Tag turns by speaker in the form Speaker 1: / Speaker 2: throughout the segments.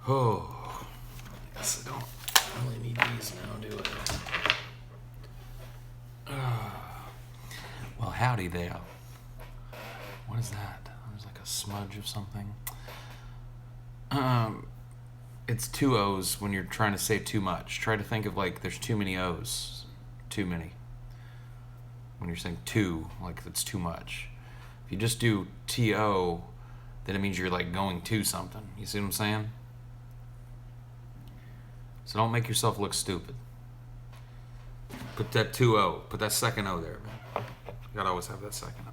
Speaker 1: Oh, I guess I don't really need these now, do I? Well, howdy there. What is that? There's like a smudge of something. It's two O's when you're trying to say too much. Try to think of like there's too many O's. Too many. When you're saying too, like it's too much. If you just do T-O, then it means you're like going to something. You see what I'm saying? So don't make yourself look stupid. Put that 2-O. Put that second O there, man. You gotta always have that second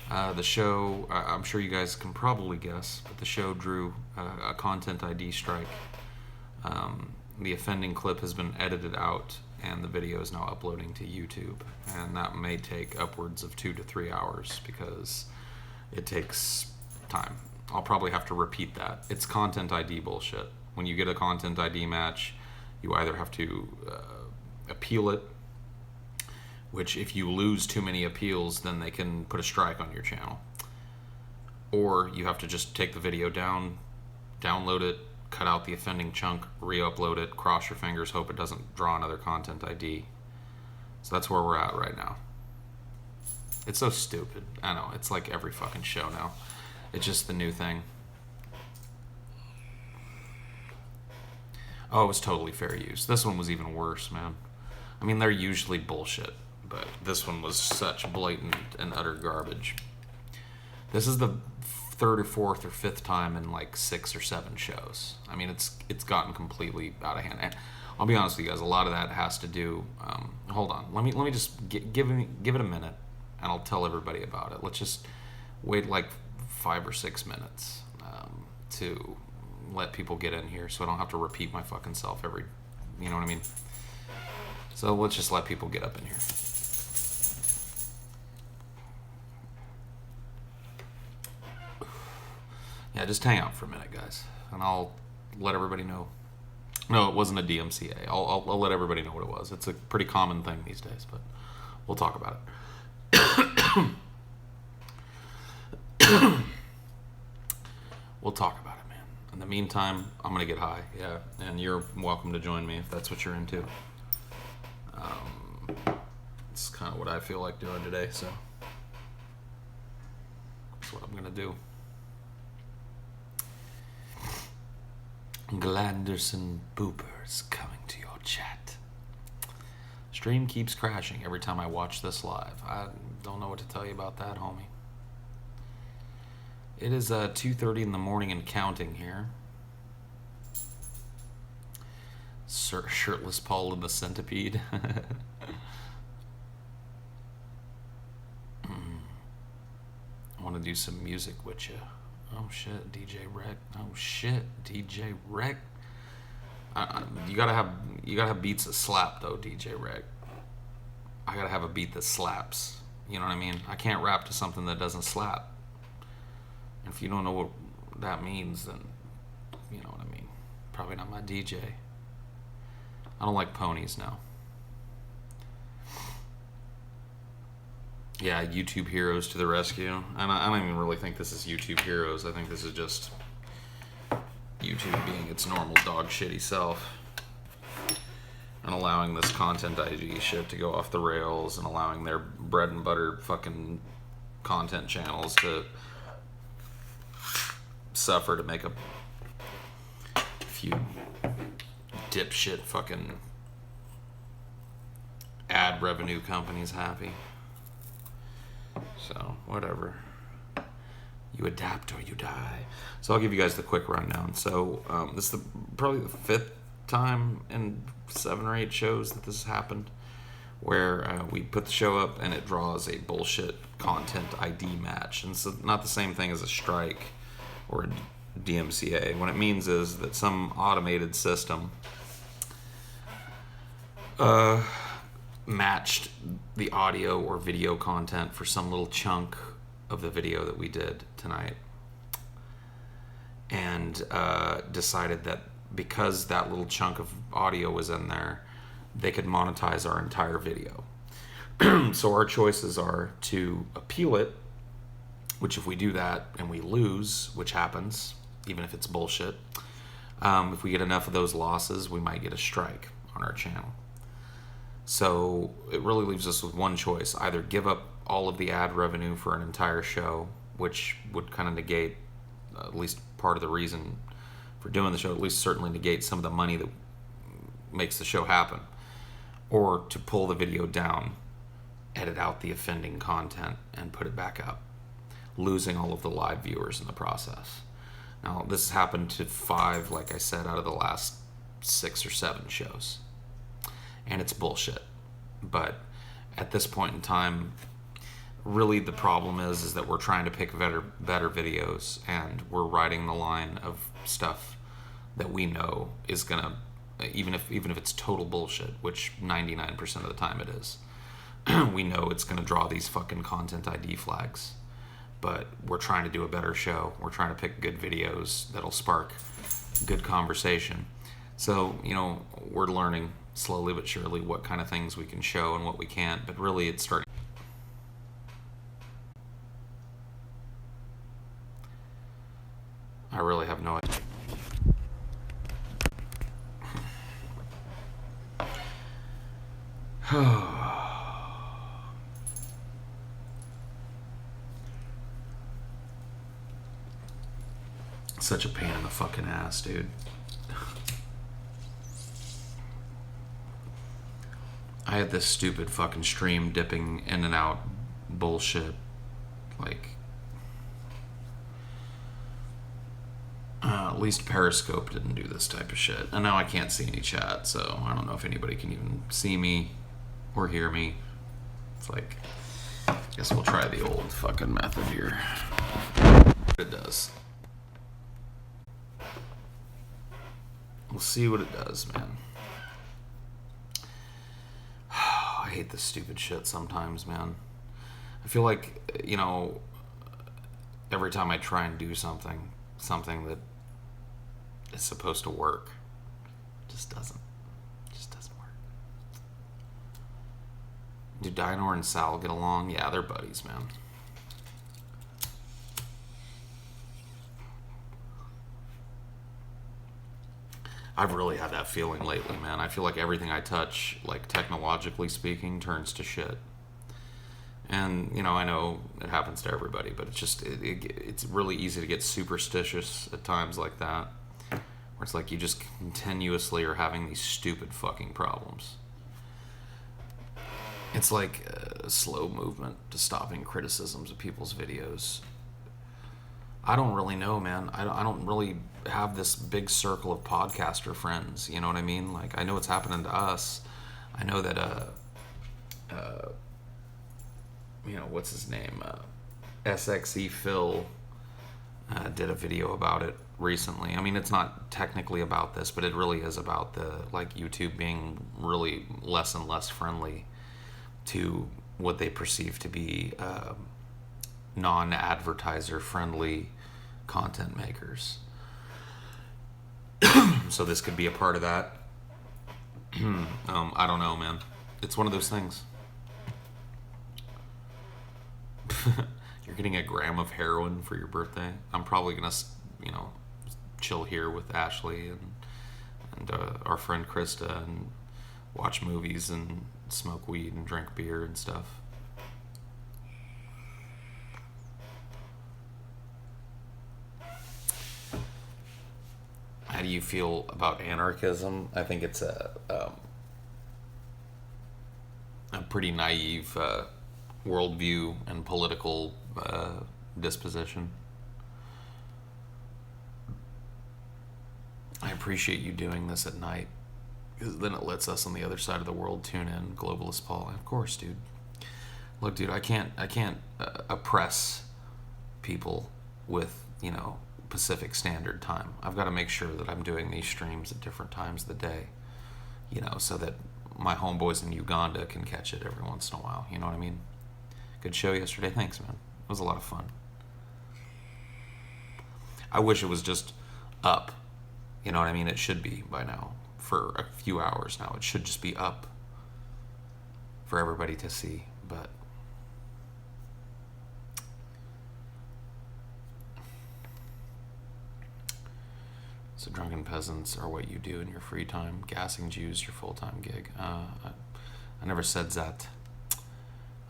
Speaker 1: O. The show, I'm sure you guys can probably guess, but the show drew a content ID strike. The offending clip has been edited out, and the video is now uploading to YouTube. And that may take upwards of 2 to 3 hours because it takes time. I'll probably have to repeat that. It's content ID bullshit. When you get a content ID match, you either have to appeal it, which if you lose too many appeals, then they can put a strike on your channel. Or you have to just take the video down, download it, cut out the offending chunk, re-upload it, cross your fingers, hope it doesn't draw another content ID. So that's where we're at right now. It's so stupid. I know, it's like every fucking show now. It's just the new thing. Oh, it was totally fair use. This one was even worse, man. I mean, they're usually bullshit, but this one was such blatant and utter garbage. This is the third or fourth or fifth time in like 6 or 7 shows. I mean, it's gotten completely out of hand. And I'll be honest with you guys, a lot of that has to do. Hold on, let me just give it a minute, and I'll tell everybody about it. Let's just wait like 5 or 6 minutes to let people get in here, so I don't have to repeat my fucking self every. You know what I mean? So let's just let people get up in here. Yeah, just hang out for a minute, guys, and I'll let everybody know. No, it wasn't a DMCA. I'll let everybody know what it was. It's a pretty common thing these days, but we'll talk about it. We'll talk about it, man. In the meantime, I'm gonna get high, yeah, and you're welcome to join me if that's what you're into. It's kind of what I feel like doing today, so that's what I'm gonna do. Glanderson Boopers coming to your chat. Stream keeps crashing every time I watch this live. I don't know what to tell you about that, homie. It is 2:30 in the morning and counting here. Shirtless Paul and the Centipede. I want to do some music with you. Oh shit, DJ Rec. Oh shit, DJ Rec. You gotta have beats that slap though, DJ Rec. I gotta have a beat that slaps. You know what I mean? I can't rap to something that doesn't slap. And if you don't know what that means, then you know what I mean. Probably not my DJ. I don't like ponies now. Yeah, YouTube heroes to the rescue. And I don't even really think this is YouTube heroes. I think this is just YouTube being its normal dog shitty self. And allowing this content ID shit to go off the rails and allowing their bread and butter fucking content channels to suffer to make a few dipshit fucking ad revenue companies happy. So, whatever. You adapt or you die. So I'll give you guys the quick rundown. So this is probably the 5th time in 7 or 8 shows that this has happened, where we put the show up and it draws a bullshit content ID match. And it's not the same thing as a strike or a DMCA. What it means is that some automated system matched the audio or video content for some little chunk of the video that we did tonight, and decided that because that little chunk of audio was in there, they could monetize our entire video. So our choices are to appeal it, which if we do that and we lose, which happens, even if it's bullshit, if we get enough of those losses, we might get a strike on our channel. So it really leaves us with one choice: either give up all of the ad revenue for an entire show, which would kind of negate at least part of the reason for doing the show, at least certainly negate some of the money that makes the show happen, or to pull the video down, edit out the offending content, and put it back up, losing all of the live viewers in the process. Now, this has happened to 5, like I said, out of the last 6 or 7 shows. And it's bullshit. But at this point in time, really the problem is that we're trying to pick better videos, and we're riding the line of stuff that we know is gonna, even if it's total bullshit, which 99% of the time it is, we know it's gonna draw these fucking content ID flags. But we're trying to do a better show. We're trying to pick good videos that'll spark good conversation. So, we're learning slowly but surely what kind of things we can show and what we can't. But really, it's starting. I really have no idea. Such a pain in the fucking ass, dude. I had this stupid fucking stream dipping in and out bullshit. Like, at least Periscope didn't do this type of shit. And now I can't see any chat, so I don't know if anybody can even see me or hear me. It's like, I guess we'll try the old fucking method here. It does. We'll see what it does, man. I hate this stupid shit sometimes, man. I feel like, every time I try and do something that is supposed to work, just doesn't work. Do Dinor and Sal get along? Yeah, they're buddies, man. I've really had that feeling lately, man. I feel like everything I touch, like technologically speaking, turns to shit. And, I know it happens to everybody, but it's just, it's really easy to get superstitious at times like that, where it's like you just continuously are having these stupid fucking problems. It's like a slow movement to stopping criticisms of people's videos. I don't really know, man. I don't really have this big circle of podcaster friends. You know what I mean? Like, I know it's happening to us. I know that, what's his name? SXE Phil did a video about it recently. I mean, it's not technically about this, but it really is about YouTube being really less and less friendly to what they perceive to be non-advertiser friendly content makers. So this could be a part of that. I don't know, man. It's one of those things. You're getting a gram of heroin for your birthday. I'm probably gonna, chill here with Ashley and our friend Krista and watch movies and smoke weed and drink beer and stuff. How do you feel about anarchism? I think it's a pretty naive worldview and political disposition. I appreciate you doing this at night, because then it lets us on the other side of the world tune in. Globalist Paul, of course, dude. Look, dude, I can't oppress people with Pacific Standard Time. I've got to make sure that I'm doing these streams at different times of the day, so that my homeboys in Uganda can catch it every once in a while. You know what I mean? Good show yesterday. Thanks, man. It was a lot of fun. I wish it was just up. You know what I mean? It should be by now. For a few hours now. It should just be up. for everybody to see. But so drunken peasants are what you do in your free time. Gassing Jews your full-time gig. I never said that.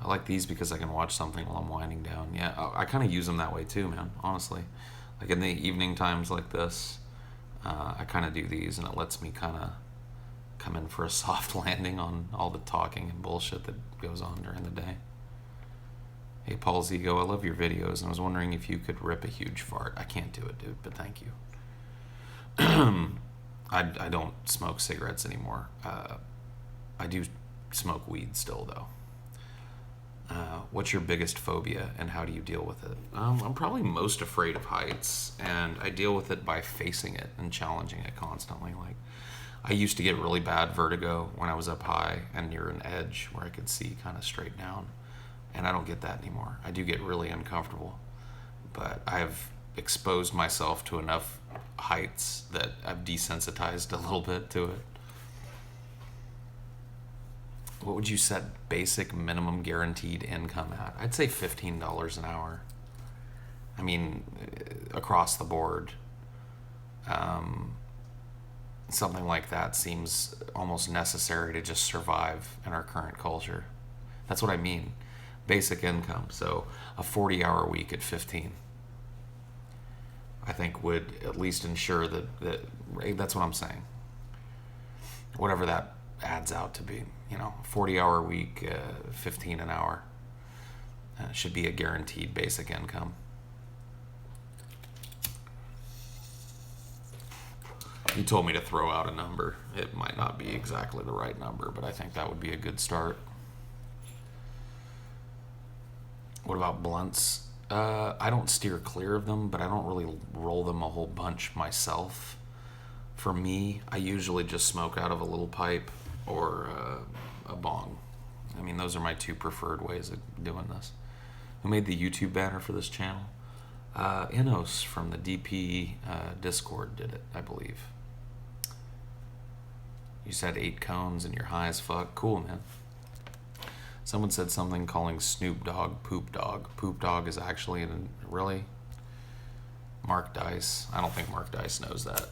Speaker 1: I like these because I can watch something while I'm winding down. Yeah, I kind of use them that way too, man, honestly. Like in the evening times like this, I kind of do these, and it lets me kind of come in for a soft landing on all the talking and bullshit that goes on during the day. Hey, Paul's Ego, I love your videos, and I was wondering if you could rip a huge fart. I can't do it, dude, but thank you. I don't smoke cigarettes anymore. I do smoke weed still, though. What's your biggest phobia, and how do you deal with it? I'm probably most afraid of heights, and I deal with it by facing it and challenging it constantly. Like, I used to get really bad vertigo when I was up high and near an edge where I could see kind of straight down, and I don't get that anymore. I do get really uncomfortable, but I've exposed myself to enough heights that I've desensitized a little bit to it. What would you set basic minimum guaranteed income at? I'd say $15 an hour. I mean, across the board. Something like that seems almost necessary to just survive in our current culture. That's what I mean. Basic income. So a 40-hour week at 15, I think would at least ensure that that's what I'm saying. Whatever that adds out to be, 40-hour week, 15 an hour, should be a guaranteed basic income. You told me to throw out a number. It might not be exactly the right number, but I think that would be a good start. What about blunts? I don't steer clear of them, but I don't really roll them a whole bunch myself. For me, I usually just smoke out of a little pipe or a bong. I mean, those are my two preferred ways of doing this. Who made the YouTube banner for this channel? Inos from the DP Discord did it, I believe. You said 8 cones and you're high as fuck. Cool, man. Someone said something calling Snoop Dogg Poop Dog. Poop Dog is actually really? Mark Dice. I don't think Mark Dice knows that.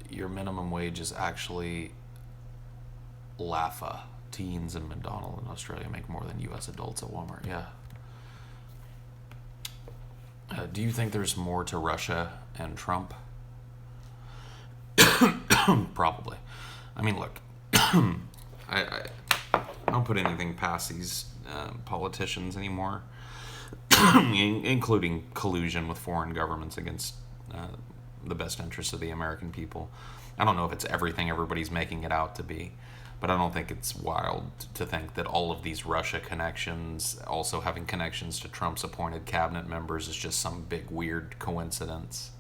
Speaker 1: Your minimum wage is actually LAFA. Teens in McDonald's in Australia make more than U.S. adults at Walmart. Yeah. Do you think there's more to Russia and Trump? Probably. I mean, look, I don't put anything past these politicians anymore, including collusion with foreign governments against the best interests of the American people. I don't know if it's everything everybody's making it out to be, but I don't think it's wild to think that all of these Russia connections, also having connections to Trump's appointed cabinet members, is just some big weird coincidence.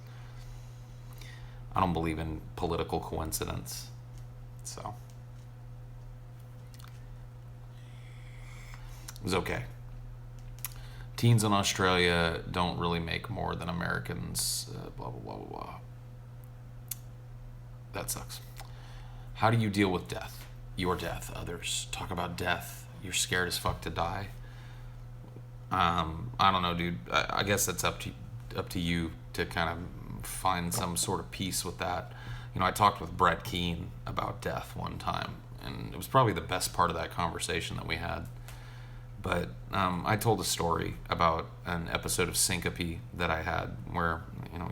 Speaker 1: I don't believe in political coincidence. So it was okay. Teens in Australia don't really make more than Americans, blah, blah, blah, blah, blah. That sucks. How do you deal with death? Your death, others. Talk about death. You're scared as fuck to die. I don't know, dude. I guess that's up to you to kind of find some sort of peace with that. I talked with Brett Keane about death one time, and it was probably the best part of that conversation that we had. But I told a story about an episode of syncope that I had where,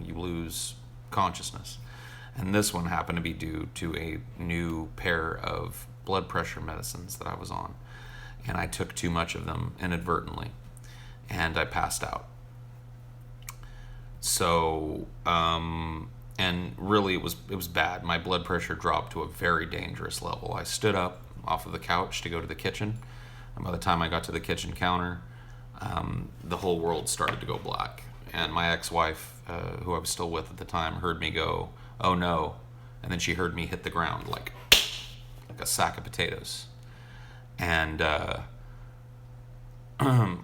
Speaker 1: you lose consciousness. And this one happened to be due to a new pair of blood pressure medicines that I was on. And I took too much of them inadvertently, and I passed out. So, and really it was bad. My blood pressure dropped to a very dangerous level. I stood up off of the couch to go to the kitchen, and by the time I got to the kitchen counter, the whole world started to go black. And my ex-wife, who I was still with at the time, heard me go, "Oh no," and then she heard me hit the ground like a sack of potatoes. And I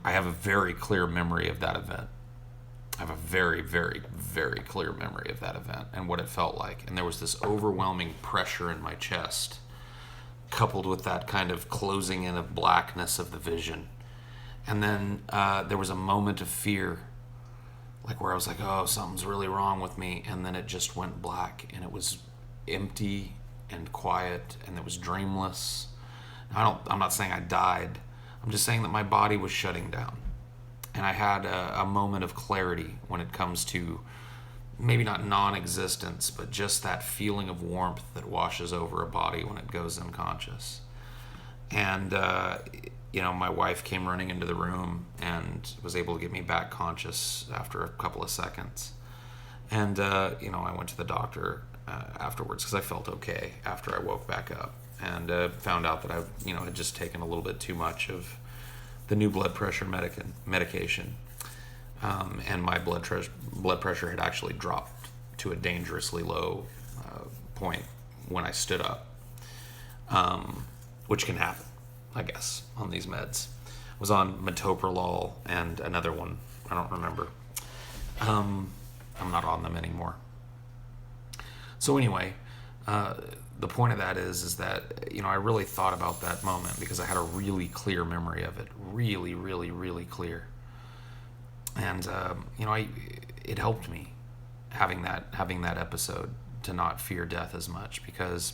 Speaker 1: have a very clear memory of that event. I have a very, very, very clear memory of that event and what it felt like. And there was this overwhelming pressure in my chest, coupled with that kind of closing in of blackness of the vision. And then there was a moment of fear, like where I was like, oh, something's really wrong with me. And then it just went black, and it was empty and quiet, and it was dreamless. I'm not saying I died. I'm just saying that my body was shutting down. And I had a moment of clarity when it comes to maybe not non-existence, but just that feeling of warmth that washes over a body when it goes unconscious. And, my wife came running into the room and was able to get me back conscious after a couple of seconds. And, I went to the doctor afterwards because I felt okay after I woke back up, and found out that I, had just taken a little bit too much of the new blood pressure medication. And my blood pressure had actually dropped to a dangerously low point when I stood up, which can happen, I guess, on these meds. I was on metoprolol and another one, I don't remember. I'm not on them anymore. So anyway, the point of that is that, I really thought about that moment because I had a really clear memory of it. Really, really, really clear. And, it helped me having that episode to not fear death as much, because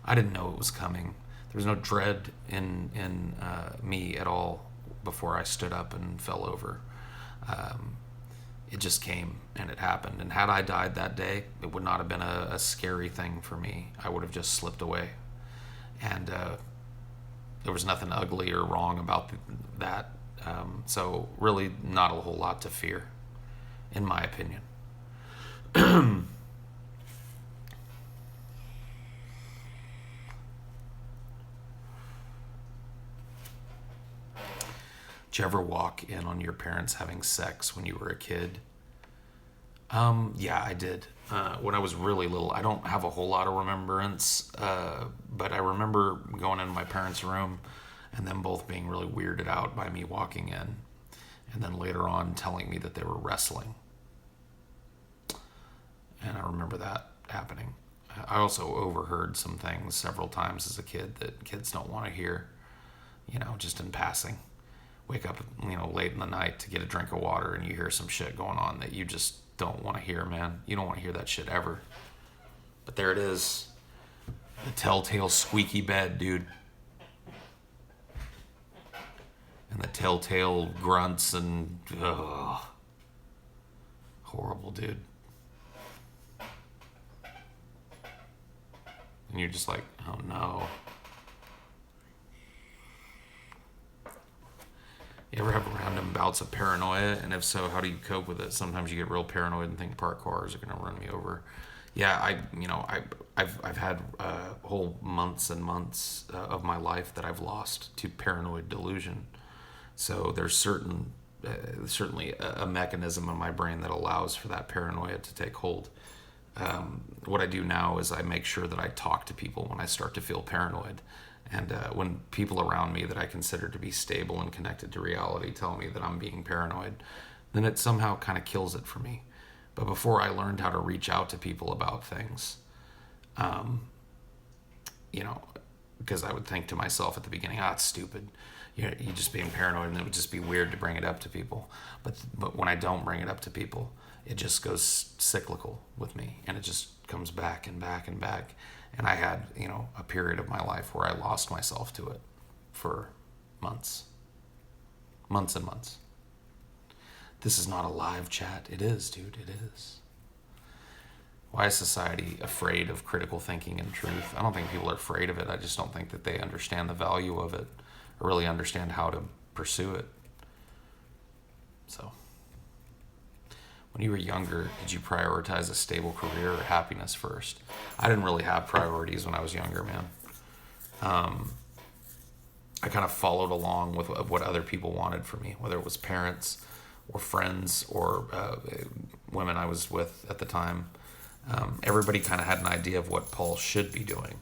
Speaker 1: I didn't know it was coming. There was no dread in me at all before I stood up and fell over. It just came and it happened. And had I died that day, it would not have been a scary thing for me. I would have just slipped away. And there was nothing ugly or wrong about that. So really not a whole lot to fear, in my opinion. Did you ever walk in on your parents having sex when you were a kid? Yeah, I did. When I was really little, I don't have a whole lot of remembrance, but I remember going into my parents' room and them both being really weirded out by me walking in, and then later on telling me that they were wrestling. And I remember that happening. I also overheard some things several times as a kid that kids don't want to hear, just in passing. Wake up, late in the night to get a drink of water, and you hear some shit going on that you just don't want to hear, man. You don't want to hear that shit ever. But there it is. The telltale squeaky bed, dude. And the telltale grunts and... Ugh. Horrible, dude. And you're just like, oh no. You ever have random bouts of paranoia? And if so, how do you cope with it? Sometimes you get real paranoid and think parked cars are going to run me over. Yeah, I've had whole months and months of my life that I've lost to paranoid delusion. So there's certainly a mechanism in my brain that allows for that paranoia to take hold. What I do now is I make sure that I talk to people when I start to feel paranoid. And when people around me that I consider to be stable and connected to reality tell me that I'm being paranoid, then it somehow kind of kills it for me. But before I learned how to reach out to people about things, because I would think to myself at the beginning, it's stupid. You're just being paranoid, and it would just be weird to bring it up to people. But when I don't bring it up to people, it just goes cyclical with me, and it just comes back and back and back. And I had, a period of my life where I lost myself to it for months and months. This is not a live chat. It is, dude. It is. Why is society afraid of critical thinking and truth? I don't think people are afraid of it. I just don't think that they understand the value of it or really understand how to pursue it. So, when you were younger, did you prioritize a stable career or happiness first? I didn't really have priorities when I was younger, man. I kind of followed along with what other people wanted for me, whether it was parents or friends or women I was with at the time. Everybody kind of had an idea of what Paul should be doing.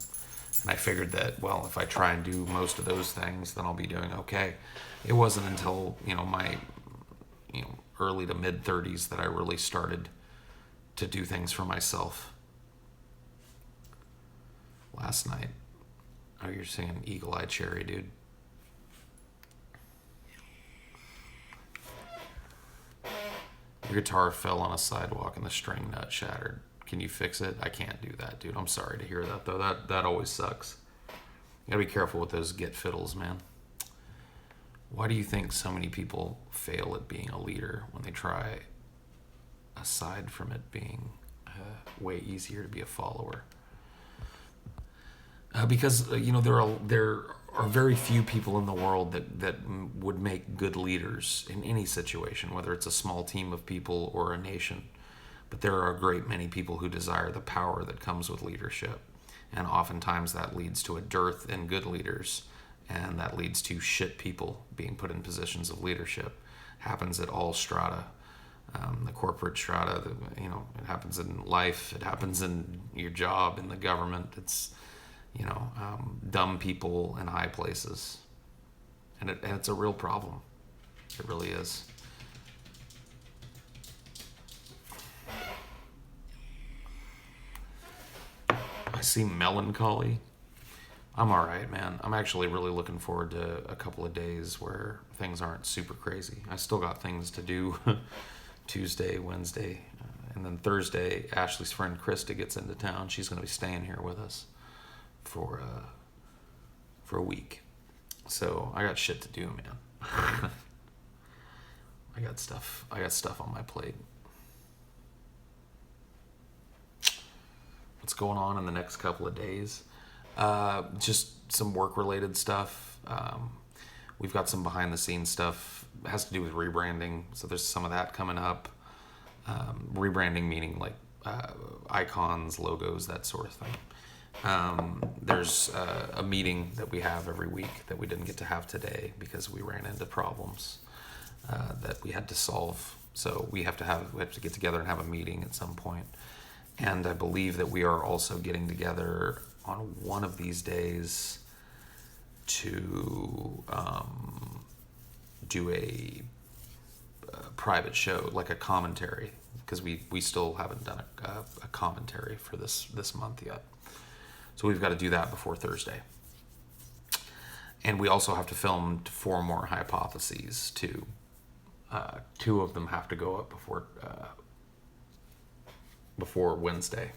Speaker 1: And I figured that, well, if I try and do most of those things, then I'll be doing okay. It wasn't until, early to mid 30s that I really started to do things for myself. Last night. Oh, you're singing Eagle Eye Cherry, dude. Your guitar fell on a sidewalk and the string nut shattered. Can you fix it? I can't do that, dude. I'm sorry to hear that, though. That always sucks. You gotta be careful with those get fiddles, man. Why do you think so many people fail at being a leader when they try, aside from it being way easier to be a follower? Because there are very few people in the world that would make good leaders in any situation, whether it's a small team of people or a nation. But there are a great many people who desire the power that comes with leadership, and oftentimes that leads to a dearth in good leaders, and that leads to shit people being put in positions of leadership. Happens at all strata. The corporate strata, it happens in life, it happens in your job, in the government. It's dumb people in high places, and it's a real problem. It really is. I see melancholy. I'm all right, man. I'm actually really looking forward to a couple of days where things aren't super crazy. I still got things to do. Tuesday, Wednesday, and then Thursday, Ashley's friend Krista gets into town. She's going to be staying here with us for a week. So I got shit to do, man. I got stuff on my plate. What's going on in the next couple of days? Just some work-related stuff. We've got some behind-the-scenes stuff. It has to do with rebranding, so there's some of that coming up. Rebranding meaning like icons, logos, that sort of thing. There's a meeting that we have every week that we didn't get to have today because we ran into problems that we had to solve. So we have to get together and have a meeting at some point. And I believe that we are also getting together on one of these days to do a private show, like a commentary, because we still haven't done a commentary for this month yet. So we've got to do that before Thursday. And we also have to film 4 more hypotheses too. 2 of them have to go up before Wednesday.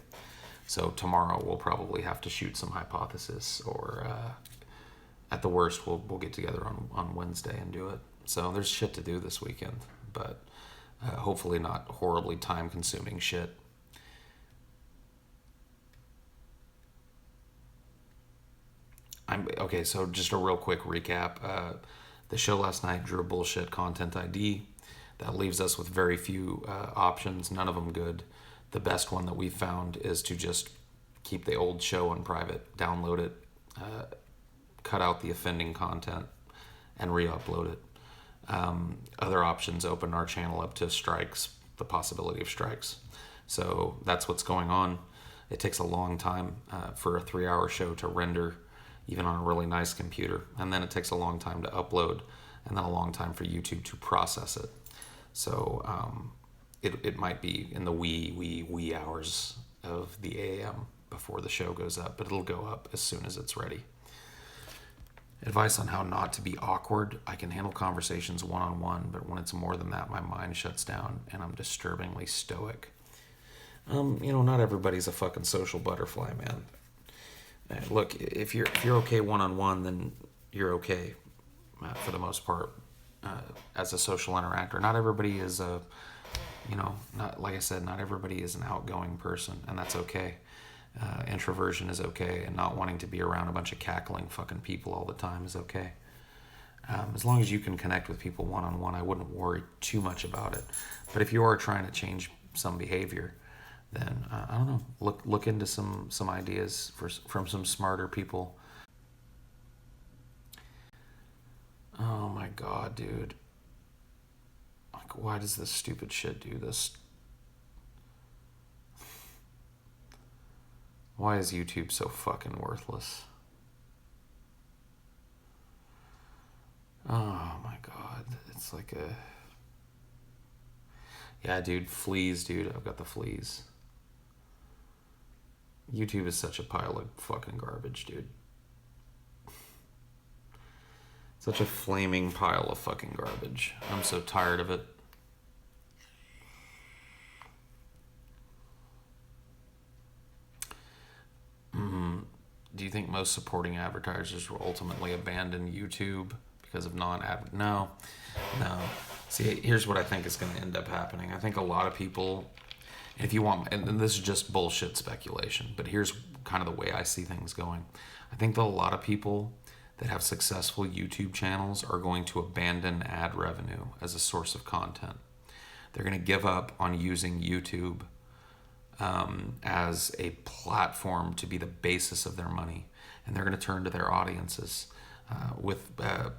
Speaker 1: So tomorrow we'll probably have to shoot some hypothesis, or at the worst we'll get together on Wednesday and do it. So there's shit to do this weekend, but hopefully not horribly time-consuming shit. Okay, so just a real quick recap. The show last night drew a bullshit content ID. That leaves us with very few options, none of them good. The best one that we found is to just keep the old show on private, download it, cut out the offending content, and re-upload it. Other options open our channel up to strikes, the possibility of strikes. So that's what's going on. It takes a long time for a 3-hour show to render, even on a really nice computer. And then it takes a long time to upload, and then a long time for YouTube to process it. So it might be in the wee hours of the AM before the show goes up, but it'll go up as soon as it's ready. Advice on how not to be awkward. I can handle conversations one-on-one, but when it's more than that, my mind shuts down and I'm disturbingly stoic. Not everybody's a fucking social butterfly, man. Look, if you're okay one-on-one, then you're okay for the most part as a social interactor. Not everybody is not, like I said, not everybody is an outgoing person, and that's okay. Introversion is okay, and not wanting to be around a bunch of cackling fucking people all the time is okay. As long as you can connect with people one-on-one, I wouldn't worry too much about it. But if you are trying to change some behavior, then I don't know, look into some ideas from some smarter people. Oh my god, dude. Like, why does this stupid shit do this? Why is YouTube so fucking worthless? Oh my god, it's like Yeah, dude, fleas, dude. I've got the fleas. YouTube is such a pile of fucking garbage, dude. Such a flaming pile of fucking garbage. I'm so tired of it. Do you think most supporting advertisers will ultimately abandon YouTube because of non-ad? No. See, here's what I think is going to end up happening. I think a lot of people, if you want, and this is just bullshit speculation, but here's kind of the way I see things going. I think that a lot of people that have successful YouTube channels are going to abandon ad revenue as a source of content. They're going to give up on using YouTube as a platform to be the basis of their money. And they're going to turn to their audiences with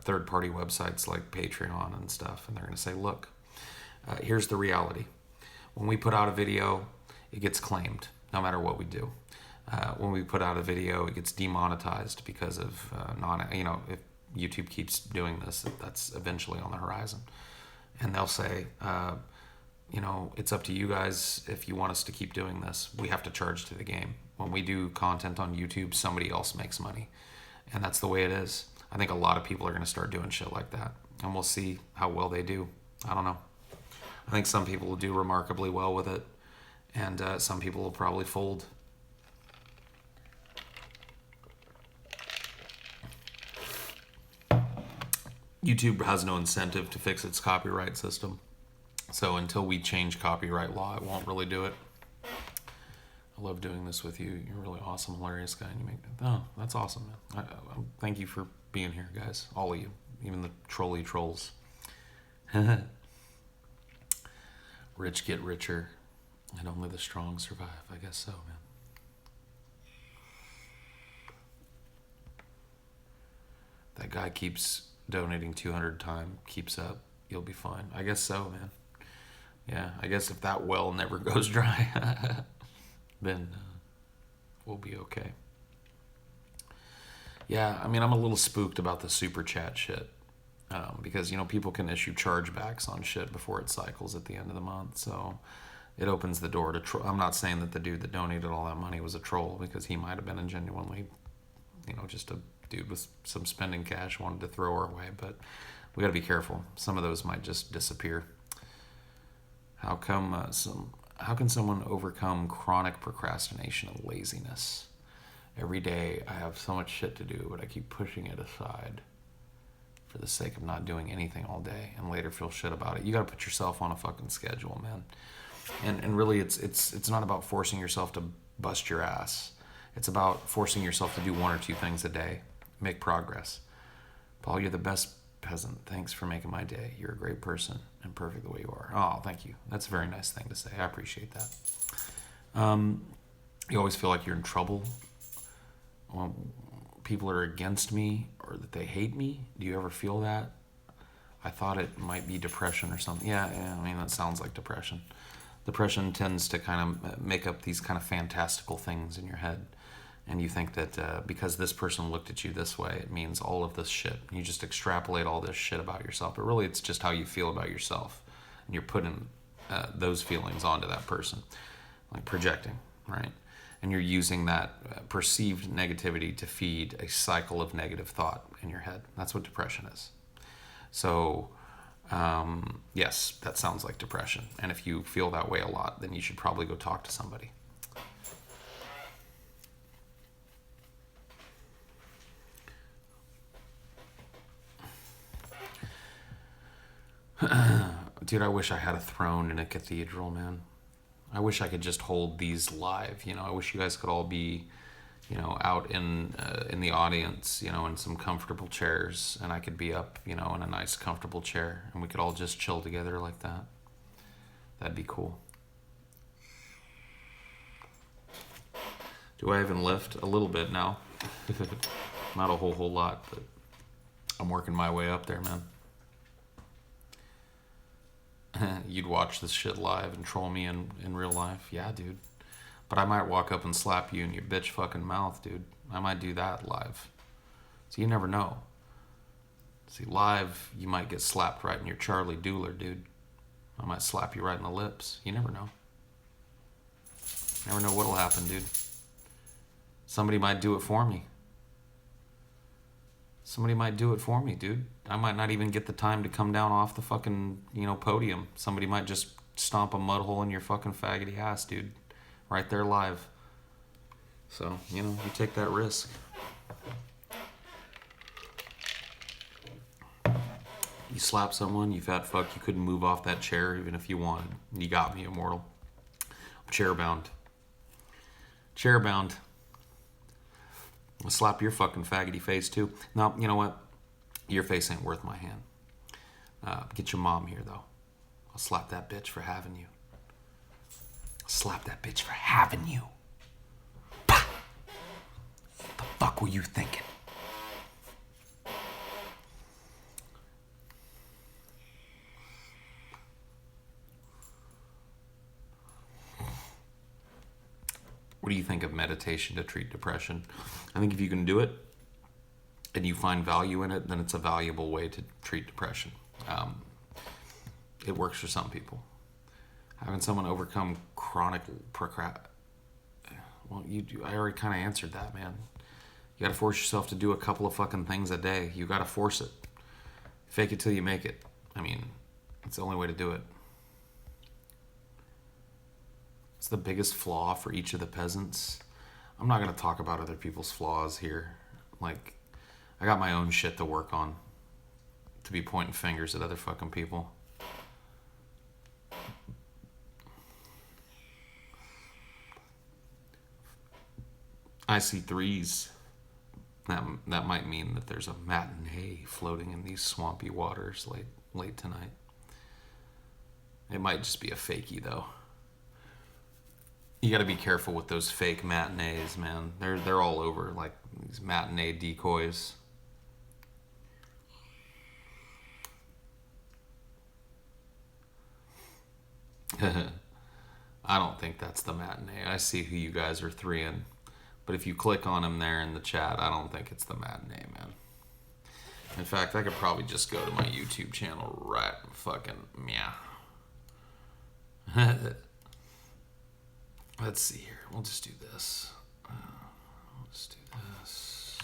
Speaker 1: third-party websites like Patreon and stuff. And they're going to say, look, here's the reality. When we put out a video, it gets claimed no matter what we do. When we put out a video, it gets demonetized because of if YouTube keeps doing this, that's eventually on the horizon. And they'll say, it's up to you guys if you want us to keep doing this. We have to charge to the game. When we do content on YouTube, somebody else makes money. And that's the way it is. I think a lot of people are going to start doing shit like that. And we'll see how well they do. I don't know. I think some people will do remarkably well with it. And some people will probably fold. YouTube has no incentive to fix its copyright system. So until we change copyright law, it won't really do it. I love doing this with you. You're a really awesome, hilarious guy. And that's awesome, man. Thank you for being here, guys. All of you, even the trolly trolls. Rich get richer, and only the strong survive. I guess so, man. That guy keeps donating 200 times, keeps up. You'll be fine. I guess so, man. Yeah, I guess if that well never goes dry, then we'll be okay. Yeah, I mean, I'm a little spooked about the super chat shit because, people can issue chargebacks on shit before it cycles at the end of the month. So it opens the door to I'm not saying that the dude that donated all that money was a troll, because he might have been a genuinely, just a dude with some spending cash wanted to throw our way. But we got to be careful. Some of those might just disappear. How can someone overcome chronic procrastination and laziness? Every day I have so much shit to do, but I keep pushing it aside for the sake of not doing anything all day and later feel shit about it. You got to put yourself on a fucking schedule, man. And really it's not about forcing yourself to bust your ass. It's about forcing yourself to do one or two things a day. Make progress. Paul, you're the best peasant. Thanks for making my day. You're a great person and perfect the way you are. Oh, thank you. That's a very nice thing to say. I appreciate that. You always feel like you're in trouble when people are against me or that they hate me. Do you ever feel that? I thought it might be depression or something. Yeah, I mean, that sounds like depression. Depression tends to kind of make up these kind of fantastical things in your head. And you think that because this person looked at you this way, it means all of this shit. You just extrapolate all this shit about yourself. But really, it's just how you feel about yourself. And you're putting those feelings onto that person. Like projecting, right? And you're using that perceived negativity to feed a cycle of negative thought in your head. That's what depression is. So, yes, that sounds like depression. And if you feel that way a lot, then you should probably go talk to somebody. Dude, I wish I had a throne in a cathedral, man. I wish I could just hold these live. I wish you guys could all be, out in the audience, in some comfortable chairs, and I could be up, in a nice comfortable chair, and we could all just chill together like that. That'd be cool. Do I even lift? A little bit now. Not a whole lot, but I'm working my way up there, man. You'd watch this shit live and troll me in real life? Yeah, dude. But I might walk up and slap you in your bitch fucking mouth, dude. I might do that live. So you never know. See, live, you might get slapped right in your Charlie Dooler, dude. I might slap you right in the lips. You never know. Never know what'll happen, dude. Somebody might do it for me. Somebody might do it for me, dude. I might not even get the time to come down off the fucking, podium. Somebody might just stomp a mud hole in your fucking faggoty ass, dude. Right there live. So, you take that risk. You slap someone, you fat fuck, you couldn't move off that chair even if you wanted. You got me, immortal. I'm chair bound. Chair bound. I'll slap your fucking faggoty face too. No, you know what? Your face ain't worth my hand. Get your mom here though. I'll slap that bitch for having you. I'll slap that bitch for having you. What the fuck were you thinking? What do you think of meditation to treat depression? I think if you can do it and you find value in it, then it's a valuable way to treat depression. It works for some people. Having someone overcome chronic well, I already kind of answered that, man. You got to force yourself to do a couple of fucking things a day. You got to force it. Fake it till you make it. I mean, it's the only way to do it. It's the biggest flaw for each of the peasants. I'm not going to talk about other people's flaws here. Like, I got my own shit to work on. To be pointing fingers at other fucking people. I see threes. That might mean that there's a matinee floating in these swampy waters late tonight. It might just be a fakie though. You got to be careful with those fake matinees, man. They're all over, like these matinee decoys. I don't think that's the matinee. I see who you guys are threeing. But if you click on him there in the chat, I don't think it's the matinee, man. In fact, I could probably just go to my YouTube channel right fucking meow. Let's see here. We'll just do this. Let's do this.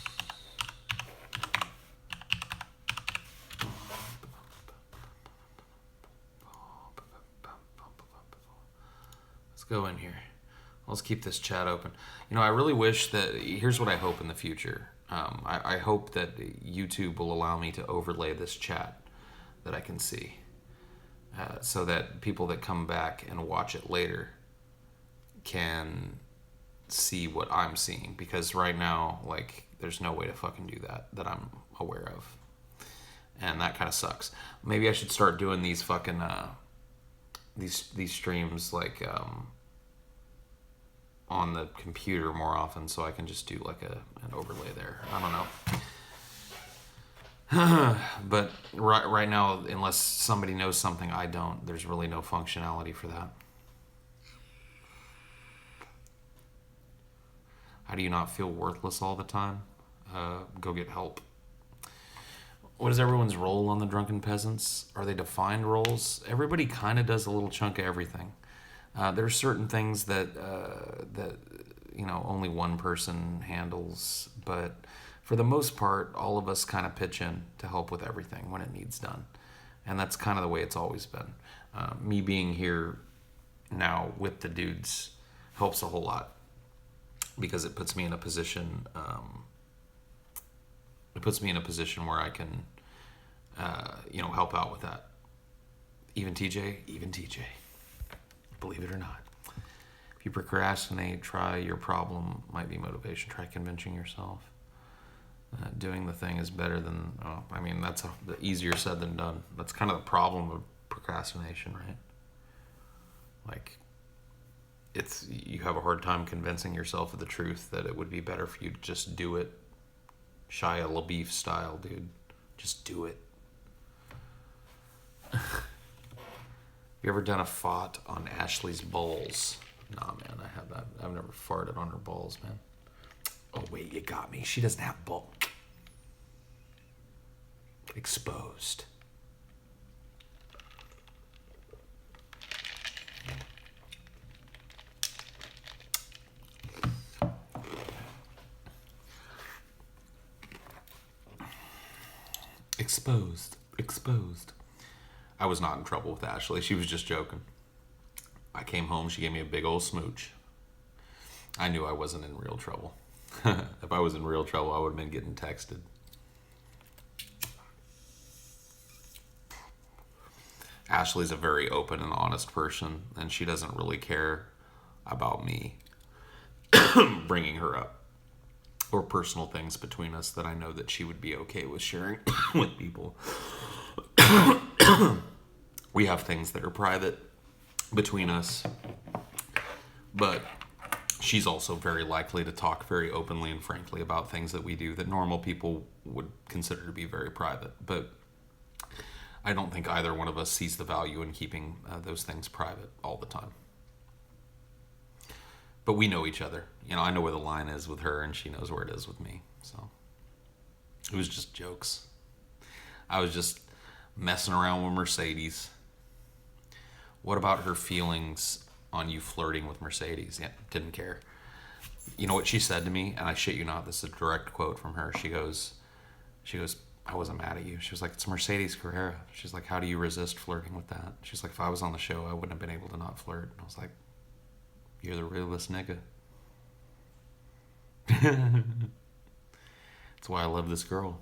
Speaker 1: Let's go in here. Let's keep this chat open. I really wish that... Here's what I hope in the future. I hope that YouTube will allow me to overlay this chat that I can see. So that people that come back and watch it later can see what I'm seeing, because right now, like, there's no way to fucking do that I'm aware of, and that kind of sucks. Maybe I should start doing these fucking these streams like on the computer more often, so I can just do like an overlay there. I don't know. But right now, unless somebody knows something I don't, there's really no functionality for that. How do you not feel worthless all the time? Go get help. What is everyone's role on the Drunken Peasants? Are they defined roles? Everybody kind of does a little chunk of everything. There are certain things that only one person handles, but for the most part, all of us kind of pitch in to help with everything when it needs done, and that's kind of the way it's always been. Me being here now with the dudes helps a whole lot, because it puts me in a position. It puts me in a position where I can, help out with that. Even TJ. Believe it or not. If you procrastinate, try your problem might be motivation. Try convincing yourself. Doing the thing is better than, that's easier said than done. That's kind of the problem of procrastination, right? Like, you have a hard time convincing yourself of the truth that it would be better for you to just do it. Shia LaBeouf style, dude. Just do it. You ever done a fart on Ashley's balls? Nah, man, I have that. I've never farted on her balls, man. Oh, wait, you got me. She doesn't have balls. Exposed. Exposed. Exposed. I was not in trouble with Ashley. She was just joking. I came home. She gave me a big old smooch. I knew I wasn't in real trouble. If I was in real trouble, I would have been getting texted. Ashley's a very open and honest person, and she doesn't really care about me bringing her up or personal things between us that I know that she would be okay with sharing with people. We have things that are private between us, but she's also very likely to talk very openly and frankly about things that we do that normal people would consider to be very private. But I don't think either one of us sees the value in keeping those things private all the time. But we know each other. You know, I know where the line is with her, and she knows where it is with me. So it was just jokes. I was just messing around with Mercedes. What about her feelings on you flirting with Mercedes? Yeah, didn't care. You know what she said to me? And I shit you not, this is a direct quote from her. She goes, I wasn't mad at you. She was like, it's Mercedes Carrera. She's like, how do you resist flirting with that? She's like, if I was on the show, I wouldn't have been able to not flirt. And I was like, you're the realest nigga. That's why I love this girl.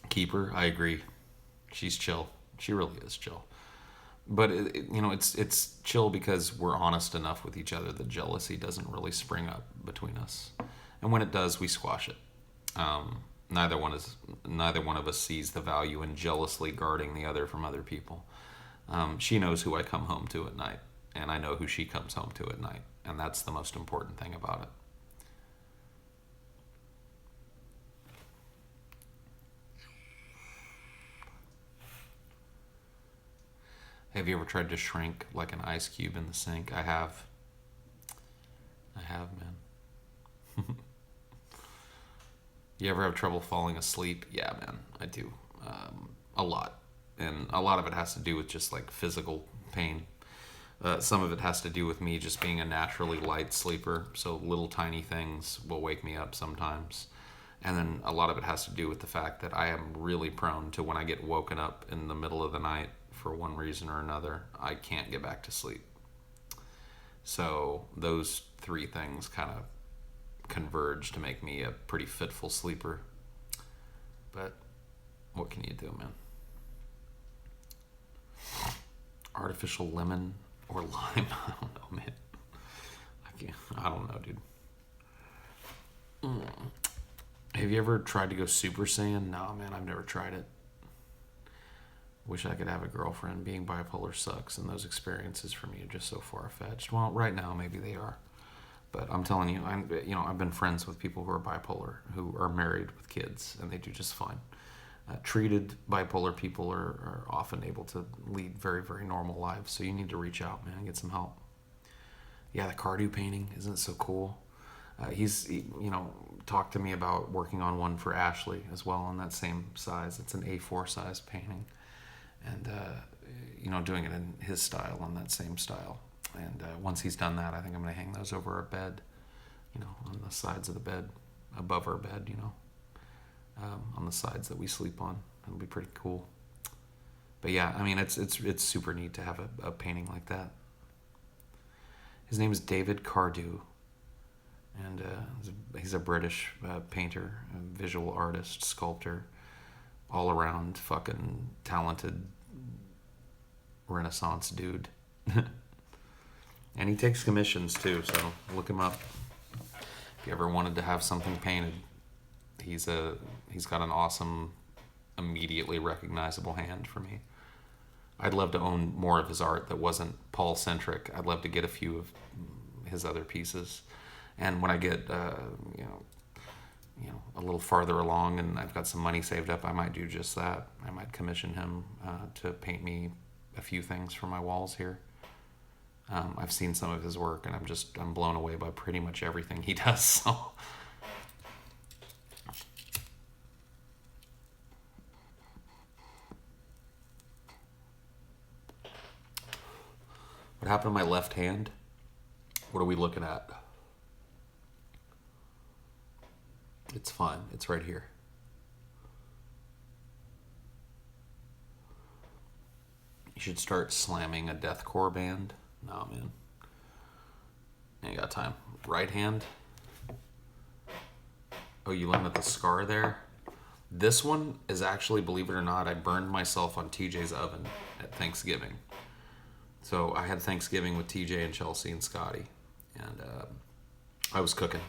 Speaker 1: Keeper, I agree. She's chill. She really is chill. But it's chill because we're honest enough with each other that jealousy doesn't really spring up between us. And when it does, we squash it. Neither one of us sees the value in jealously guarding the other from other people. She knows who I come home to at night, and I know who she comes home to at night, and that's the most important thing about it. Have you ever tried to shrink like an ice cube in the sink? I have. Man. You ever have trouble falling asleep? Yeah, man, I do. A lot. And a lot of it has to do with just like physical pain. Some of it has to do with me just being a naturally light sleeper. So little tiny things will wake me up sometimes. And then a lot of it has to do with the fact that I am really prone to when I get woken up in the middle of the night for one reason or another, I can't get back to sleep. So those three things kind of converge to make me a pretty fitful sleeper. But what can you do, man? Artificial lemon or lime? I don't know, man. I don't know, dude. Have you ever tried to go Super Saiyan? No, man, I've never tried it. Wish I could have a girlfriend. Being bipolar sucks, and those experiences for me are just so far-fetched. Well, right now, maybe they are. But I'm telling you, I've been friends with people who are bipolar, who are married with kids, and they do just fine. Treated bipolar people are often able to lead very, very normal lives. So you need to reach out, man, and get some help. Yeah, the Cardew painting, isn't it so cool? He's talked to me about working on one for Ashley as well in that same size. It's an A4 size painting. And, doing it in his style, on that same style. And once he's done that, I think I'm going to hang those over our bed, on the sides of the bed, above our bed, on the sides that we sleep on. It'll be pretty cool. But yeah, I mean, it's super neat to have a painting like that. His name is David Cardew, and he's a British painter, a visual artist, sculptor, all around fucking talented Renaissance dude. And he takes commissions too, so look him up. If you ever wanted to have something painted, he's got an awesome, immediately recognizable hand for me. I'd love to own more of his art that wasn't Paul-centric. I'd love to get a few of his other pieces. And when I get a little farther along and I've got some money saved up, I might do just that. I might commission him to paint me a few things for my walls here. I've seen some of his work, and I'm blown away by pretty much everything he does. So. happened to my left hand? What are we looking at? It's fine. It's right here. You should start slamming a deathcore band. No, man. Ain't got time. Right hand. Oh, you looking at the scar there? This one is actually, believe it or not, I burned myself on TJ's oven at Thanksgiving. So I had Thanksgiving with TJ and Chelsea and Scotty. And I was cooking.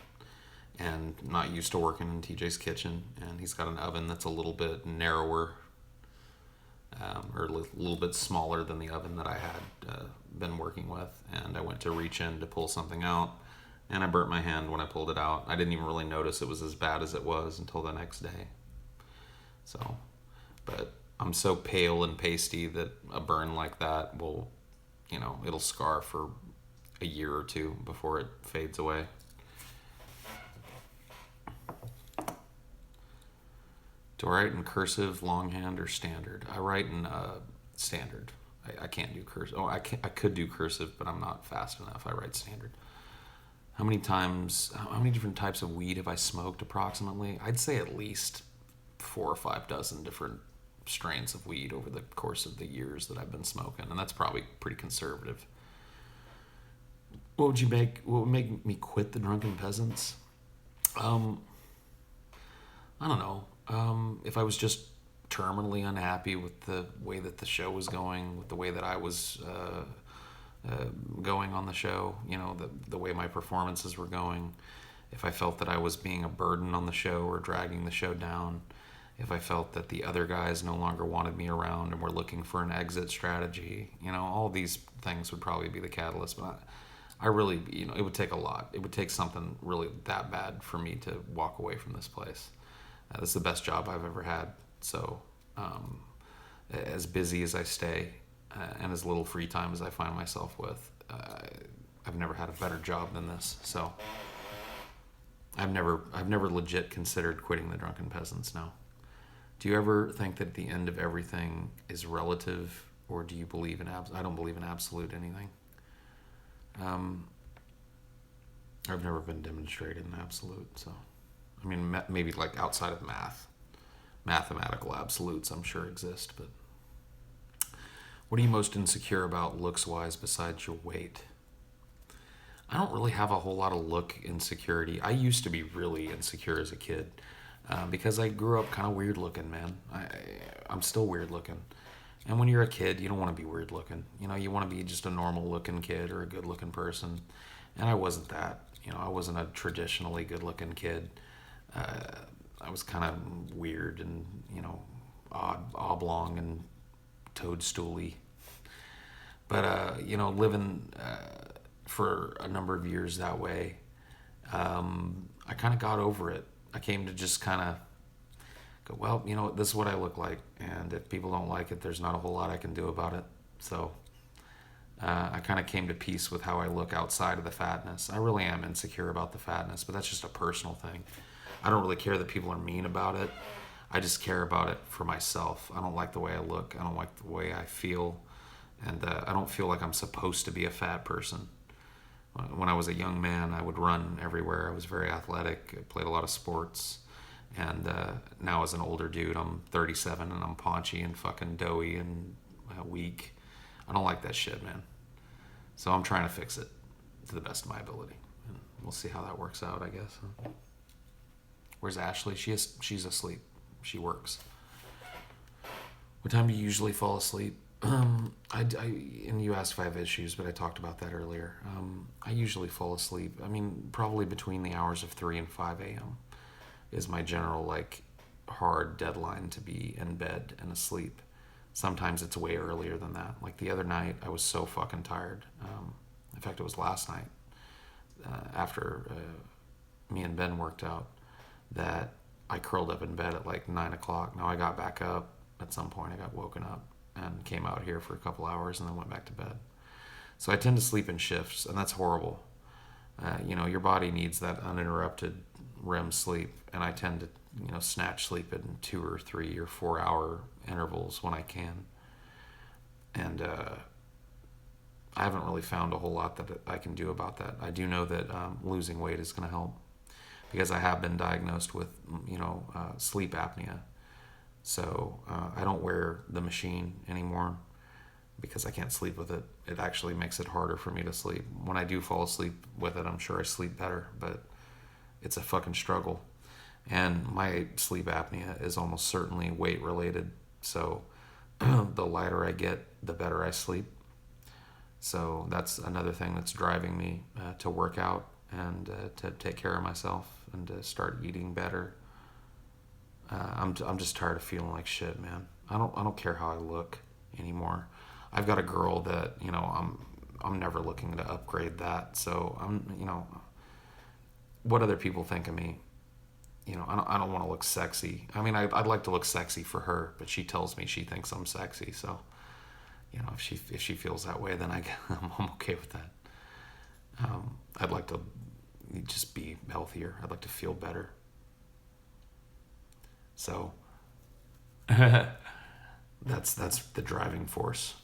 Speaker 1: And not used to working in TJ's kitchen. And he's got an oven that's a little bit narrower. Or a little bit smaller than the oven that I had been working with. And I went to reach in to pull something out, and I burnt my hand when I pulled it out. I didn't even really notice it was as bad as it was until the next day. So, but I'm so pale and pasty that a burn like that will, it'll scar for a year or two before it fades away. Do I write in cursive, longhand, or standard? I write in standard. I can't do cursive. I could do cursive, but I'm not fast enough. I write standard. How many different types of weed have I smoked approximately? I'd say at least 4 or 5 dozen different strains of weed over the course of the years that I've been smoking, and that's probably pretty conservative. What would make me quit the Drunken Peasants? I don't know. If I was just terminally unhappy with the way that the show was going, with the way that I was going on the show, the way my performances were going, if I felt that I was being a burden on the show or dragging the show down, if I felt that the other guys no longer wanted me around and were looking for an exit strategy, all these things would probably be the catalyst. But I really, it would take a lot. It would take something really that bad for me to walk away from this place. This is the best job I've ever had. So as busy as I stay and as little free time as I find myself with, I've never had a better job than this. So I've never legit considered quitting the Drunken Peasants. No. Do you ever think that the end of everything is relative, or do you believe in I don't believe in absolute anything. I've never been demonstrated in absolute, so I mean, maybe like outside of mathematical absolutes I'm sure exist, but what are you most insecure about looks-wise besides your weight? I don't really have a whole lot of look insecurity. I used to be really insecure as a kid because I grew up kind of weird looking, man. I'm still weird looking. And when you're a kid, you don't want to be weird looking. You want to be just a normal looking kid or a good looking person. And I wasn't that. I wasn't a traditionally good looking kid. I was kind of weird and, oblong and toadstooly. But, living for a number of years that way, I kind of got over it. I came to just kind of go, well, this is what I look like. And if people don't like it, there's not a whole lot I can do about it. So I kind of came to peace with how I look outside of the fatness. I really am insecure about the fatness, but that's just a personal thing. I don't really care that people are mean about it. I just care about it for myself. I don't like the way I look. I don't like the way I feel. And I don't feel like I'm supposed to be a fat person. When I was a young man, I would run everywhere. I was very athletic. I played a lot of sports. And now as an older dude, I'm 37 and I'm paunchy and fucking doughy and weak. I don't like that shit, man. So I'm trying to fix it to the best of my ability. And we'll see how that works out, I guess. Where's Ashley? She's asleep. She works. What time do you usually fall asleep? And you asked if I have issues, but I talked about that earlier. I usually fall asleep. I mean, probably between the hours of 3 and 5 a.m. is my general, hard deadline to be in bed and asleep. Sometimes it's way earlier than that. Like the other night, I was so fucking tired. In fact, it was last night after me and Ben worked out that I curled up in bed at 9 o'clock. Now I got back up at some point. I got woken up and came out here for a couple hours and then went back to bed. So I tend to sleep in shifts, and that's horrible. Your body needs that uninterrupted REM sleep, and I tend to snatch sleep in 2 or 3 or 4 hour intervals when I can. And I haven't really found a whole lot that I can do about that. I do know that losing weight is going to help because I have been diagnosed with, sleep apnea. So I don't wear the machine anymore because I can't sleep with it. It actually makes it harder for me to sleep. When I do fall asleep with it, I'm sure I sleep better, but it's a fucking struggle. And my sleep apnea is almost certainly weight related. So the lighter I get, the better I sleep. So that's another thing that's driving me to work out and to take care of myself and to start eating better. I'm just tired of feeling like shit, man. I don't care how I look anymore. I've got a girl that I'm never looking to upgrade that. So what other people think of me. I don't want to look sexy. I mean, I'd like to look sexy for her, but she tells me she thinks I'm sexy. So if she feels that way, then I'm okay with that. I'd like to just be healthier. I'd like to feel better. So that's the driving force.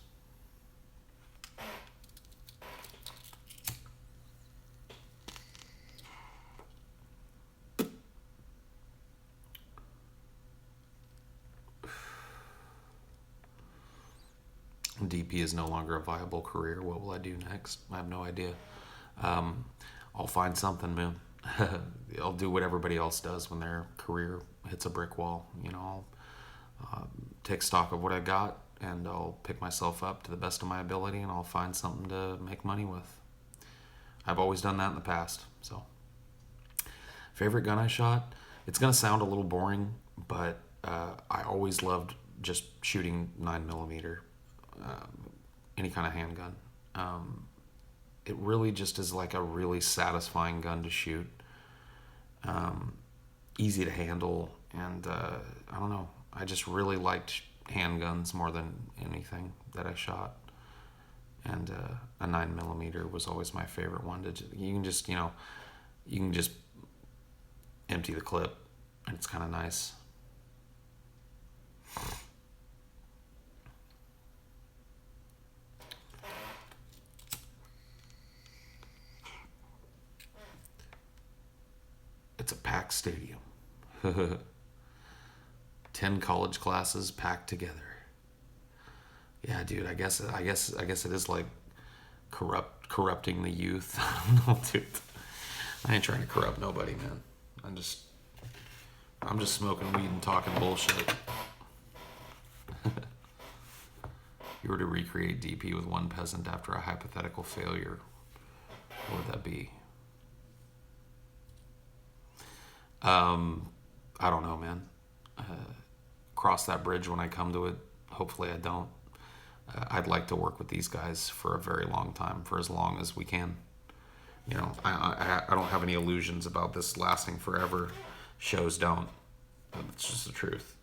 Speaker 1: DP is no longer a viable career. What will I do next? I have no idea. I'll find something, man. I'll do what everybody else does when their career hits a brick wall. I'll take stock of what I got and I'll pick myself up to the best of my ability and I'll find something to make money with. I've always done that in the past. So, favorite gun I shot? It's gonna sound a little boring, but I always loved just shooting 9mm, any kind of handgun. It really just is like a really satisfying gun to shoot. Easy to handle, and I don't know. I just really liked handguns more than anything that I shot. And a 9mm was always my favorite one. You can just empty the clip, and it's kind of nice. It's a packed stadium. 10 college classes packed together. Yeah, dude. I guess it is like corrupting the youth. I don't know, dude. I ain't trying to corrupt nobody, man. I'm just smoking weed and talking bullshit. You were to recreate DP with one peasant after a hypothetical failure, what would that be? I don't know, man. Cross that bridge when I come to it. Hopefully I don't. I'd like to work with these guys for a very long time, for as long as we can. I don't have any illusions about this lasting forever. Shows don't. It's just the truth.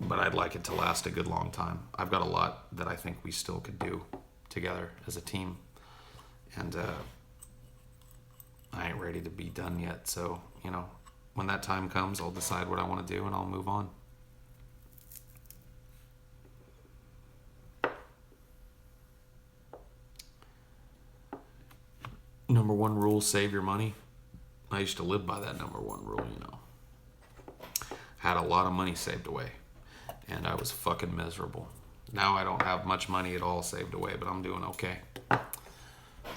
Speaker 1: But I'd like it to last a good long time. I've got a lot that I think we still could do together as a team. And I ain't ready to be done yet. So, when that time comes, I'll decide what I want to do and I'll move on. Number one rule, save your money. I used to live by that number one rule, Had a lot of money saved away. And I was fucking miserable. Now I don't have much money at all saved away, but I'm doing okay.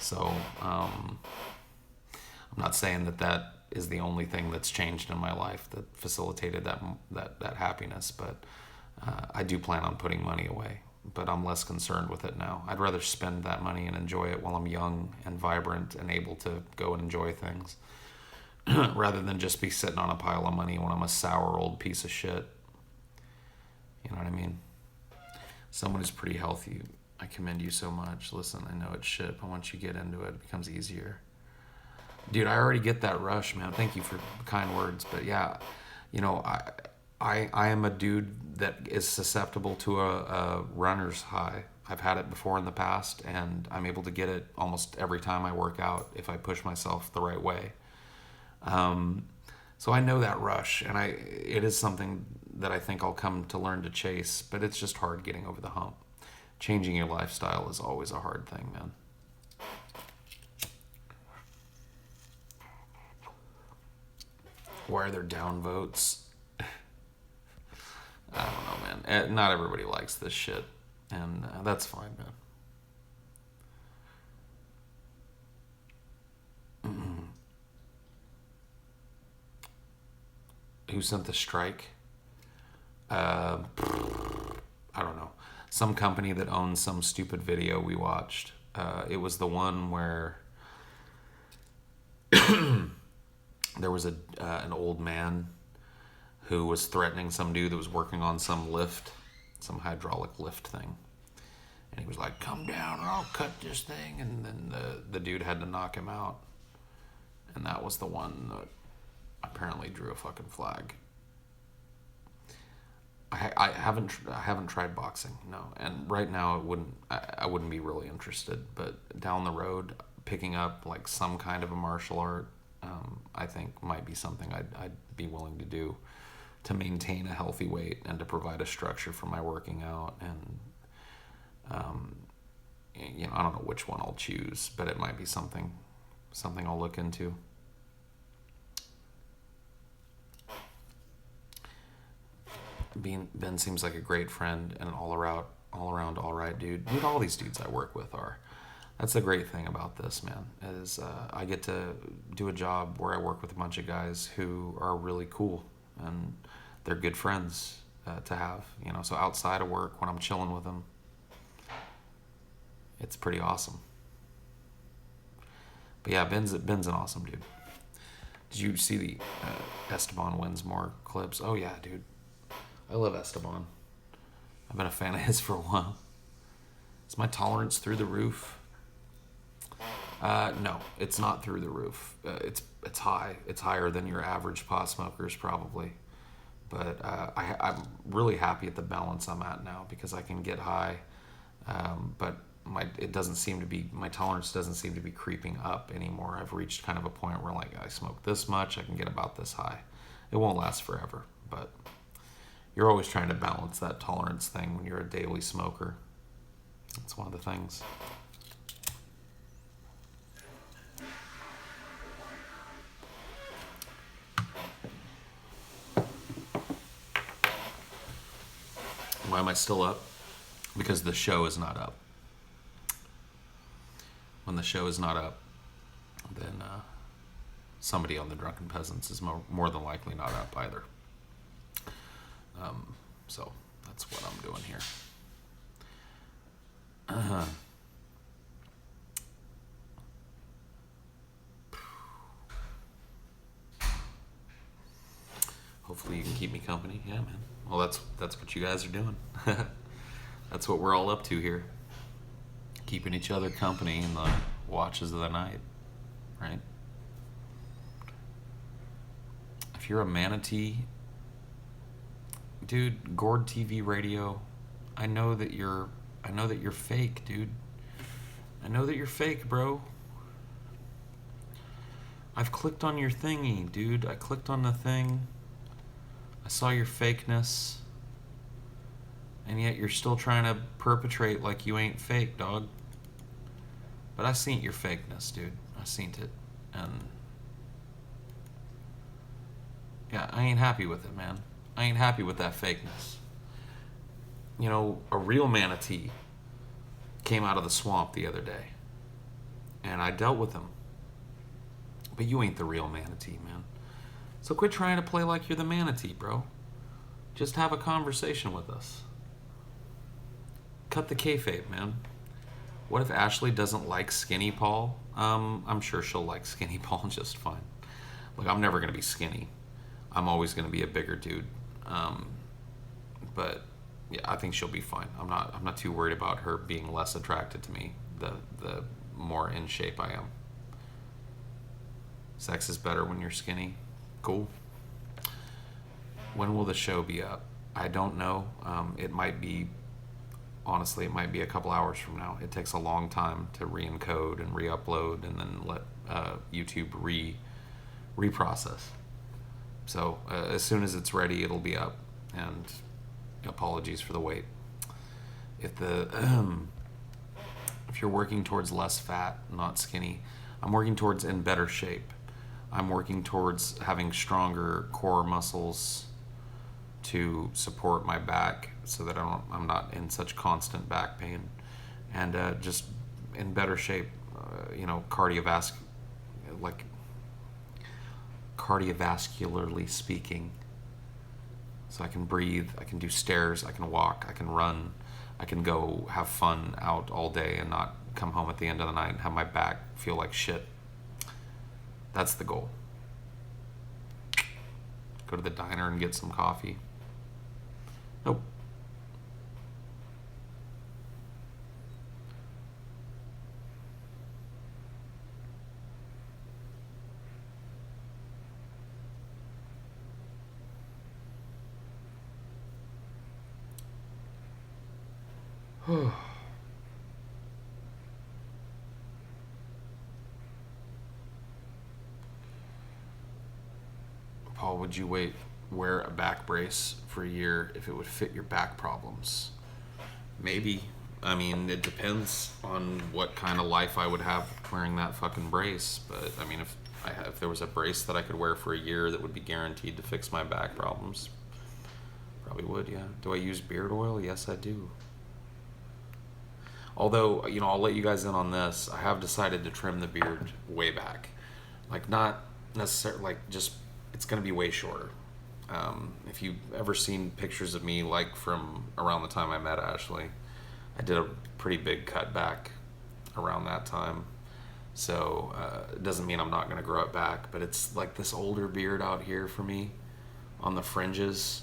Speaker 1: So, I'm not saying that is the only thing that's changed in my life that facilitated that happiness, but I do plan on putting money away. But I'm less concerned with it now. I'd rather spend that money and enjoy it while I'm young and vibrant and able to go and enjoy things rather than just be sitting on a pile of money when I'm a sour old piece of shit. You know what I mean? Someone who's pretty healthy, I commend you so much. Listen, I know it's shit, but once you get into it, it becomes easier. Dude, I already get that rush, man. Thank you for kind words. But yeah, I am a dude that is susceptible to a runner's high. I've had it before in the past, and I'm able to get it almost every time I work out if I push myself the right way. So I know that rush, and it is something that I think I'll come to learn to chase, but it's just hard getting over the hump. changing your lifestyle is always a hard thing, man. Why are there down votes? I don't know, man. Not everybody likes this shit, and that's fine, man. Who sent the strike? I don't know. Some company that owns some stupid video we watched. It was the one where there was an old man who was threatening some dude that was working on some lift, some hydraulic lift thing. And he was like, "Come down or I'll cut this thing." And then the dude had to knock him out. And that was the one that apparently drew a fucking flag. I haven't tried boxing, no. And right now I wouldn't be really interested. But down the road, picking up like some kind of a martial art, I think might be something I'd be willing to do to maintain a healthy weight and to provide a structure for my working out. And I don't know which one I'll choose, but it might be something I'll look into. Ben seems like a great friend and an all around all right dude. Dude, all these dudes I work with are. That's the great thing about this, man, is I get to do a job where I work with a bunch of guys who are really cool, and they're good friends to have, So outside of work, when I'm chilling with them, it's pretty awesome. But yeah, Ben's an awesome dude. Did you see the Esteban Winsmore clips? Oh yeah, dude. I love Esteban. I've been a fan of his for a while. Is my tolerance through the roof? No, it's not through the roof. It's high. It's higher than your average pot smokers probably. But I'm really happy at the balance I'm at now because I can get high, but my tolerance doesn't seem to be creeping up anymore. I've reached kind of a point where like I smoke this much, I can get about this high. It won't last forever, but you're always trying to balance that tolerance thing when you're a daily smoker. It's one of the things. Why am I still up? Because the show is not up. When the show is not up, then somebody on the Drunken Peasants is more than likely not up either. So that's what I'm doing here. Hopefully you can keep me company. Yeah, man. Well, that's what you guys are doing. That's what we're all up to here. Keeping each other company in the watches of the night, right? If you're a manatee, dude, Gord TV Radio, I know that you're fake, dude. I know that you're fake, bro. I've clicked on your thingy, dude. I clicked on the thing. I saw your fakeness. And yet you're still trying to perpetrate like you ain't fake, dog. But I seen your fakeness, dude. I seen it. And yeah, I ain't happy with it, man. I ain't happy with that fakeness. A real manatee came out of the swamp the other day. And I dealt with him. But you ain't the real manatee, man. So quit trying to play like you're the manatee, bro. Just have a conversation with us. Cut the kayfabe, man. What if Ashley doesn't like Skinny Paul? I'm sure she'll like Skinny Paul just fine. Like, I'm never going to be skinny. I'm always going to be a bigger dude. But yeah, I think she'll be fine. I'm not too worried about her being less attracted to me the more in shape I am. Sex is better when you're skinny. Cool. When will the show be up? I don't know. Honestly, it might be a couple hours from now. It takes a long time to re-encode and re-upload and then let YouTube reprocess. So as soon as it's ready, it'll be up. And apologies for the wait. if the if you're working towards less fat, not skinny, I'm working towards in better shape. I'm working towards having stronger core muscles to support my back so that I'm not in such constant back pain, and just in better shape, like cardiovascularly speaking. So I can breathe, I can do stairs, I can walk, I can run, I can go have fun out all day and not come home at the end of the night and have my back feel like shit. That's the goal. Go to the diner and get some coffee. Nope. Paul, would you wear a back brace for a year if it would fit your back problems? Maybe. I mean, it depends on what kind of life I would have wearing that fucking brace. But I mean, if there was a brace that I could wear for a year that would be guaranteed to fix my back problems, probably would. Yeah. Do I use beard oil? Yes, I do. Although, I'll let you guys in on this. I have decided to trim the beard way back. Like, not necessarily, like, just, it's going to be way shorter. If you've ever seen pictures of me, like, from around the time I met Ashley, I did a pretty big cut back around that time. So, it doesn't mean I'm not going to grow it back, but it's like this older beard out here for me on the fringes.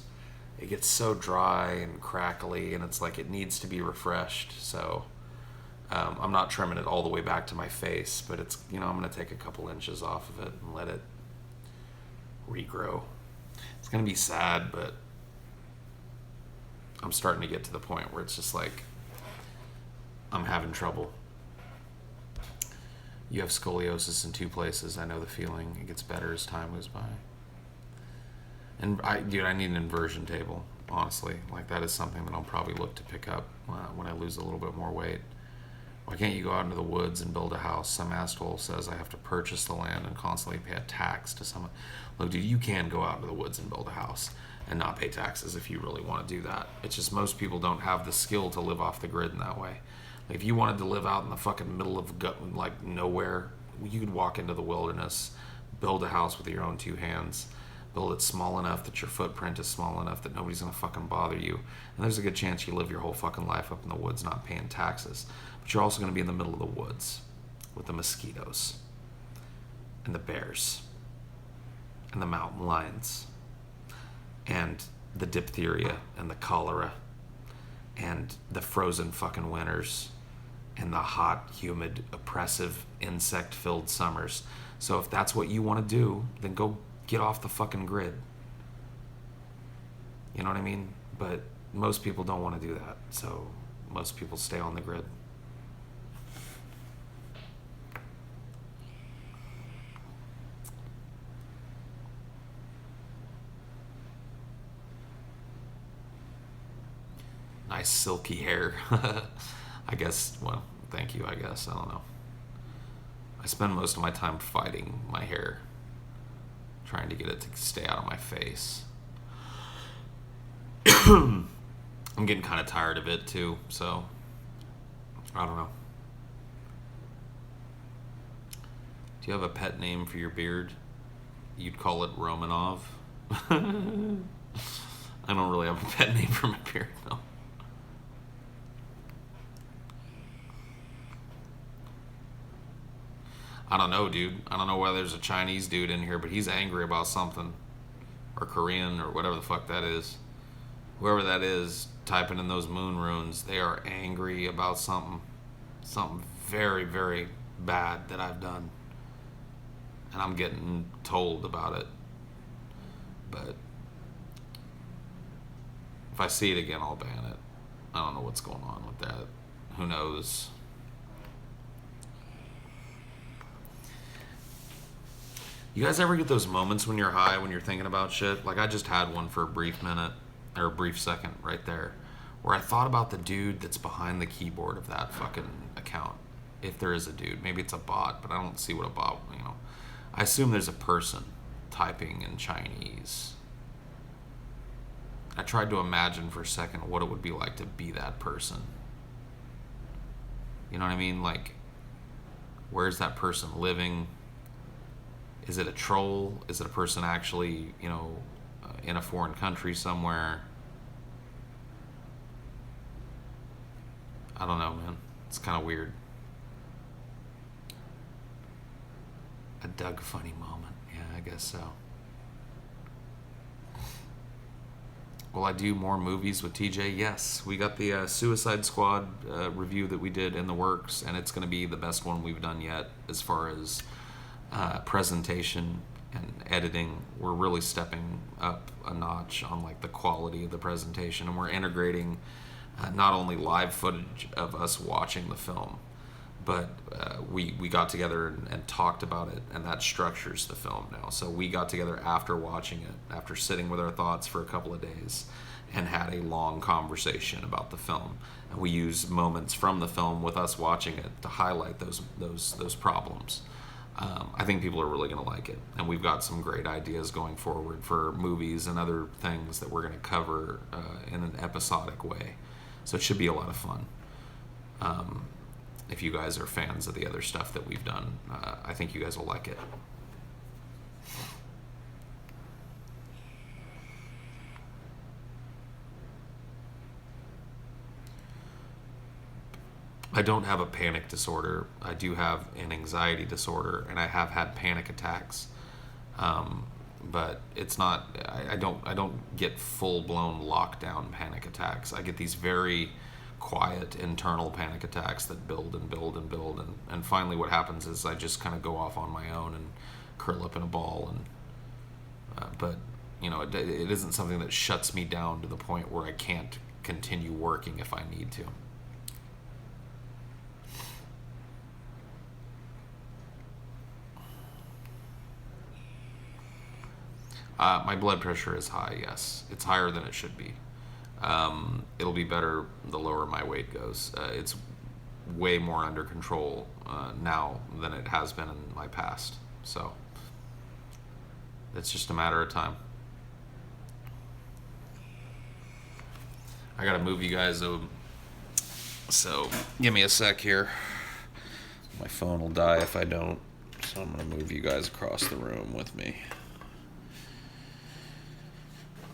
Speaker 1: It gets so dry and crackly, and it's like it needs to be refreshed. So, I'm not trimming it all the way back to my face, but it's, I'm going to take a couple inches off of it and let it regrow. It's going to be sad, but I'm starting to get to the point where it's just like I'm having trouble. You have scoliosis in 2 places. I know the feeling. It gets better as time goes by. And I need an inversion table, honestly. Like, that is something that I'll probably look to pick up when I lose a little bit more weight. Why can't you go out into the woods and build a house? Some asshole says I have to purchase the land and constantly pay a tax to someone. Look, dude, you can go out into the woods and build a house and not pay taxes if you really want to do that. It's just most people don't have the skill to live off the grid in that way. Like, if you wanted to live out in the fucking middle of nowhere, you could walk into the wilderness, build a house with your own 2 hands, build it small enough that your footprint is small enough that nobody's gonna fucking bother you. And there's a good chance you live your whole fucking life up in the woods not paying taxes. But you're also gonna be in the middle of the woods with the mosquitoes and the bears and the mountain lions and the diphtheria and the cholera and the frozen fucking winters and the hot, humid, oppressive, insect-filled summers. So if that's what you want to do, then go get off the fucking grid. You know what I mean? But most people don't want to do that, so most people stay on the grid. Nice silky hair. I guess, well, thank you, I guess. I don't know. I spend most of my time fighting my hair, trying to get it to stay out of my face. I'm getting kind of tired of it too, so I don't know. Do you have a pet name for your beard? You'd call it Romanov? I don't really have a pet name for my beard, no. I don't know, dude. I don't know whether there's a Chinese dude in here, but he's angry about something. Or Korean, or whatever the fuck that is. Whoever that is, typing in those moon runes, they are angry about something. Something very, very bad that I've done. And I'm getting told about it. But if I see it again, I'll ban it. I don't know what's going on with that. Who knows? You guys ever get those moments when you're high, when you're thinking about shit? Like, I just had one for a brief minute, or a brief second right there, where I thought about the dude that's behind the keyboard of that fucking account. If there is a dude, maybe it's a bot, but I don't see what a bot, I assume there's a person typing in Chinese. I tried to imagine for a second what it would be like to be that person. You know what I mean? Like, where's that person living? Is it a troll? Is it a person actually, in a foreign country somewhere? I don't know, man. It's kind of weird. A Doug funny moment. Yeah, I guess so. Will I do more movies with TJ? Yes. We got the Suicide Squad review that we did in the works, and it's going to be the best one we've done yet as far as presentation and editing. We're really stepping up a notch on like the quality of the presentation, and we're integrating not only live footage of us watching the film, but we got together and talked about it, and that structures the film now. So we got together after watching it, after sitting with our thoughts for a couple of days, and had a long conversation about the film. And we use moments from the film with us watching it to highlight those problems. I think people are really going to like it, and we've got some great ideas going forward for movies and other things that we're going to cover in an episodic way. So it should be a lot of fun. If you guys are fans of the other stuff that we've done, I think you guys will like it. I don't have a panic disorder. I do have an anxiety disorder, and I have had panic attacks. But it's not. I don't get full blown lockdown panic attacks. I get these very quiet internal panic attacks that build and build and build, and finally what happens is I just kind of go off on my own and curl up in a ball, and but it isn't something that shuts me down to the point where I can't continue working if I need to. My blood pressure is high, yes. It's higher than it should be. It'll be better the lower my weight goes. It's way more under control now than it has been in my past. So it's just a matter of time. I gotta move you guys, so give me a sec here. My phone will die if I don't, so I'm gonna move you guys across the room with me.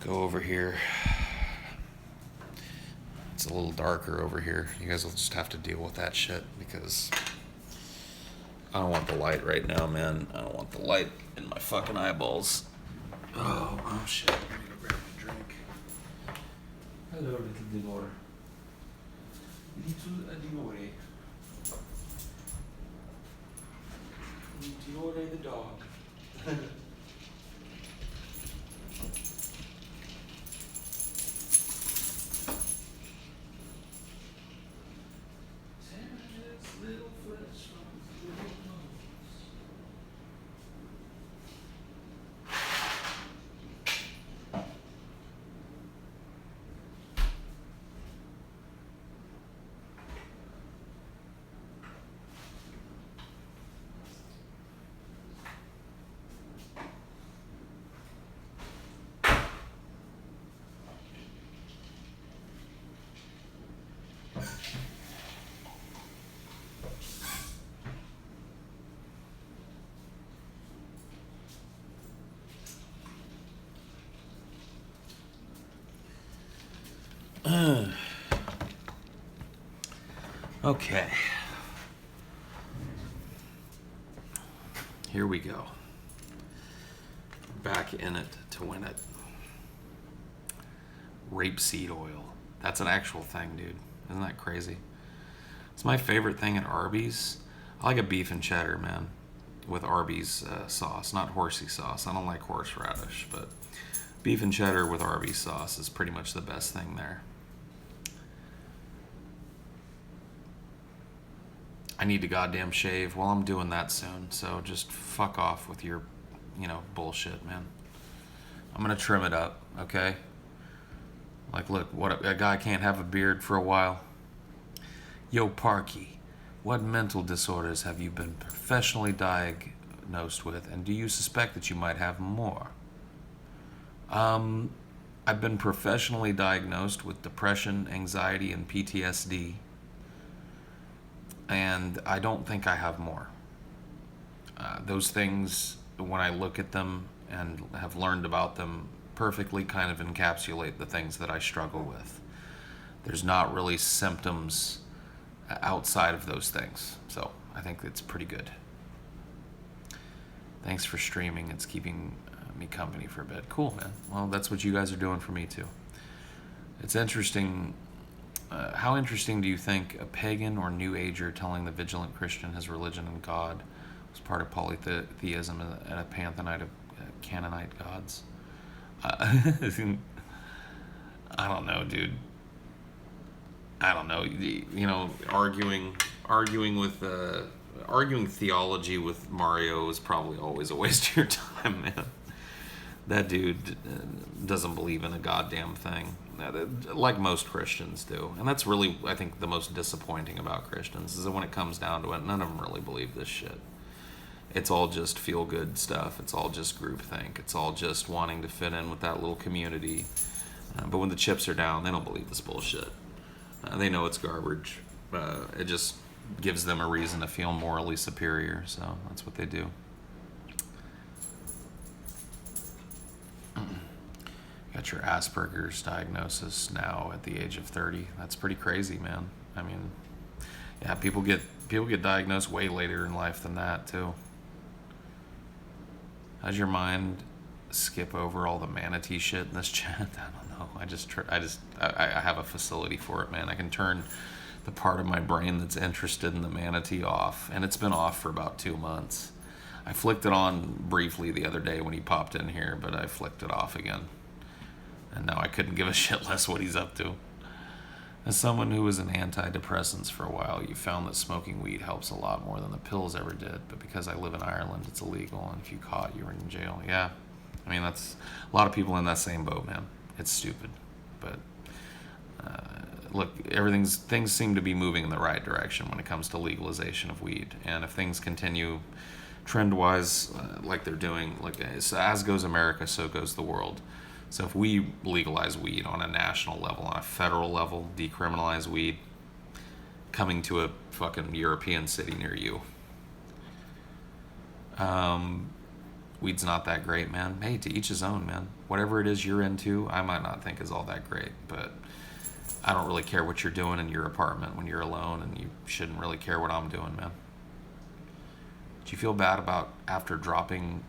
Speaker 1: Go over here. It's a little darker over here. You guys will just have to deal with that shit because I don't want the light right now, man. I don't want the light in my fucking eyeballs. Oh shit. Let me go grab a drink. Hello, little Dinore. Little Dinore. Dinore the dog. Okay. Here we go. Back in it to win it. Rapeseed oil. That's an actual thing, dude. Isn't that crazy? It's my favorite thing at Arby's. I like a beef and cheddar, man, with Arby's sauce, not horsey sauce. I don't like horseradish, but beef and cheddar with Arby's sauce is pretty much the best thing there. I need to goddamn shave. Well, I'm doing that soon, so just fuck off with your, bullshit, man. I'm gonna trim it up, okay? Like, look, what a guy can't have a beard for a while. Yo, Parky, what mental disorders have you been professionally diagnosed with, and do you suspect that you might have more? I've been professionally diagnosed with depression, anxiety, and PTSD, and I don't think I have more. Those things, when I look at them and have learned about them, perfectly kind of encapsulate the things that I struggle with. There's not really symptoms outside of those things, so I think it's pretty good. Thanks for streaming. It's keeping me company for a bit. Cool, man. Well, that's what you guys are doing for me too. It's interesting. How interesting do you think a pagan or New Ager telling the vigilant Christian his religion and God was part of polytheism and a pantheon of Canaanite gods? I don't know, dude. I don't know. You know, arguing theology with Mario is probably always a waste of your time, man. That dude doesn't believe in a goddamn thing, like most Christians do. And that's really, I think, the most disappointing about Christians, is that when it comes down to it, none of them really believe this shit. It's all just feel-good stuff. It's all just groupthink. It's all just wanting to fit in with that little community. But when the chips are down, they don't believe this bullshit. They know it's garbage. It just gives them a reason to feel morally superior, so that's what they do. Got your Asperger's diagnosis now at the age of 30. That's pretty crazy, man. I mean, yeah, people get diagnosed way later in life than that too. How's your mind skip over all the manatee shit in this chat? I don't know. I have a facility for it, man. I can turn the part of my brain that's interested in the manatee off, and it's been off for about 2 months. I flicked it on briefly the other day when he popped in here, but I flicked it off again. And now I couldn't give a shit less what he's up to. As someone who was in antidepressants for a while, you found that smoking weed helps a lot more than the pills ever did. But because I live in Ireland, it's illegal, and if you caught, you were in jail. Yeah, I mean, that's a lot of people in that same boat, man. It's stupid, but look, things seem to be moving in the right direction when it comes to legalization of weed. And if things continue trend-wise like they're doing, like as goes America, so goes the world. So if we legalize weed on a national level, on a federal level, decriminalize weed, coming to a fucking European city near you. Weed's not that great, man. Hey, to each his own, man. Whatever it is you're into, I might not think is all that great, but I don't really care what you're doing in your apartment when you're alone, and you shouldn't really care what I'm doing, man. Do you feel bad about after dropping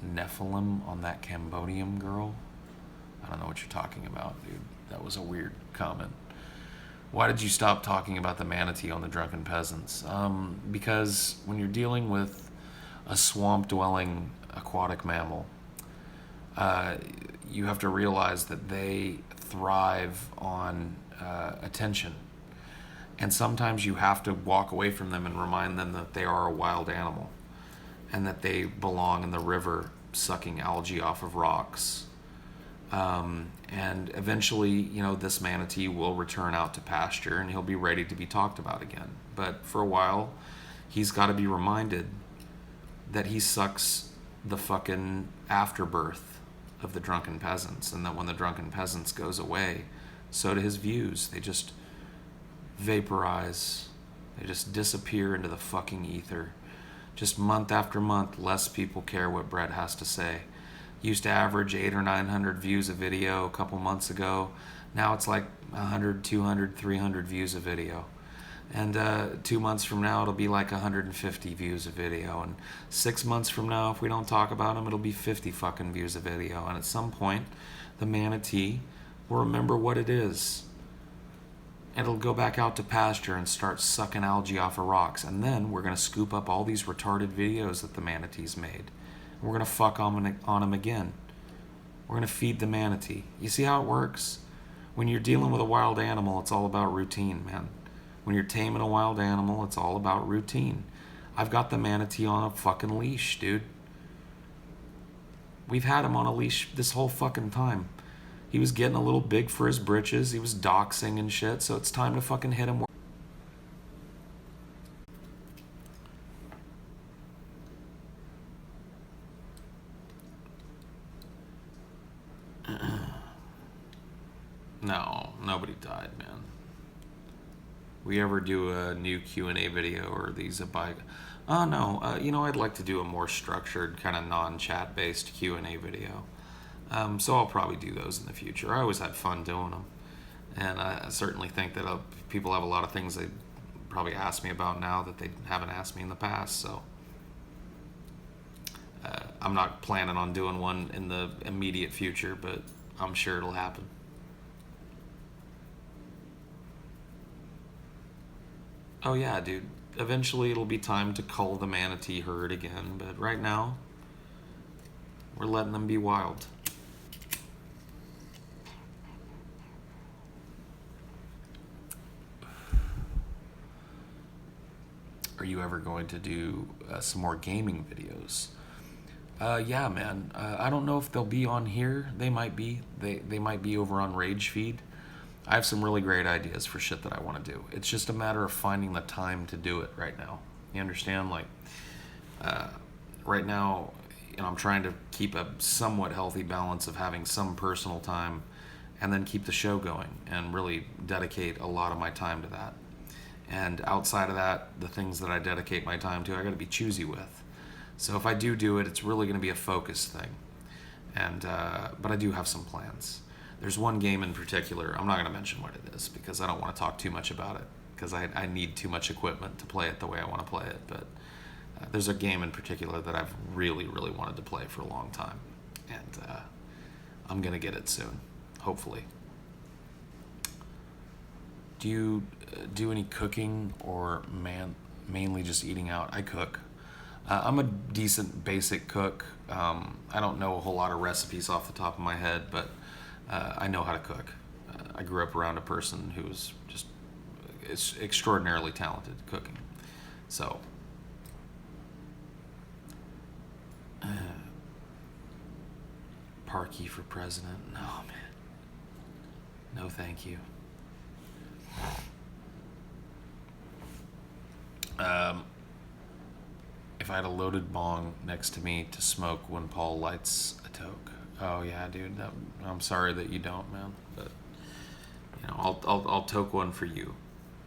Speaker 1: Nephilim on that Cambodian girl? I don't know what you're talking about, dude. That was a weird comment. Why did you stop talking about the manatee on the Drunken Peasants? Because when you're dealing with a swamp-dwelling aquatic mammal, you have to realize that they thrive on attention. And sometimes you have to walk away from them and remind them that they are a wild animal and that they belong in the river sucking algae off of rocks. And eventually, you know, this manatee will return out to pasture and he'll be ready to be talked about again. But for a while, he's got to be reminded that he sucks the fucking afterbirth of the Drunken Peasants, and that when the Drunken Peasants goes away, so do his views. They just vaporize. They just disappear into the fucking ether. Just month after month, less people care what Brett has to say. Used to average 800 or 900 views a video a couple months ago. Now it's like 100, 200, 300 views a video. And 2 months from now, it'll be like 150 views a video. And 6 months from now, if we don't talk about him, it'll be 50 fucking views a video. And at some point, the manatee will remember what it is. It'll go back out to pasture and start sucking algae off of rocks. And then we're going to scoop up all these retarded videos that the manatees made. And we're going to fuck on them again. We're going to feed the manatee. You see how it works? When you're dealing with a wild animal, it's all about routine, man. When you're taming a wild animal, it's all about routine. I've got the manatee on a fucking leash, dude. We've had him on a leash this whole fucking time. he was getting a little big for his britches. He was doxing and shit, so it's time to fucking hit him. No, nobody died, man. We ever do a new Q&A video or these Oh no, I'd like to do a more structured, kind of non-chat based Q&A video. So I'll probably do those in the future. I always had fun doing them, and I certainly think that people have a lot of things they probably ask me about now that they haven't asked me in the past. So I'm not planning on doing one in the immediate future, but I'm sure it'll happen. Oh yeah, dude. Eventually it'll be time to cull the manatee herd again, but right now we're letting them be wild. Are you ever going to do some more gaming videos? Yeah, man. I don't know if they'll be on here. They might be. They might be over on Rage Feed. I have some really great ideas for shit that I want to do. It's just a matter of finding the time to do it right now. You understand? Like, right now, I'm trying to keep a somewhat healthy balance of having some personal time and then keep the show going and really dedicate a lot of my time to that. And outside of that, the things that I dedicate my time to, I got to be choosy with. So if I do it, it's really going to be a focus thing. And but I do have some plans. There's one game in particular. I'm not going to mention what it is because I don't want to talk too much about it because I need too much equipment to play it the way I want to play it. But there's a game in particular that I've really, really wanted to play for a long time. And I'm going to get it soon, hopefully. Do you do any cooking or mainly just eating out? I cook. I'm a decent basic cook. I don't know a whole lot of recipes off the top of my head, but I know how to cook. I grew up around a person who's just extraordinarily talented cooking. So, Parkey for president? No, man. No, thank you. If I had a loaded bong next to me to smoke when Paul lights a toke. Oh yeah, dude. I'm sorry that you don't, man. But I'll toke one for you,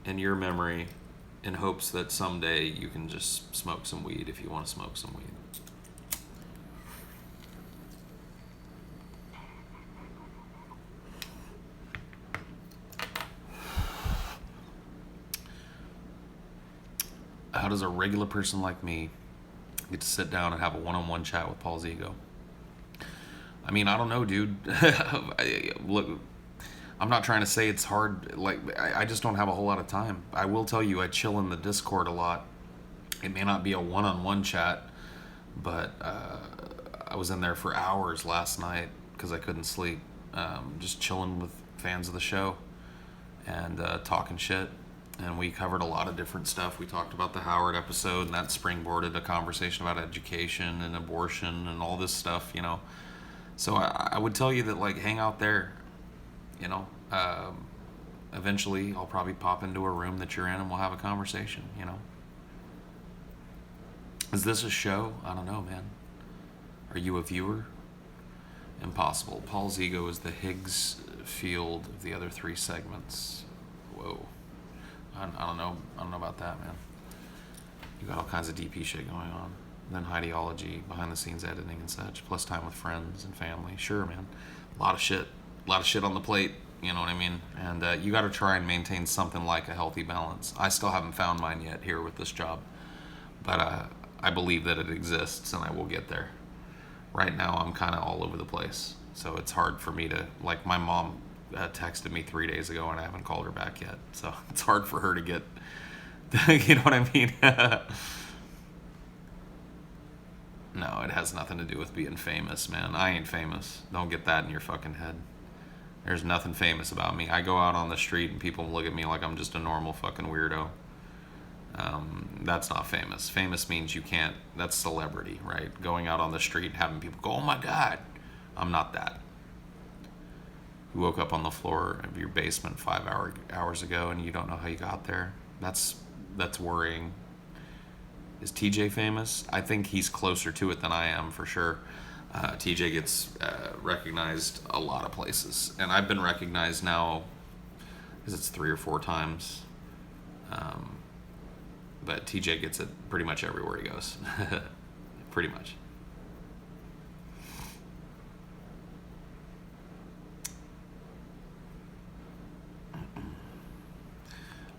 Speaker 1: in your memory, in hopes that someday you can just smoke some weed if you want to smoke some weed. How does a regular person like me get to sit down and have a one-on-one chat with Paul's ego? I mean, I don't know, dude. Look, I'm not trying to say it's hard. Like, I just don't have a whole lot of time. I will tell you, I chill in the Discord a lot. It may not be a one-on-one chat, but I was in there for hours last night because I couldn't sleep. Just chilling with fans of the show and talking shit. And we covered a lot of different stuff. We talked about the Howard episode, and that springboarded a conversation about education and abortion and all this stuff, So I would tell you that, like, hang out there, Eventually, I'll probably pop into a room that you're in and we'll have a conversation, Is this a show? I don't know, man. Are you a viewer? Impossible. Paul's ego is the Higgs field of the other three segments. Whoa. I don't know about that, man. You got all kinds of DP shit going on. And then ideology, behind the scenes editing and such, plus time with friends and family. Sure, man. A lot of shit on the plate, you know what I mean? And you got to try and maintain something like a healthy balance. I still haven't found mine yet here with this job, but I believe that it exists and I will get there. Right now, I'm kind of all over the place, so it's hard for me to, like, my mom texted me 3 days ago and I haven't called her back yet, so it's hard for her to get, you know what I mean? No, it has nothing to do with being famous, man. I ain't famous. Don't get that in your fucking head. There's nothing famous about me. I go out on the street and people look at me like I'm just a normal fucking weirdo. That's not famous. Famous means you can't, that's celebrity, right? Going out on the street and having people go, oh my God. I'm not that. who woke up on the floor of your basement 5 hours ago and you don't know how you got there. That's worrying. Is TJ famous? I think he's closer to it than I am, for sure. TJ gets recognized a lot of places, and I've been recognized now because it's 3 or 4 times. But TJ gets it pretty much everywhere he goes. Pretty much.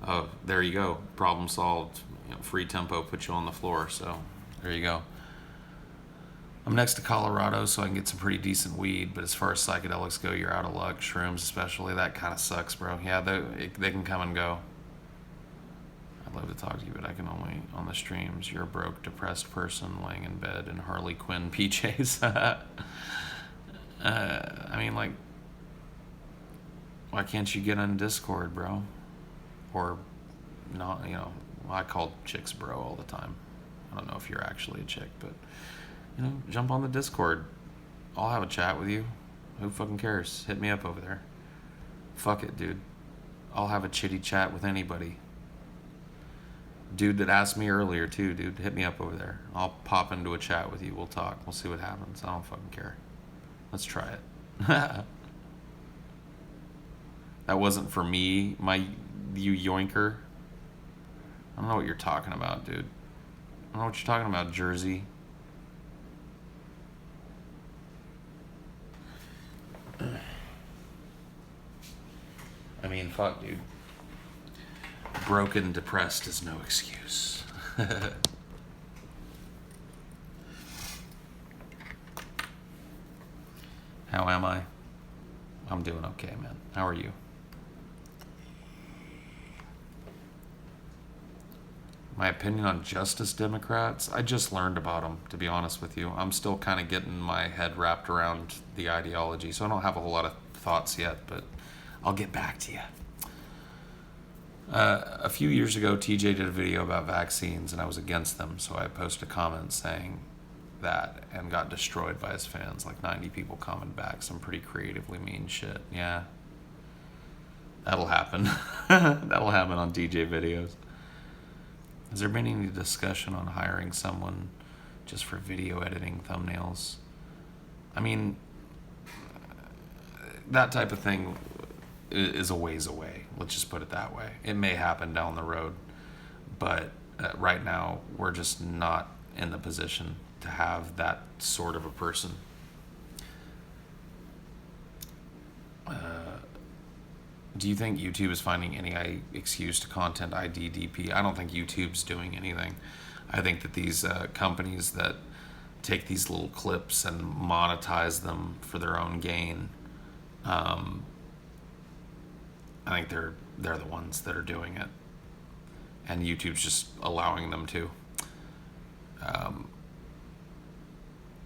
Speaker 1: Oh, there you go. Problem solved. Free tempo put you on the floor. So there you go. I'm next to Colorado, so I can get some pretty decent weed. But as far as psychedelics go, you're out of luck. Shrooms, especially, that kind of sucks, bro. Yeah, they can come and go. I'd love to talk to you, but I can only on the streams. You're a broke, depressed person laying in bed in Harley Quinn PJs. I mean, like, why can't you get on Discord, bro? Or not, I call chicks bro all the time. I don't know if you're actually a chick, but, jump on the Discord. I'll have a chat with you. Who fucking cares? Hit me up over there. Fuck it, dude. I'll have a chitty chat with anybody. Dude that asked me earlier, too, dude. Hit me up over there. I'll pop into a chat with you. We'll talk. We'll see what happens. I don't fucking care. Let's try it. That wasn't for me, you yoinker. I don't know what you're talking about, dude. I don't know what you're talking about, Jersey. I mean, fuck, dude. Broken, depressed is no excuse. How am I? I'm doing okay, man. How are you? My opinion on Justice Democrats? I just learned about them, to be honest with you. I'm still kind of getting my head wrapped around the ideology, so I don't have a whole lot of thoughts yet, but I'll get back to you. A few years ago, TJ did a video about vaccines, and I was against them, so I posted a comment saying that and got destroyed by his fans. Like 90 people commented back some pretty creatively mean shit. Yeah. That'll happen. That'll happen on TJ videos. Has there been any discussion on hiring someone just for video editing thumbnails? I mean, that type of thing is a ways away. Let's just put it that way. It may happen down the road, but right now we're just not in the position to have that sort of a person. Do you think YouTube is finding any excuse to content ID DP? I don't think YouTube's doing anything. I think that these companies that take these little clips and monetize them for their own gain, I think they're the ones that are doing it, and YouTube's just allowing them to.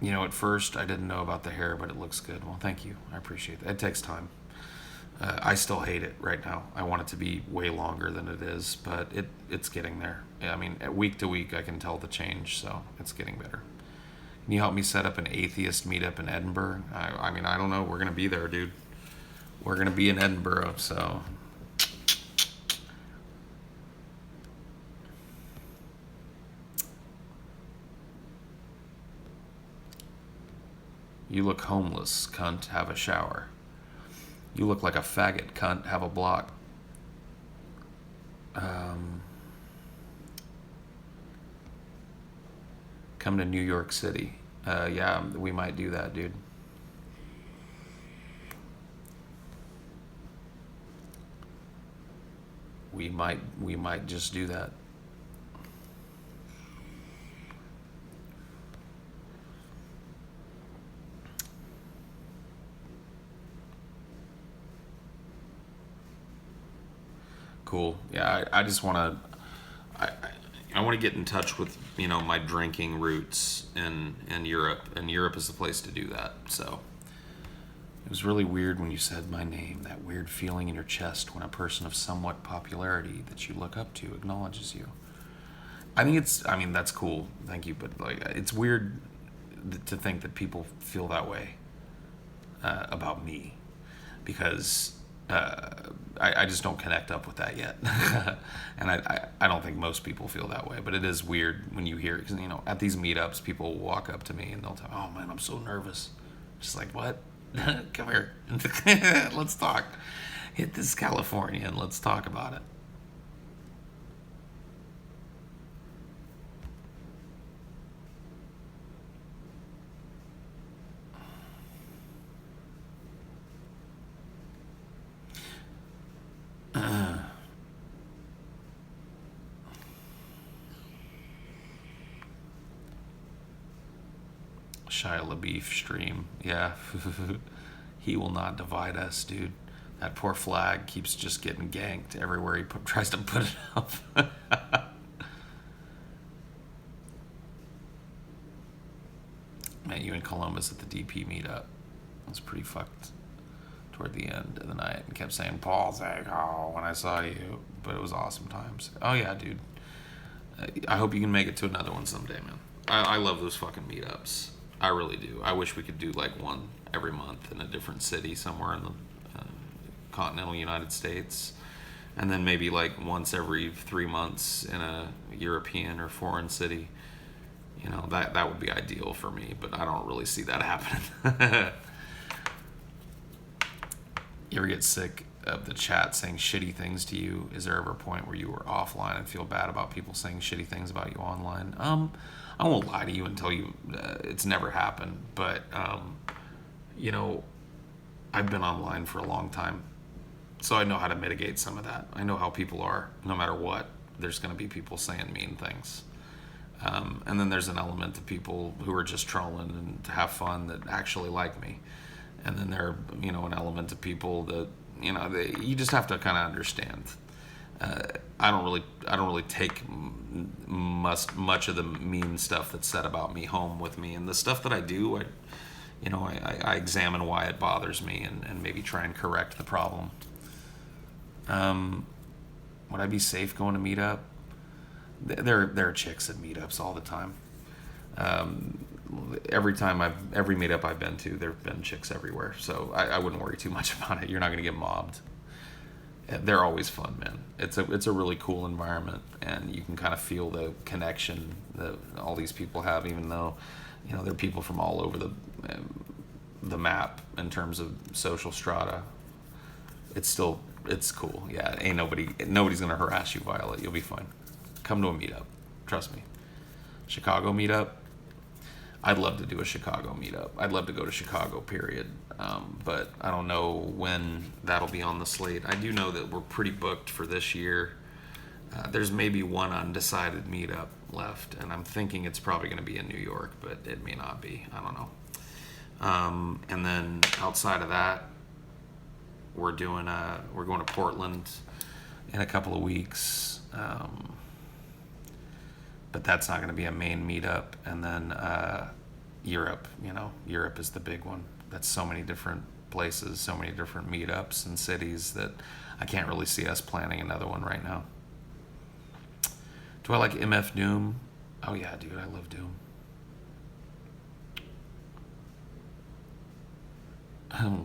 Speaker 1: At first I didn't know about the hair, but it looks good. Well, thank you. I appreciate that. It takes time. I still hate it right now. I want it to be way longer than it is, but it's getting there. I mean, week to week I can tell the change, so it's getting better. Can you help me set up an atheist meetup in Edinburgh? I mean, I don't know. We're going to be there, dude. We're going to be in Edinburgh, so... You look homeless, cunt. Have a shower. You look like a faggot, cunt. Have a block. Come to New York City. Yeah, we might do that, dude. We might just do that. Cool. Yeah, I just want to. I want to get in touch with my drinking roots in Europe, and Europe is the place to do that. So it was really weird when you said my name. That weird feeling in your chest when a person of somewhat popularity that you look up to acknowledges you. I mean that's cool. Thank you, but it's weird to think that people feel that way about me. because I just don't connect up with that yet. And I don't think most people feel that way, but it is weird when you hear, because, at these meetups, people will walk up to me and they'll tell me, oh man, I'm so nervous. Just like, what? Come here. Let's talk. Hit this California and let's talk about it. Shia LaBeouf stream. Yeah. He will not divide us, dude. That poor flag keeps just getting ganked everywhere he tries to put it up. Met you in Columbus at the DP meetup. It was pretty fucked toward the end of the night and kept saying, Paul's like, oh, when I saw you. But it was awesome times. Oh, yeah, dude. I hope you can make it to another one someday, man. I love those fucking meetups. I really do. I wish we could do like one every month in a different city somewhere in the continental United States, and then maybe like once every 3 months in a European or foreign city. That would be ideal for me, but I don't really see that happening. You ever get sick of the chat saying shitty things to you? Is there ever a point where you were offline and feel bad about people saying shitty things about you online? I won't lie to you and tell you it's never happened, but I've been online for a long time, so I know how to mitigate some of that. I know how people are. No matter what, there's going to be people saying mean things. And then there's an element of people who are just trolling and to have fun that actually like me. And then there are, an element of people that, you just have to kind of understand. I don't really take much of the mean stuff that's said about me home with me, and the stuff that I do, I examine why it bothers me and maybe try and correct the problem. Would I be safe going to meetup? There are chicks at meetups all the time. Every meetup I've been to, there've been chicks everywhere, so I wouldn't worry too much about it. You're not going to get mobbed. They're always fun, man. It's a really cool environment, and you can kind of feel the connection that all these people have, even though they're people from all over the map in terms of social strata. It's cool. Yeah, nobody's gonna harass you, Violet. You'll be fine. Come to a meetup, trust me. Chicago meetup. I'd love to do a Chicago meetup. I'd love to go to Chicago, period. But I don't know when that'll be on the slate. I do know that we're pretty booked for this year. There's maybe one undecided meetup left, and I'm thinking it's probably going to be in New York, but it may not be. I don't know. And then outside of that, we're going to Portland in a couple of weeks. But that's not going to be a main meetup. And then Europe, Europe is the big one. That's so many different places, so many different meetups and cities that I can't really see us planning another one right now. Do I like MF Doom? Oh yeah, dude, I love Doom.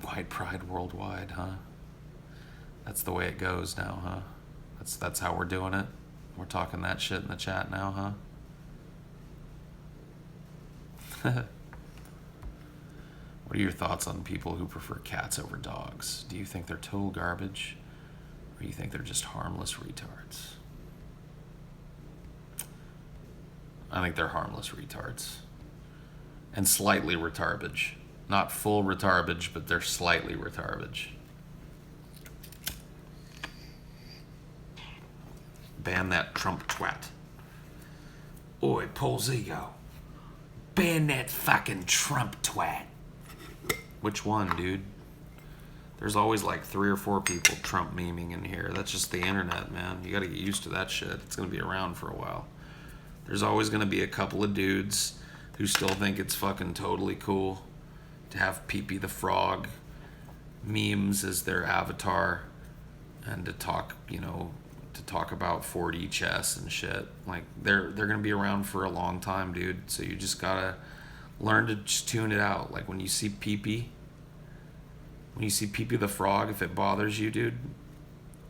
Speaker 1: White pride worldwide, huh? That's the way it goes now, huh? That's how we're doing it. We're talking that shit in the chat now, huh? What are your thoughts on people who prefer cats over dogs? Do you think they're total garbage, or do you think they're just harmless retards? I think they're harmless retards. And slightly retardage. Not full retardage, but they're slightly retardage. Ban that Trump twat. Oi, Paul Zigo. Ban that fucking Trump twat. Which one, dude? There's always like 3 or 4 people Trump memeing in here. That's just the internet, man. You gotta get used to that shit. It's gonna be around for a while. There's always gonna be a couple of dudes who still think it's fucking totally cool to have Pee-Pee the Frog memes as their avatar and to talk, to talk about 4D chess and shit. Like, they're gonna be around for a long time, dude. So you just gotta learn to just tune it out. Like, when you see Pee-Pee, When you see Pee Pee the Frog, if it bothers you, dude,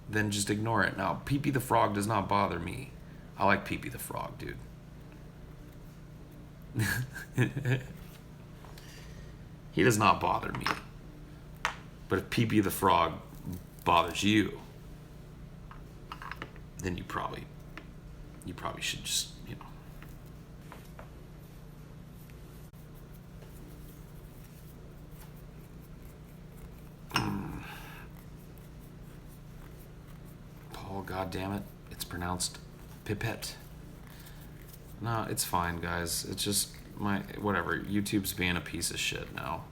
Speaker 1: then just ignore it. Now, Pee Pee the Frog does not bother me. I like Pee Pee the Frog, dude. He does not bother me. But if Pee Pee the Frog bothers you, then you probably should just, Paul, goddammit, it's pronounced pipette. No, it's fine, guys. It's just whatever. YouTube's being a piece of shit now.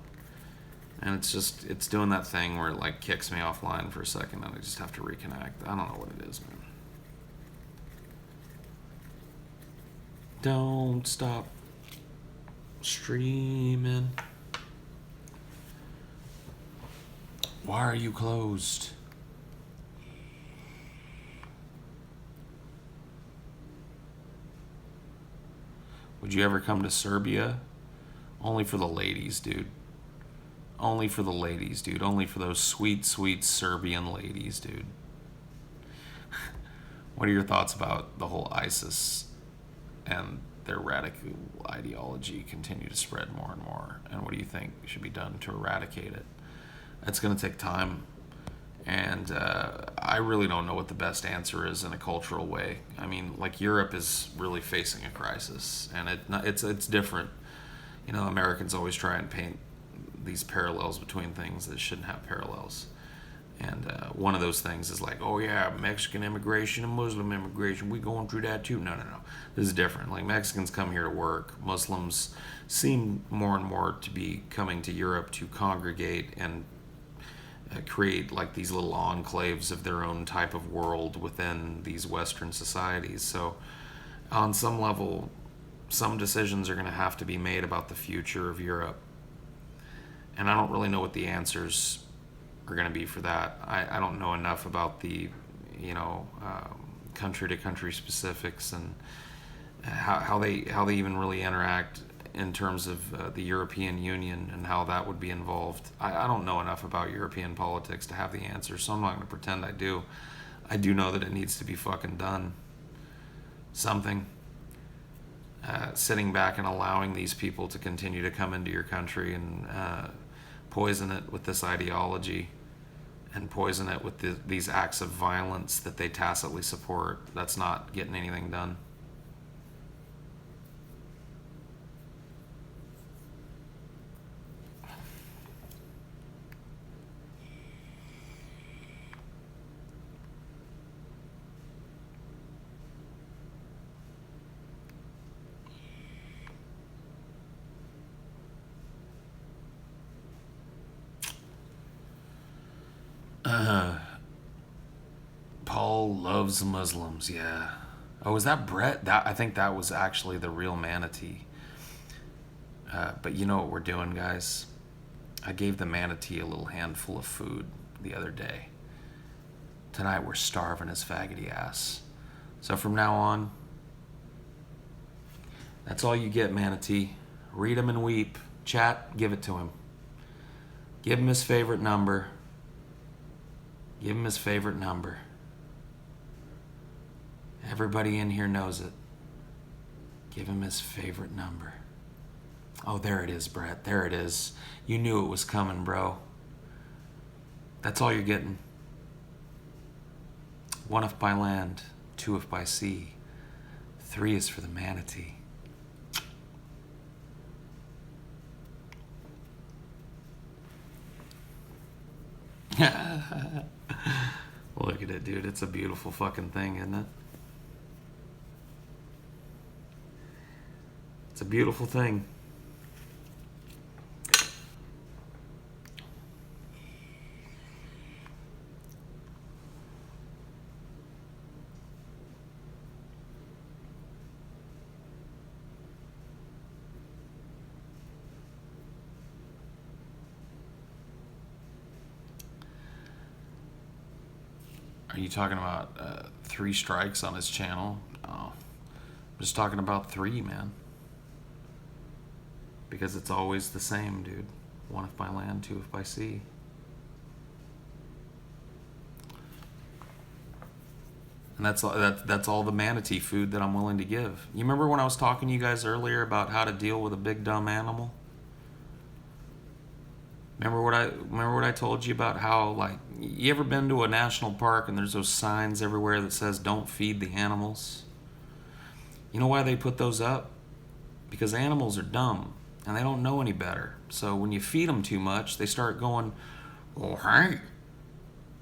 Speaker 1: And it's doing that thing where it like kicks me offline for a second and I just have to reconnect. I don't know what it is, man. Don't stop streaming. Why are you closed? Would you ever come to Serbia? Only for the ladies, dude. Only for the ladies, dude. Only for those sweet, sweet Serbian ladies, dude. What are your thoughts about the whole ISIS and their radical ideology continue to spread more and more? And what do you think should be done to eradicate it? It's going to take time. And I really don't know what the best answer is in a cultural way. I mean, like Europe is really facing a crisis, and it's different. You know, Americans always try and paint these parallels between things that shouldn't have parallels. And one of those things is like, oh yeah, Mexican immigration and Muslim immigration, we going through that too. No. This is different. Like Mexicans come here to work. Muslims seem more and more to be coming to Europe to congregate and create like these little enclaves of their own type of world within these Western societies. So on some level, some decisions are going to have to be made about the future of Europe. And I don't really know what the answers are going to be for that. I don't know enough about the, country to country specifics and how they even really interact in terms of the European Union and how that would be involved. I don't know enough about European politics to have the answer, so I'm not going to pretend I do. I do know that it needs to be fucking done. Something. Sitting back and allowing these people to continue to come into your country and poison it with this ideology and poison it with these acts of violence that they tacitly support, that's not getting anything done. Paul loves Muslims, yeah. Oh, is that Brett? I think that was actually the real manatee. But you know what we're doing, guys? I gave the manatee a little handful of food the other day. Tonight we're starving his faggoty ass. So from now on, that's all you get, manatee. Read him and weep. Chat, give it to him. Give him his favorite number. Give him his favorite number. Everybody in here knows it. Give him his favorite number. Oh, there it is, Brett. There it is. You knew it was coming, bro. That's all you're getting. 1 if by land, 2 if by sea. 3 is for the manatee. Look at it, dude. It's a beautiful fucking thing, isn't it? It's a beautiful thing. Are you talking about 3 strikes on his channel? Oh, I'm just talking about 3, man. Because it's always the same, dude. 1 if by land, 2 if by sea. And that's all the manatee food that I'm willing to give. You remember when I was talking to you guys earlier about how to deal with a big dumb animal? Remember what I told you about how, like, you ever been to a national park and there's those signs everywhere that says don't feed the animals? You know why they put those up? Because animals are dumb and they don't know any better. So when you feed them too much, they start going, "Well, hey,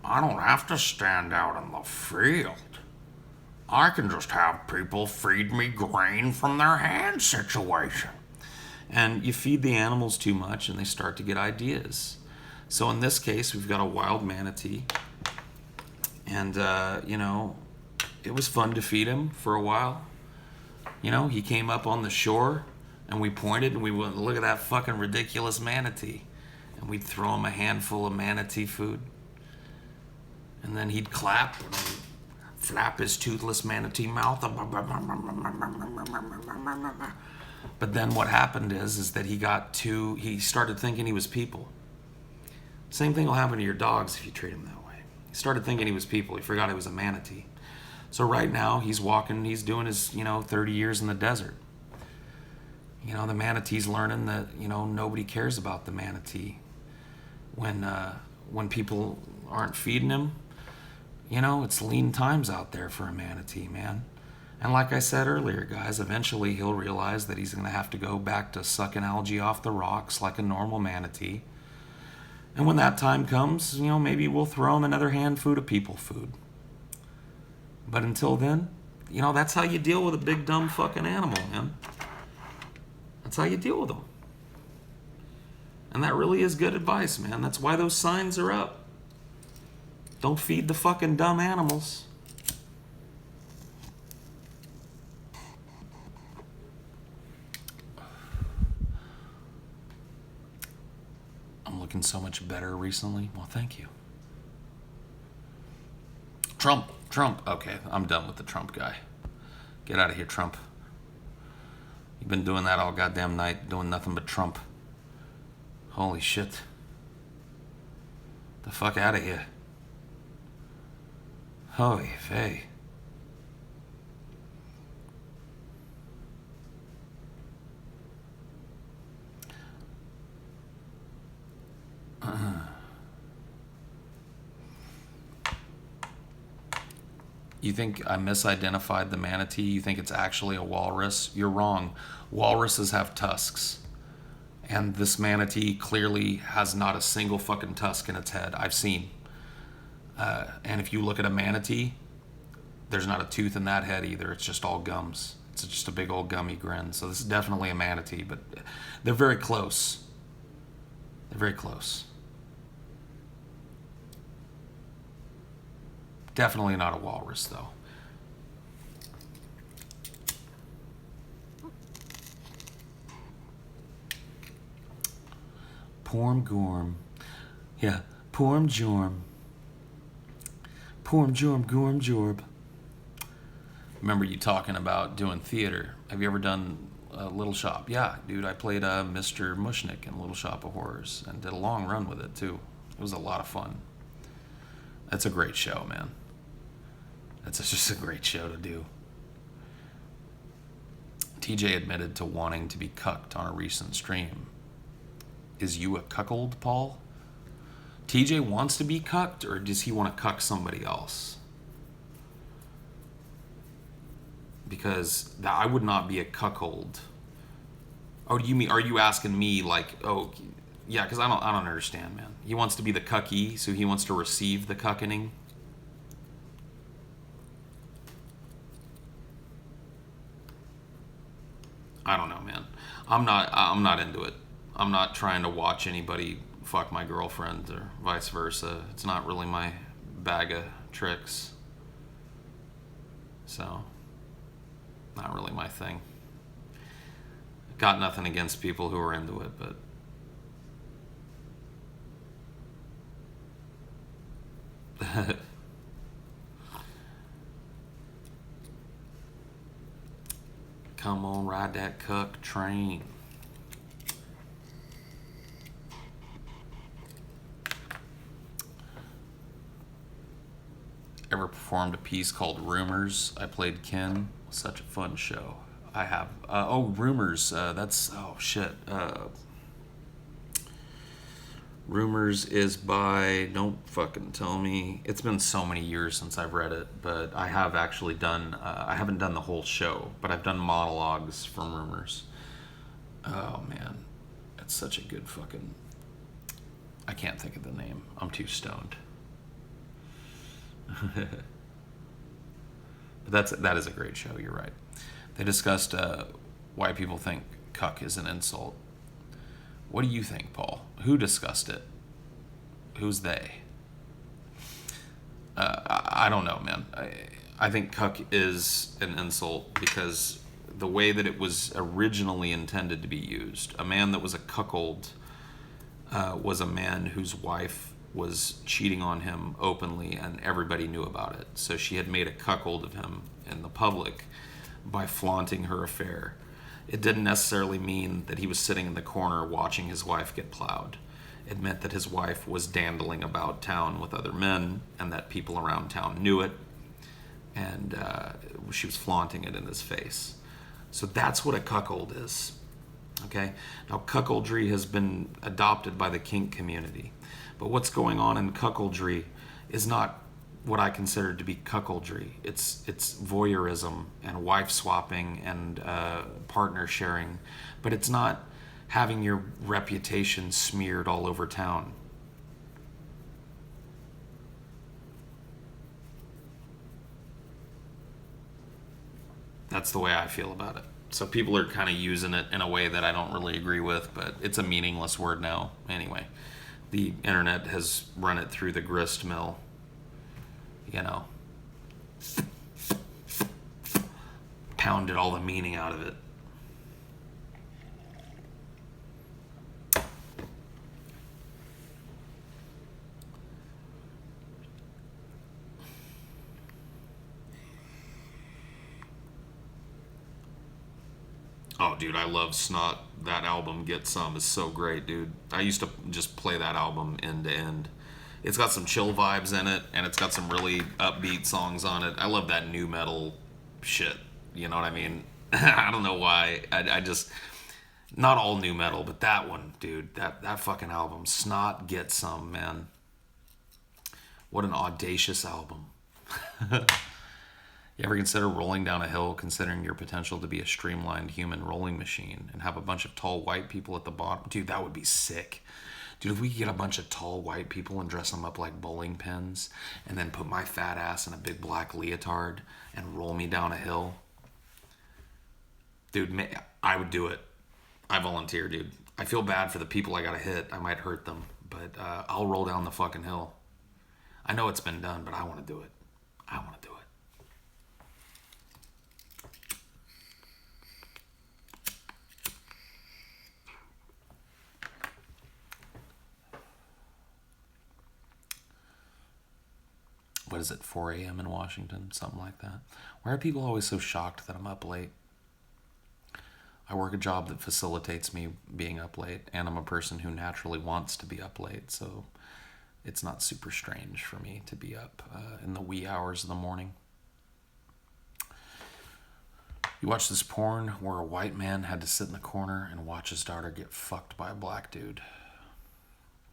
Speaker 1: I don't have to stand out in the field. I can just have people feed me grain from their hand situation." And you feed the animals too much and they start to get ideas. So in this case, we've got a wild manatee. And, it was fun to feed him for a while. He came up on the shore and we pointed and we went, "Look at that fucking ridiculous manatee." And we'd throw him a handful of manatee food. And then he'd clap and flap his toothless manatee mouth. But then what happened is that he started thinking he was people. Same thing will happen to your dogs if you treat them that way. He started thinking he was people. He forgot he was a manatee. So right now he's doing his, 30 years in the desert. The manatee's learning that, nobody cares about the manatee. When people aren't feeding him, it's lean times out there for a manatee, man. And like I said earlier, guys, eventually he'll realize that he's going to have to go back to sucking algae off the rocks like a normal manatee. And when that time comes, maybe we'll throw him another handful of people food. But until then, that's how you deal with a big dumb fucking animal, man. That's how you deal with them. And that really is good advice, man. That's why those signs are up. Don't feed the fucking dumb animals. I'm looking so much better recently. Well, thank you. Trump. Okay, I'm done with the Trump guy. Get out of here, Trump. You've been doing that all goddamn night, doing nothing but Trump. Holy shit. The fuck out of here. Holy vey. You think I misidentified the manatee? You think it's actually a walrus? You're wrong. Walruses have tusks. And this manatee clearly has not a single fucking tusk in its head. I've seen. And if you look at a manatee, there's not a tooth in that head either. It's just all gums. It's just a big old gummy grin. So this is definitely a manatee, but they're very close. They're very close. Definitely not a walrus, though. Porm Gorm. Yeah, Porm Jorm. Porm Jorm Gorm Jorb. Remember you talking about doing theater. Have you ever done Little Shop? Yeah, dude, I played Mr. Mushnick in Little Shop of Horrors and did a long run with it, too. It was a lot of fun. That's a great show, man. That's just a great show to do. TJ admitted to wanting to be cucked on a recent stream. Is you a cuckold, Paul? TJ wants to be cucked, or does he want to cuck somebody else? Because I would not be a cuckold. Oh, are you asking me like, oh, yeah, because I don't understand, man. He wants to be the cucky, so he wants to receive the cuckening. I don't know, man. I'm not into it. I'm not trying to watch anybody fuck my girlfriend or vice versa. It's not really my bag of tricks. So, not really my thing. Got nothing against people who are into it, but come on, ride that cuck train. ever performed a piece called Rumors. I played Ken. Such a fun show. I have. Rumors. That's. Oh, shit. Rumors is by. Don't fucking tell me. It's been so many years since I've read it, but I have actually done. I haven't done the whole show, but I've done monologues from Rumors. Oh, man. It's such a good fucking. I can't think of the name. I'm too stoned. But that is a great show. You're right. They discussed why people think cuck is an insult. What do you think, Paul? Who discussed it? Who's they? I don't know, man. I think cuck is an insult because the way that it was originally intended to be used. A man that was a cuckold was a man whose wife was cheating on him openly and everybody knew about it. So she had made a cuckold of him in the public by flaunting her affair. It didn't necessarily mean that he was sitting in the corner watching his wife get plowed. It meant that his wife was dandling about town with other men and that people around town knew it, and she was flaunting it in his face. So that's what a cuckold is. Okay? Now, cuckoldry has been adopted by the kink community. But what's going on in cuckoldry is not what I consider to be cuckoldry. It's voyeurism and wife swapping and partner sharing. But it's not having your reputation smeared all over town. That's the way I feel about it. So people are kind of using it in a way that I don't really agree with, but it's a meaningless word now anyway. The internet has run it through the grist mill, pounded all the meaning out of it. Oh, dude, I love Snot. That album, Get Some, is so great, dude. I used to just play that album end to end. It's got some chill vibes in it, and it's got some really upbeat songs on it. I love that new metal shit. You know what I mean? I don't know why. I just... Not all new metal, but that one, dude. That fucking album. Snot, Get Some, man. What an audacious album. You ever consider rolling down a hill, considering your potential to be a streamlined human rolling machine and have a bunch of tall white people at the bottom? Dude, that would be sick. Dude, if we could get a bunch of tall white people and dress them up like bowling pins and then put my fat ass in a big black leotard and roll me down a hill. Dude, I would do it. I volunteer, dude. I feel bad for the people I gotta hit. I might hurt them, but I'll roll down the fucking hill. I know it's been done, but I want to do it. I want to do it. What is it, 4 a.m. in Washington? Something like that. Why are people always so shocked that I'm up late? I work a job that facilitates me being up late, and I'm a person who naturally wants to be up late, so it's not super strange for me to be up in the wee hours of the morning. You watch this porn where a white man had to sit in the corner and watch his daughter get fucked by a black dude.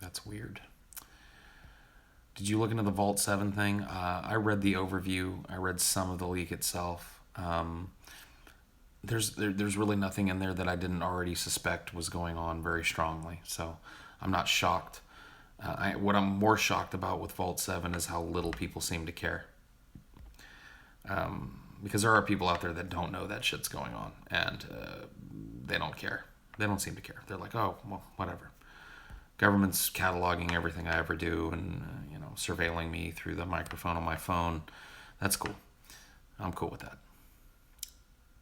Speaker 1: That's weird. Did you look into the Vault 7 thing? I read the overview. I read some of the leak itself. There's really nothing in there that I didn't already suspect was going on very strongly. So I'm not shocked. What I'm more shocked about with Vault 7 is how little people seem to care. Because there are people out there that don't know that shit's going on. And they don't care. They don't seem to care. They're like, oh, well, whatever. Government's cataloging everything I ever do and, surveilling me through the microphone on my phone. That's cool. I'm cool with that.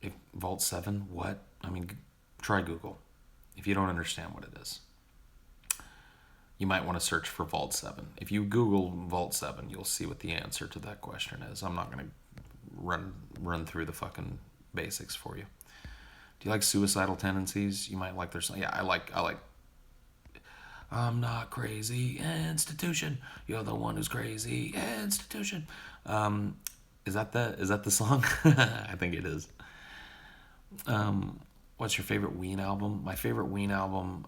Speaker 1: If Vault 7, what? I mean, try Google. If you don't understand what it is, you might want to search for Vault 7. If you Google Vault 7, you'll see what the answer to that question is. I'm not going to run through the fucking basics for you. Do you like Suicidal Tendencies? You might like their song. Yeah, I I'm not crazy, institution. You're the one who's crazy, institution. Is that the song? I think it is. What's your favorite Ween album? My favorite Ween album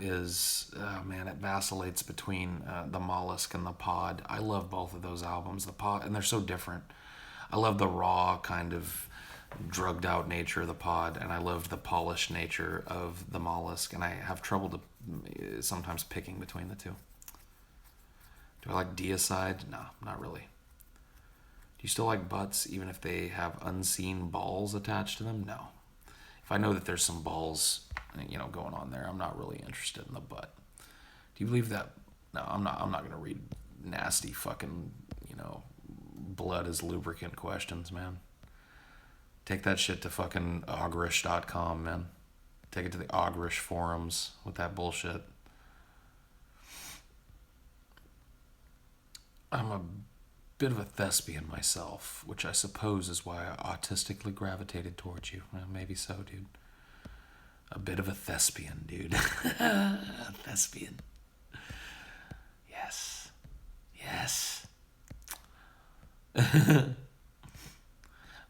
Speaker 1: is, man, it vacillates between the Mollusk and the Pod. I love both of those albums. The Pod, and they're so different. I love the raw kind of drugged out nature of the Pod, and I loved the polished nature of the Mollusk, and I have trouble sometimes picking between the two. Do I like Deicide? No, not really. Do you still like butts even if they have unseen balls attached to them? No. If I know that there's some balls, going on there, I'm not really interested in the butt. Do you believe that? No, I'm not. I'm not gonna read nasty fucking, blood as lubricant questions, man. Take that shit to fucking ogrish.com, man. Take it to the Ogrish forums with that bullshit. I'm a bit of a thespian myself, which I suppose is why I autistically gravitated towards you. Well, maybe so, dude. A bit of a thespian, dude. A thespian. Yes. Yes.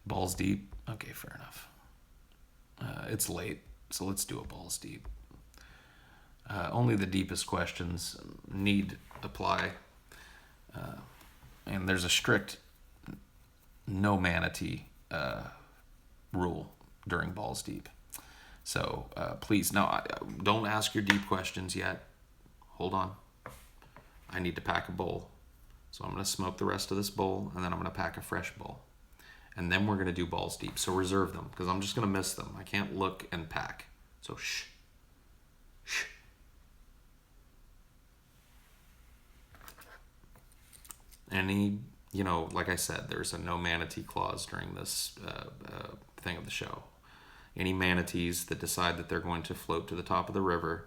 Speaker 1: Balls deep? Okay, fair enough. It's late, so let's do a balls deep. Only the deepest questions need apply. And there's a strict no manatee rule during balls deep. So please, no, don't ask your deep questions yet. Hold on. I need to pack a bowl. So I'm going to smoke the rest of this bowl, and then I'm going to pack a fresh bowl. And then we're going to do balls deep. So reserve them, because I'm just going to miss them. I can't look and pack. So shh. Shh. Any, like I said, there's a no manatee clause during this thing of the show. Any manatees that decide that they're going to float to the top of the river,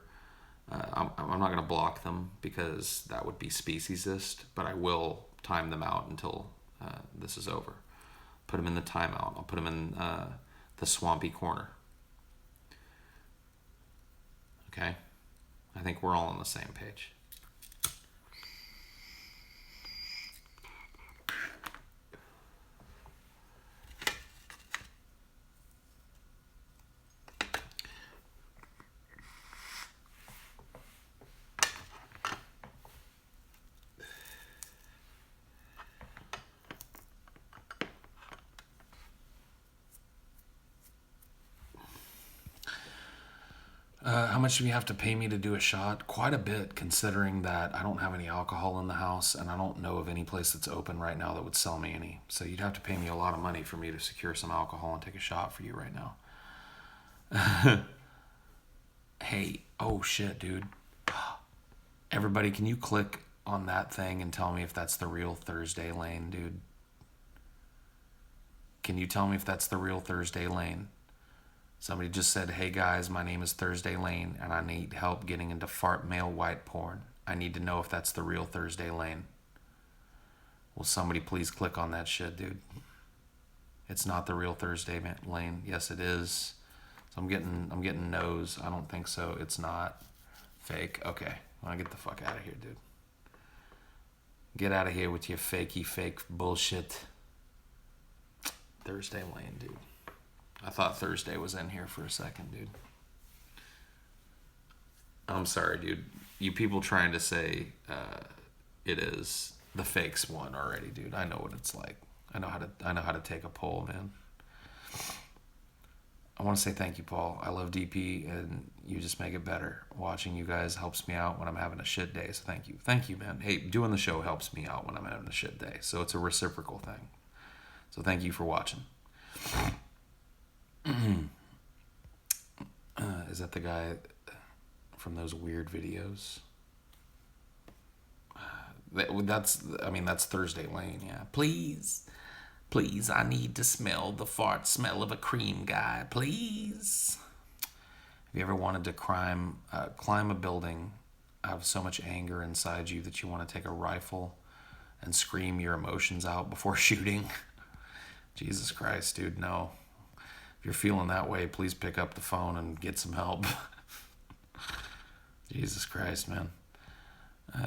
Speaker 1: I'm not going to block them because that would be speciesist, but I will time them out until this is over. Put them in the timeout. I'll put them in the swampy corner. Okay? I think we're all on the same page. How much do you have to pay me to do a shot? Quite a bit, considering that I don't have any alcohol in the house, and I don't know of any place that's open right now that would sell me any. So you'd have to pay me a lot of money for me to secure some alcohol and take a shot for you right now. Hey, oh shit, dude. Everybody, can you click on that thing and tell me if that's the real Thursday Lane, dude? Can you tell me if that's the real Thursday Lane? Somebody just said, hey guys, my name is Thursday Lane and I need help getting into fart male white porn. I need to know if that's the real Thursday Lane. Will somebody please click on that shit, dude? It's not the real Thursday Lane. Yes, it is. So I'm getting no's. I don't think so. It's not. Fake. Okay. Well, get the fuck out of here, dude. Get out of here with your fake bullshit. Thursday Lane, dude. I thought Thursday was in here for a second, dude. I'm sorry, dude. You people trying to say it is the fakes one already, dude. I know what it's like. I know how to take a poll, man. I want to say thank you, Paul. I love DP, and you just make it better. Watching you guys helps me out when I'm having a shit day, so thank you. Thank you, man. Hey, doing the show helps me out when I'm having a shit day, so it's a reciprocal thing. So thank you for watching. Is that the guy from those weird videos? That's Thursday Lane, yeah. Please, I need to smell the fart smell of a cream guy, please. Have you ever wanted to climb a building, have so much anger inside you that you want to take a rifle and scream your emotions out before shooting? Jesus Christ, dude, no. If you're feeling that way, please pick up the phone and get some help. Jesus Christ, man.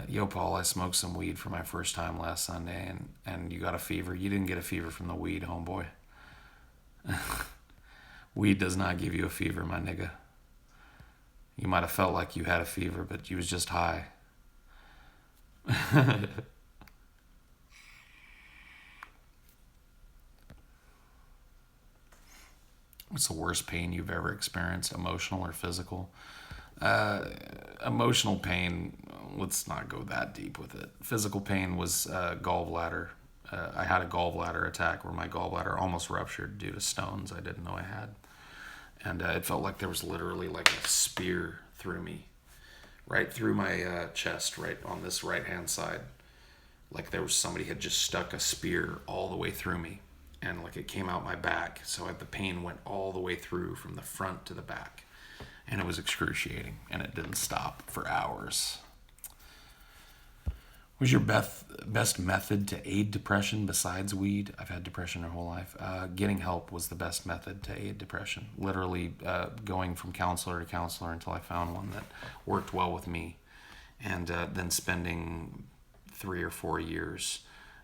Speaker 1: Yo, Paul, I smoked some weed for my first time last Sunday, and you got a fever. You didn't get a fever from the weed, homeboy. Weed does not give you a fever, my nigga. You might have felt like you had a fever, but you was just high. What's the worst pain you've ever experienced, emotional or physical? Emotional pain, let's not go that deep with it. Physical pain was gallbladder. I had a gallbladder attack where my gallbladder almost ruptured due to stones I didn't know I had. And it felt like there was literally like a spear through me, right through my chest, right on this right hand side. Like there was somebody had just stuck a spear all the way through me, and like it came out my back. So the pain went all the way through from the front to the back, and it was excruciating, and it didn't stop for hours. What was your best method to aid depression besides weed? I've had depression my whole life. Getting help was the best method to aid depression. Literally going from counselor to counselor until I found one that worked well with me. And then spending 3 or 4 years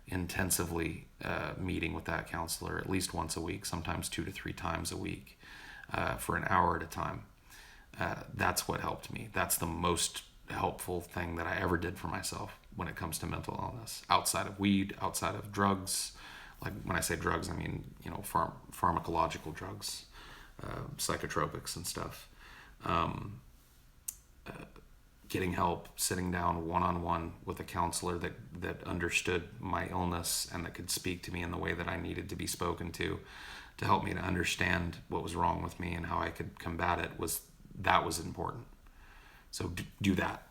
Speaker 1: intensively meeting with that counselor at least once a week, sometimes 2 to 3 times a week for an hour at a time. That's what helped me. That's the most helpful thing that I ever did for myself when it comes to mental illness, outside of weed, outside of drugs. Like when I say drugs, I mean, pharmacological drugs, psychotropics and stuff. Getting help, sitting down one-on-one with a counselor that understood my illness and that could speak to me in the way that I needed to be spoken to help me to understand what was wrong with me and how I could combat it was important. So do that.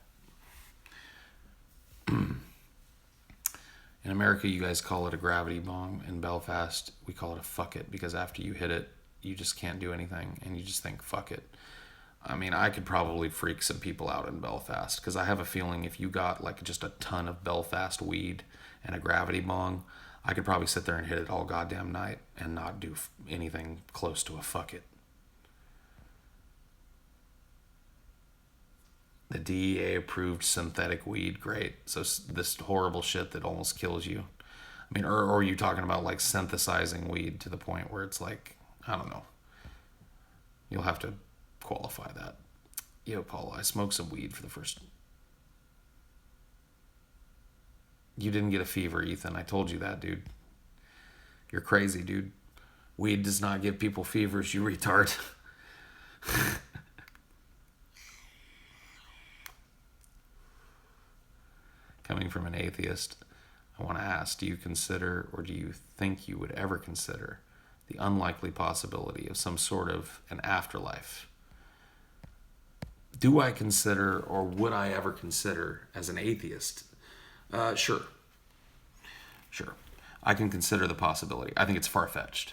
Speaker 1: In America, you guys call it a gravity bong. In Belfast, we call it a fuck it, because after you hit it, you just can't do anything and you just think, fuck it. I mean, I could probably freak some people out in Belfast, because I have a feeling if you got like just a ton of Belfast weed and a gravity bong, I could probably sit there and hit it all goddamn night and not do anything close to a fuck it. The DEA approved synthetic weed, great. So this horrible shit that almost kills you. I mean, or are you talking about like synthesizing weed to the point where it's like, I don't know. You'll have to qualify that. Yo, Paul, I smoked some weed for the first. You didn't get a fever, Ethan. I told you that, dude. You're crazy, dude. Weed does not give people fevers, you retard. Coming from an atheist, I want to ask, do you consider, or do you think you would ever consider, the unlikely possibility of some sort of an afterlife? Do I consider, or would I ever consider, as an atheist? Sure. I can consider the possibility. I think it's far-fetched,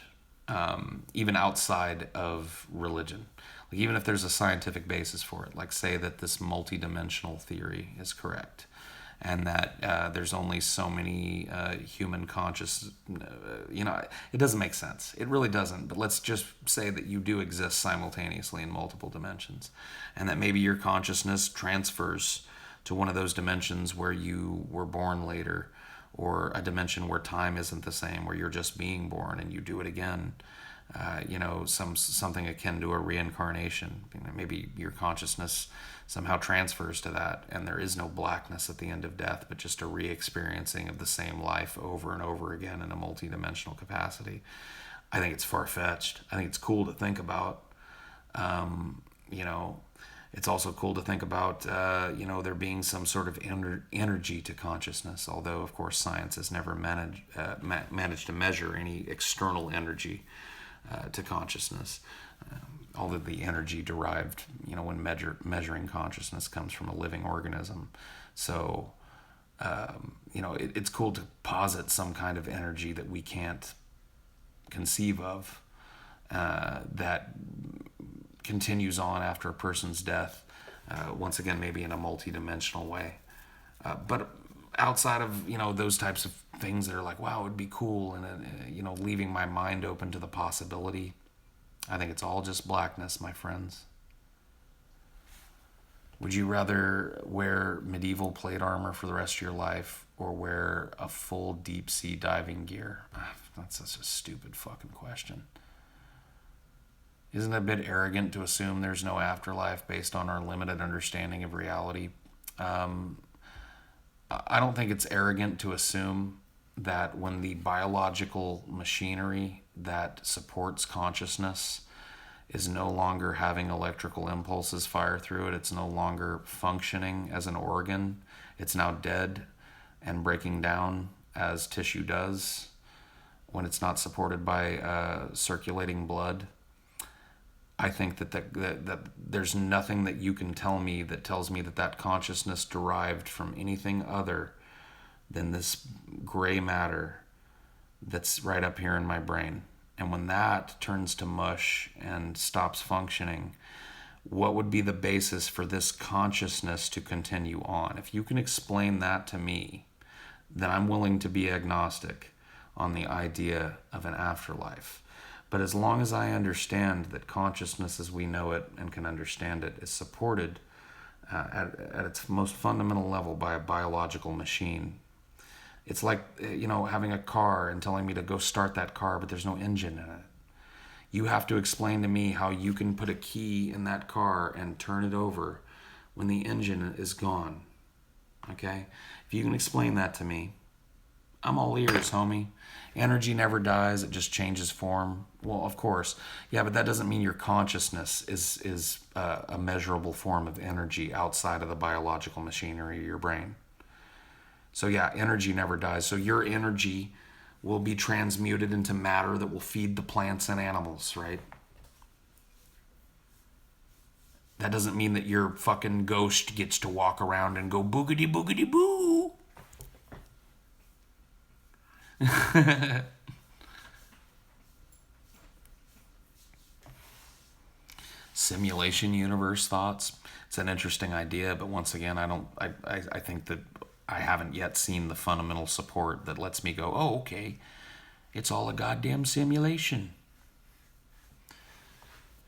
Speaker 1: even outside of religion. Like, even if there's a scientific basis for it, like say that this multidimensional theory is correct, and that there's only so many human conscious, it doesn't make sense. It really doesn't. But let's just say that you do exist simultaneously in multiple dimensions, and that maybe your consciousness transfers to one of those dimensions where you were born later, or a dimension where time isn't the same, where you're just being born and you do it again. Something akin to a reincarnation. Maybe your consciousness somehow transfers to that, and there is no blackness at the end of death, but just a re-experiencing of the same life over and over again in a multidimensional capacity. I think it's far-fetched. I think it's cool to think about. It's also cool to think about, there being some sort of energy to consciousness, although, of course, science has never managed to measure any external energy to consciousness. All of the energy derived, when measuring consciousness comes from a living organism. So, it's cool to posit some kind of energy that we can't conceive of, that continues on after a person's death, once again, maybe in a multi-dimensional way. But outside of, those types of things that are like, wow, it would be cool, and, leaving my mind open to the possibility, I think it's all just blackness, my friends.
Speaker 2: Would you rather wear medieval plate armor for the rest of your life or wear a full deep sea diving gear? That's such a stupid fucking question. Isn't it a bit arrogant to assume there's no afterlife based on our limited understanding of reality? I don't think it's arrogant to assume that when the biological machinery that supports consciousness is no longer having electrical impulses fire through it, it's no longer functioning as an organ, it's now dead and breaking down as tissue does when it's not supported by circulating blood. I think that there's nothing that you can tell me that tells me that that consciousness derived from anything other than this gray matter that's right up here in my brain. And when that turns to mush and stops functioning, what would be the basis for this consciousness to continue on? If you can explain that to me, then I'm willing to be agnostic on the idea of an afterlife. But as long as I understand that consciousness as we know it and can understand it is supported at its most fundamental level by a biological machine, it's like, having a car and telling me to go start that car, but there's no engine in it. You have to explain to me how you can put a key in that car and turn it over when the engine is gone. Okay? If you can explain that to me, I'm all ears, homie. Energy never dies, it just changes form. Well, of course. Yeah, but that doesn't mean your consciousness is a measurable form of energy outside of the biological machinery of your brain. So yeah, energy never dies. So your energy will be transmuted into matter that will feed the plants and animals, right? That doesn't mean that your fucking ghost gets to walk around and go boogity boogity boo. Simulation universe thoughts. It's an interesting idea, but once again, I think that I haven't yet seen the fundamental support that lets me go, oh, okay, it's all a goddamn simulation.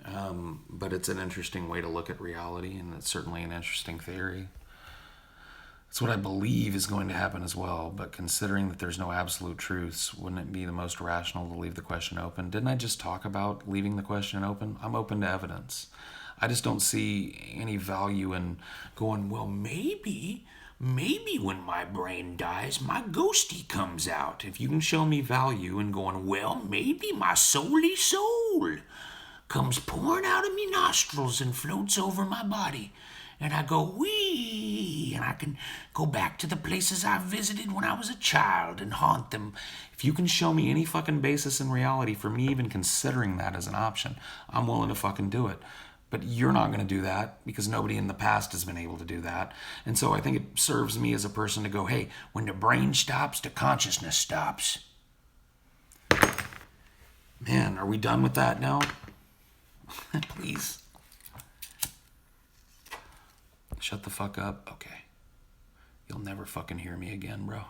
Speaker 2: But it's an interesting way to look at reality, and it's certainly an interesting theory. It's what I believe is going to happen as well, but considering that there's no absolute truths, wouldn't it be the most rational to leave the question open? Didn't I just talk about leaving the question open? I'm open to evidence. I just don't see any value in going, well, maybe when my brain dies, my ghosty comes out. If you can show me value in going, well, maybe my souly soul comes pouring out of me nostrils and floats over my body. And I go, wee, and I can go back to the places I visited when I was a child and haunt them. If you can show me any fucking basis in reality for me even considering that as an option, I'm willing to fucking do it. But you're not going to do that because nobody in the past has been able to do that. And so I think it serves me as a person to go, hey, when the brain stops, the consciousness stops. Man, are we done with that now? Please. Shut the fuck up? Okay. You'll never fucking hear me again, bro.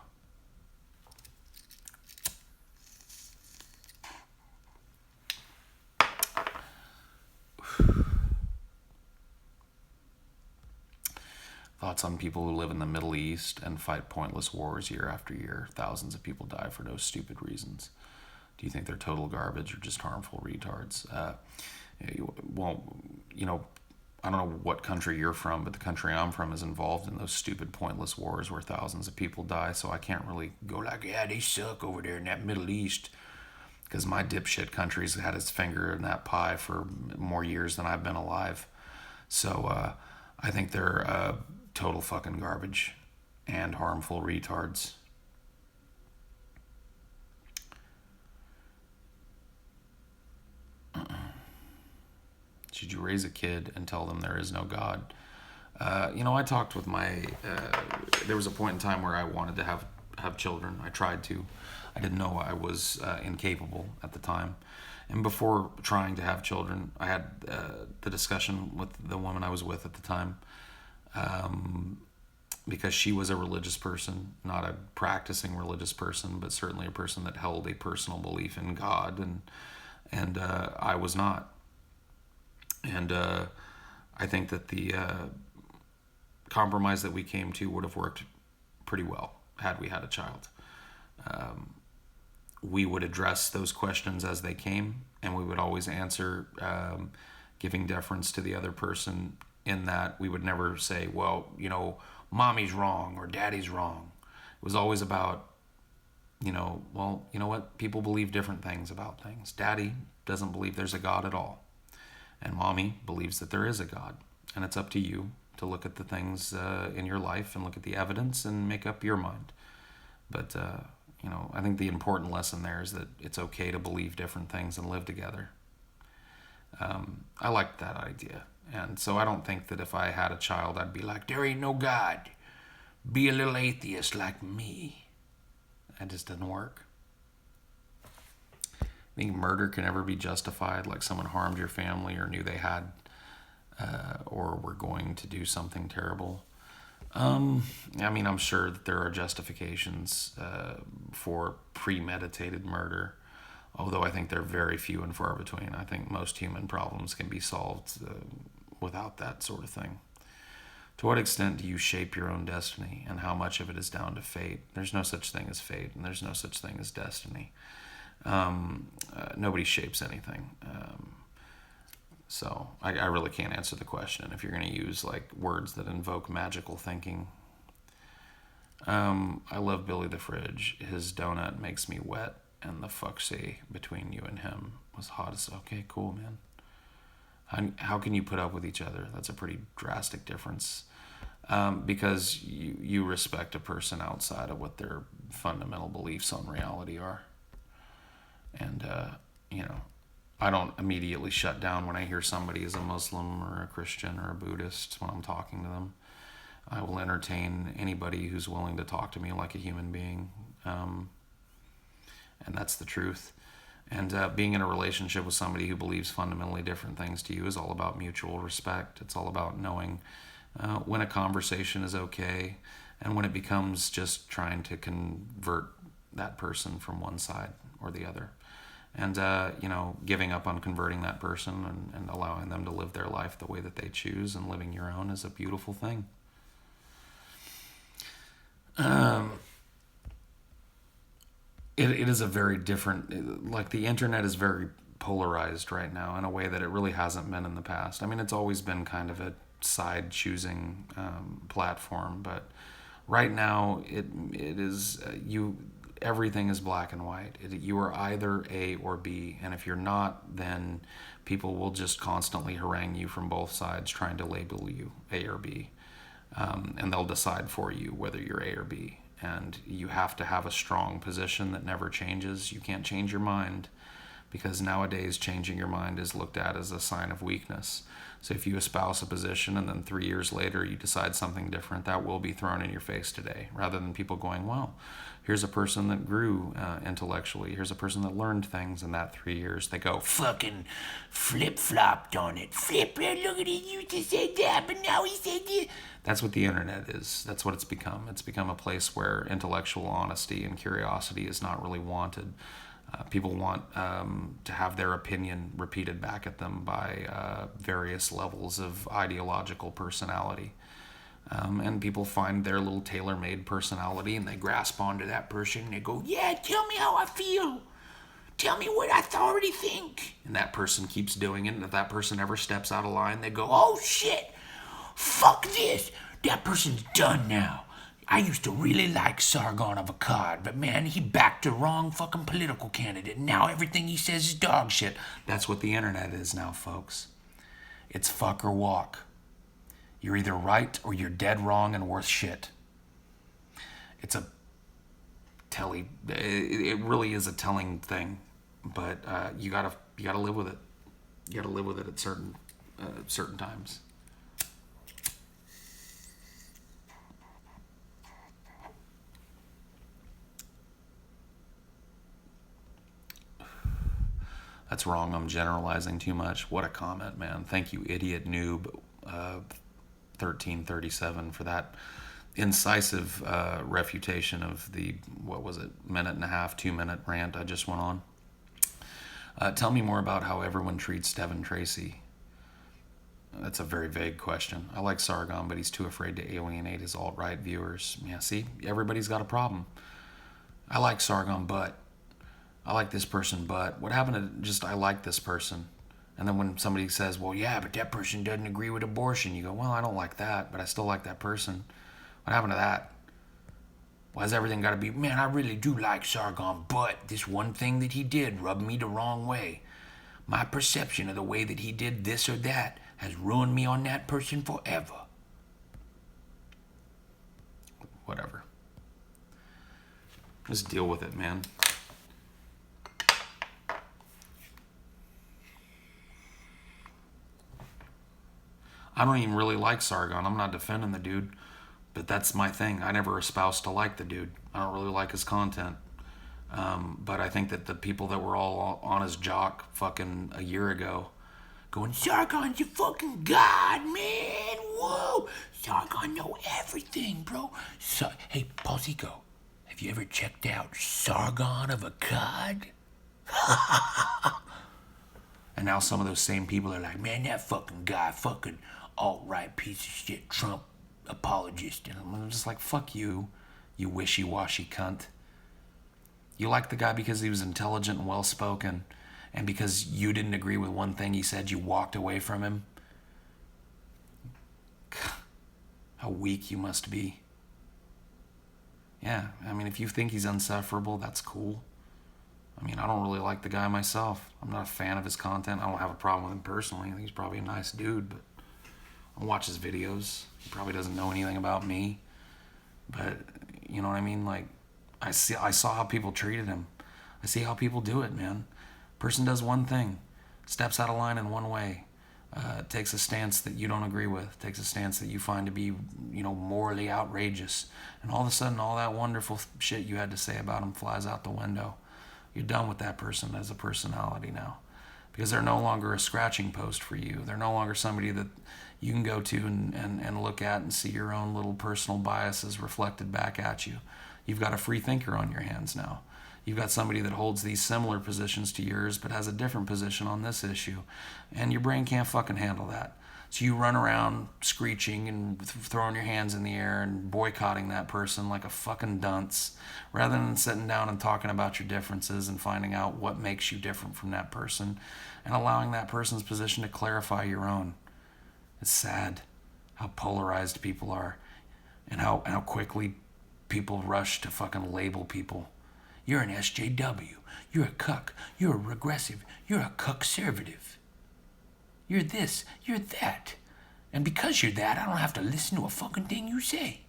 Speaker 2: Thoughts on people who live in the Middle East and fight pointless wars year after year. Thousands of people die for no stupid reasons. Do you think they're total garbage or just harmful retards? Well, I don't know what country you're from, but the country I'm from is involved in those stupid, pointless wars where thousands of people die, so I can't really go like, yeah, they suck over there in that Middle East, because my dipshit country's had its finger in that pie for more years than I've been alive. So I think they're total fucking garbage and harmful retards. Should you raise a kid and tell them there is no God? I talked with my. There was a point in time where I wanted to have children. I tried to. I didn't know I was incapable at the time. And before trying to have children, I had the discussion with the woman I was with at the time, because she was a religious person, not a practicing religious person, but certainly a person that held a personal belief in God, and I was not. And I think that the compromise that we came to would have worked pretty well had we had a child. We would address those questions as they came, and we would always answer giving deference to the other person, in that we would never say, well, mommy's wrong or daddy's wrong. It was always about, well, you know what? People believe different things about things. Daddy doesn't believe there's a God at all. And mommy believes that there is a God. And it's up to you to look at the things in your life and look at the evidence and make up your mind. But, I think the important lesson there is that it's okay to believe different things and live together. I liked that idea. And so I don't think that if I had a child, I'd be like, there ain't no God. Be a little atheist like me. That just doesn't work. I think murder can ever be justified, like someone harmed your family or knew they had or were going to do something terrible. I'm sure that there are justifications for premeditated murder, although I think they're very few and far between. I think most human problems can be solved without that sort of thing. To what extent do you shape your own destiny, and how much of it is down to fate? There's no such thing as fate, and there's no such thing as destiny. Nobody shapes anything. So I really can't answer the question. If you're going to use like words that invoke magical thinking, I love Billy the Fridge. His donut makes me wet, and the fucksy between you and him was hot as... Okay, cool, man. How can you put up with each other? That's a pretty drastic difference. Because you respect a person outside of what their fundamental beliefs on reality are. And, I don't immediately shut down when I hear somebody is a Muslim or a Christian or a Buddhist when I'm talking to them. I will entertain anybody who's willing to talk to me like a human being. And that's the truth. And being in a relationship with somebody who believes fundamentally different things to you is all about mutual respect. It's all about knowing when a conversation is okay and when it becomes just trying to convert that person from one side or the other. And, giving up on converting that person and allowing them to live their life the way that they choose, and living your own, is a beautiful thing. It is a very different... Like, the internet is very polarized right now in a way that it really hasn't been in the past. I mean, it's always been kind of a side-choosing platform, but right now it is... Everything is black and white. You are either A or B, and if you're not, then people will just constantly harangue you from both sides, trying to label you A or B, and they'll decide for you whether you're A or B. And you have to have a strong position that never changes. You can't change your mind, because nowadays changing your mind is looked at as a sign of weakness. So if you espouse a position and then 3 years later you decide something different, that will be thrown in your face today, rather than people going, well, here's a person that grew intellectually. Here's a person that learned things in that 3 years. They go, fucking flip-flopped on it. Look at it, you just said that, but now he said this. That's what the internet is. That's what it's become. It's become a place where intellectual honesty and curiosity is not really wanted. People want to have their opinion repeated back at them by various levels of ideological personality. And people find their little tailor-made personality, and they grasp onto that person, and they go, yeah, tell me how I feel. Tell me what I already think. And that person keeps doing it, and if that person ever steps out of line, they go, oh, shit, fuck this. That person's done now. I used to really like Sargon of Akkad, but man, he backed the wrong fucking political candidate. Now everything he says is dog shit. That's what the internet is now, folks. It's fuck or walk. You're either right or you're dead wrong and worth shit. It's a it really is a telling thing, but you gotta live with it. You gotta live with it at certain times. That's wrong. I'm generalizing too much. What a comment, man. Thank you, idiot noob 1337, for that incisive refutation of the, minute and a half, 2-minute rant I just went on. Tell me more about how everyone treats Devin Tracy. That's a very vague question. I like Sargon, but he's too afraid to alienate his alt-right viewers. Yeah, see, everybody's got a problem. I like Sargon, but I like this person, but what happened to just I like this person? And then when somebody says, well, yeah, but that person doesn't agree with abortion, you go, well, I don't like that, but I still like that person. What happened to that? Why has everything got to be, man, I really do like Sargon, but this one thing that he did rubbed me the wrong way. My perception of the way that he did this or that has ruined me on that person forever. Whatever. Just deal with it, man. I don't even really like Sargon. I'm not defending the dude, but that's my thing. I never espoused to like the dude. I don't really like his content. But I think that the people that were all on his jock fucking a year ago going, Sargon's your fucking god, man. Whoa. Sargon know everything, bro. So, hey, Paulsico, have you ever checked out Sargon of Akkad? And now some of those same people are like, man, that fucking guy, fucking alt-right piece of shit, Trump apologist. And I'm just like, fuck you, you wishy-washy cunt. You like the guy because he was intelligent and well-spoken, and because you didn't agree with one thing he said, you walked away from him? How weak you must be. Yeah, I mean, if you think he's unsufferable, that's cool. I mean, I don't really like the guy myself. I'm not a fan of his content. I don't have a problem with him personally. I think he's probably a nice dude, but I watch his videos. He probably doesn't know anything about me. But, you know what I mean? Like, I saw how people treated him. I see how people do it, man. Person does one thing, steps out of line in one way, takes a stance that you don't agree with, takes a stance that you find to be, morally outrageous, and all of a sudden all that wonderful shit you had to say about him flies out the window. You're done with that person as a personality now, because they're no longer a scratching post for you. They're no longer somebody that you can go to and look at and see your own little personal biases reflected back at you. You've got a free thinker on your hands now. You've got somebody that holds these similar positions to yours but has a different position on this issue. And your brain can't fucking handle that. So you run around screeching and throwing your hands in the air and boycotting that person like a fucking dunce, rather than sitting down and talking about your differences and finding out what makes you different from that person and allowing that person's position to clarify your own. It's sad how polarized people are and how quickly people rush to fucking label people. You're an SJW. You're a cuck. You're a regressive. You're a cuck-servative. You're this. You're that. And because you're that, I don't have to listen to a fucking thing you say.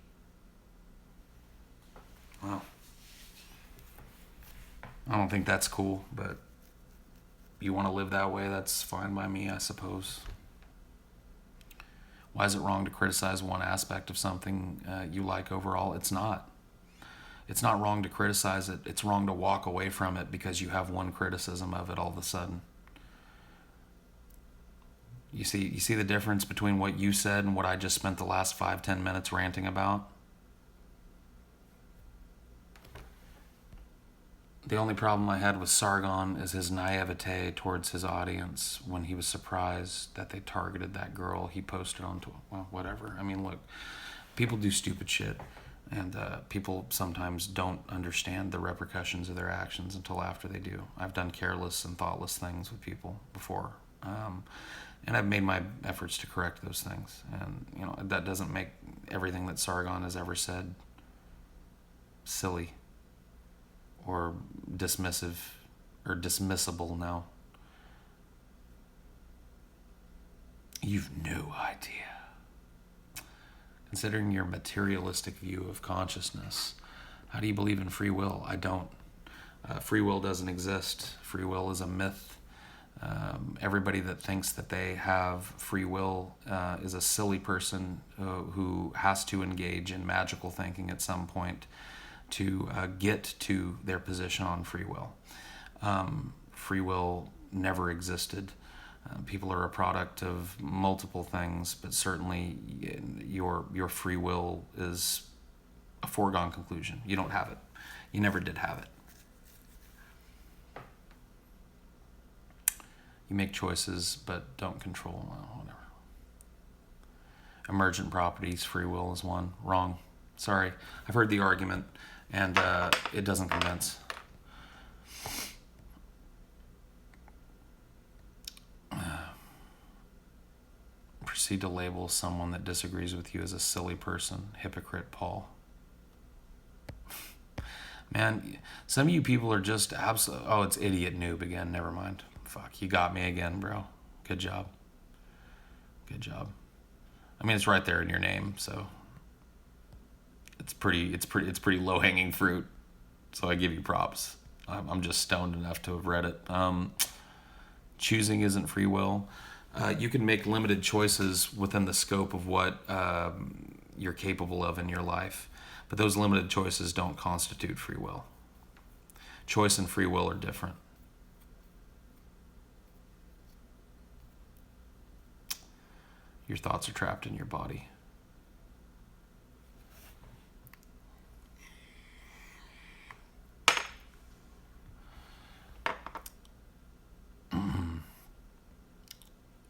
Speaker 2: Well, I don't think that's cool, but you want to live that way, that's fine by me, I suppose. Why is it wrong to criticize one aspect of something you like overall? It's not. It's not wrong to criticize it. It's wrong to walk away from it because you have one criticism of it all of a sudden. You see the difference between what you said and what I just spent the last 5-10 minutes ranting about? The only problem I had with Sargon is his naivete towards his audience when he was surprised that they targeted that girl he posted on Twitter. Well, whatever. I mean, look, people do stupid shit, and people sometimes don't understand the repercussions of their actions until after they do. I've done careless and thoughtless things with people before, and I've made my efforts to correct those things. And that doesn't make everything that Sargon has ever said silly or dismissive or dismissible now. You've no idea. Considering your materialistic view of consciousness, how do you believe in free will? I don't. Free will doesn't exist. Free will is a myth. Everybody that thinks that they have free will is a silly person who has to engage in magical thinking at some point to get to their position on free will. Free will never existed. People are a product of multiple things, but certainly your free will is a foregone conclusion. You don't have it. You never did have it. You make choices, but don't control. Well, whatever. Emergent properties, free will is one. Wrong. Sorry. I've heard the argument, and it doesn't convince. Proceed to label someone that disagrees with you as a silly person. Hypocrite, Paul. Man, some of you people are just absolute. Oh, it's idiot noob again. Never mind. Fuck, you got me again, bro. Good job. Good job. I mean, it's right there in your name, so it's pretty low hanging fruit. So I give you props. I'm just stoned enough to have read it. Choosing isn't free will. You can make limited choices within the scope of what you're capable of in your life, but those limited choices don't constitute free will. Choice and free will are different. Your thoughts are trapped in your body.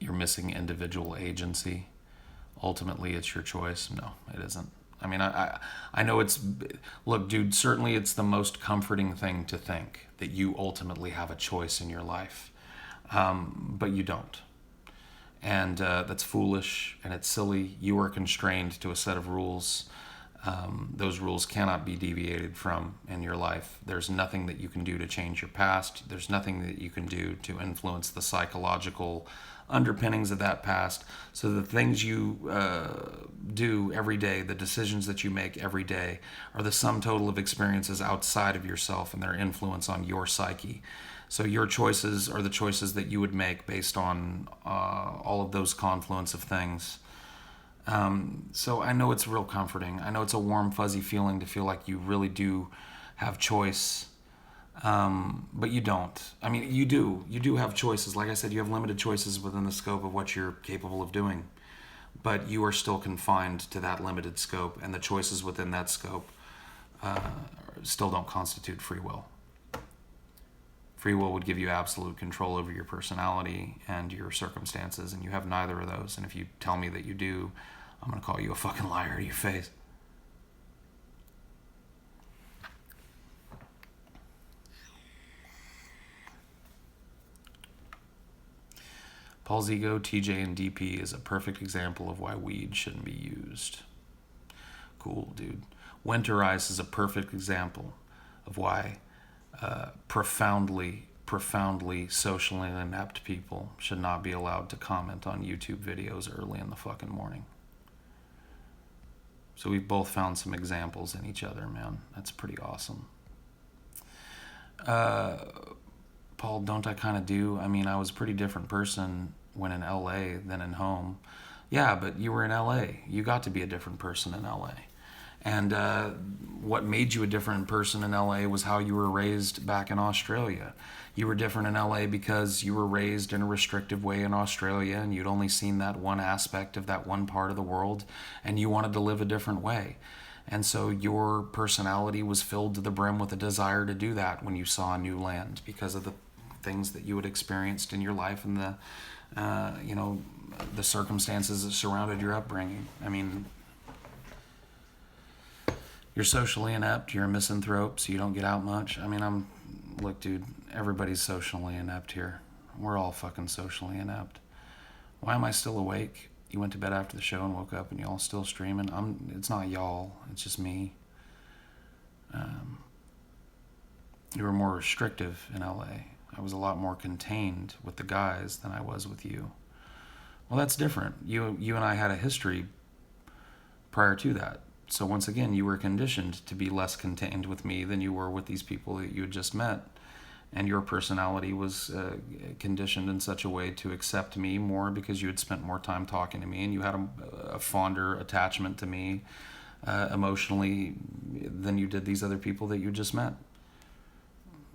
Speaker 2: You're missing individual agency. Ultimately, it's your choice. No, it isn't. I mean, I know it's... Look, dude, certainly it's the most comforting thing to think that you ultimately have a choice in your life. But you don't. And that's foolish and it's silly. You are constrained to a set of rules. Those rules cannot be deviated from in your life. There's nothing that you can do to change your past. There's nothing that you can do to influence the psychological underpinnings of that past. So the things you do every day, the decisions that you make every day, are the sum total of experiences outside of yourself and their influence on your psyche. So your choices are the choices that you would make based on all of those confluence of things. So I know it's real comforting. I know it's a warm, fuzzy feeling to feel like you really do have choice. But you don't. I mean, you do. You do have choices. Like I said, you have limited choices within the scope of what you're capable of doing. But you are still confined to that limited scope, and the choices within that scope still don't constitute free will. Free will would give you absolute control over your personality and your circumstances, and you have neither of those. And if you tell me that you do, I'm going to call you a fucking liar to your face. Paul's ego, TJ, and DP is a perfect example of why weed shouldn't be used. Cool, dude. Winter Ice is a perfect example of why profoundly socially inept people should not be allowed to comment on YouTube videos early in the fucking morning. So we've both found some examples in each other, man. That's pretty awesome. Paul, don't I kind of do? I mean, I was a pretty different person when in LA than in home. Yeah, but you were in LA. You got to be a different person in LA. And what made you a different person in LA was how you were raised back in Australia. You were different in LA because you were raised in a restrictive way in Australia, and you'd only seen that one aspect of that one part of the world, and you wanted to live a different way. And so your personality was filled to the brim with a desire to do that when you saw a new land, because of the things that you had experienced in your life and the circumstances that surrounded your upbringing. I mean, you're socially inept, you're a misanthrope, so you don't get out much. I mean, look, dude, everybody's socially inept here. We're all fucking socially inept. Why am I still awake? You went to bed after the show and woke up and y'all still streaming? It's not y'all, it's just me. You were more restrictive in LA. I was a lot more contained with the guys than I was with you. Well, that's different. You and I had a history prior to that. So once again, you were conditioned to be less contained with me than you were with these people that you had just met. And your personality was conditioned in such a way to accept me more because you had spent more time talking to me and you had a fonder attachment to me emotionally than you did these other people that you just met.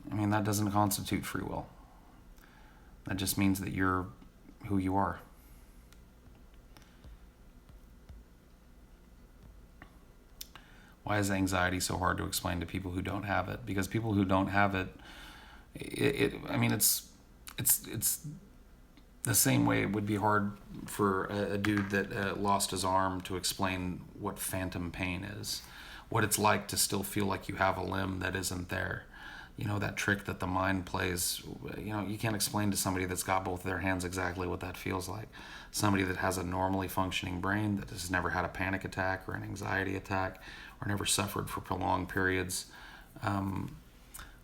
Speaker 2: I mean, that doesn't constitute free will. That just means that you're who you are. Why is anxiety so hard to explain to people who don't have it? Because people who don't have it, it's The same way it would be hard for a dude that lost his arm to explain what phantom pain is, what it's like to still feel like you have a limb that isn't there. You know, that trick that the mind plays, you know, you can't explain to somebody that's got both their hands exactly what that feels like. Somebody that has a normally functioning brain, that has never had a panic attack or an anxiety attack, or never suffered for prolonged periods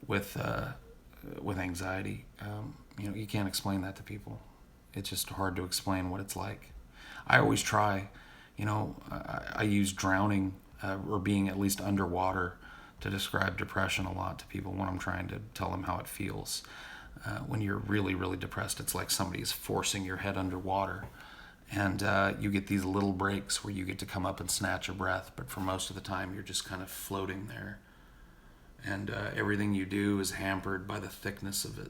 Speaker 2: with anxiety. You know, you can't explain that to people. It's just hard to explain what it's like. I always try, you know, I use drowning or being at least underwater to describe depression a lot to people when I'm trying to tell them how it feels. When you're really, really depressed, it's like somebody is forcing your head underwater. And you get these little breaks where you get to come up and snatch a breath, but for most of the time you're just kind of floating there. And everything you do is hampered by the thickness of it.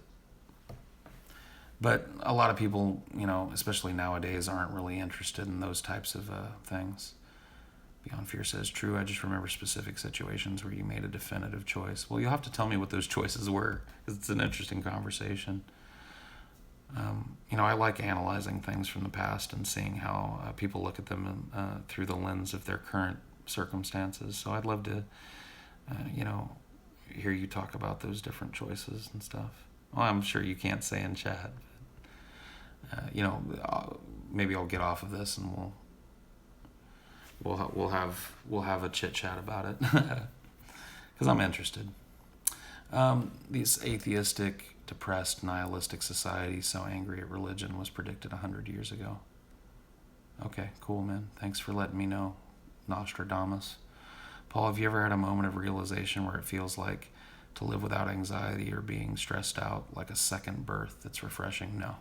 Speaker 2: But a lot of people, you know, especially nowadays, aren't really interested in those types of things. Beyond Fear says, true, I just remember specific situations where you made a definitive choice. Well, you'll have to tell me what those choices were, because it's an interesting conversation. You know, I like analyzing things from the past and seeing how people look at them through the lens of their current circumstances. So I'd love to, you know, hear you talk about those different choices and stuff. Well, I'm sure you can't say in chat. But, you know, maybe I'll get off of this and we'll have a chit chat about it because I'm interested. These atheistic, depressed, nihilistic societies so angry at religion was predicted 100 years ago. Okay, cool, man. Thanks for letting me know, Nostradamus. Paul, have you ever had a moment of realization where it feels like to live without anxiety or being stressed out, like a second birth that's refreshing? No.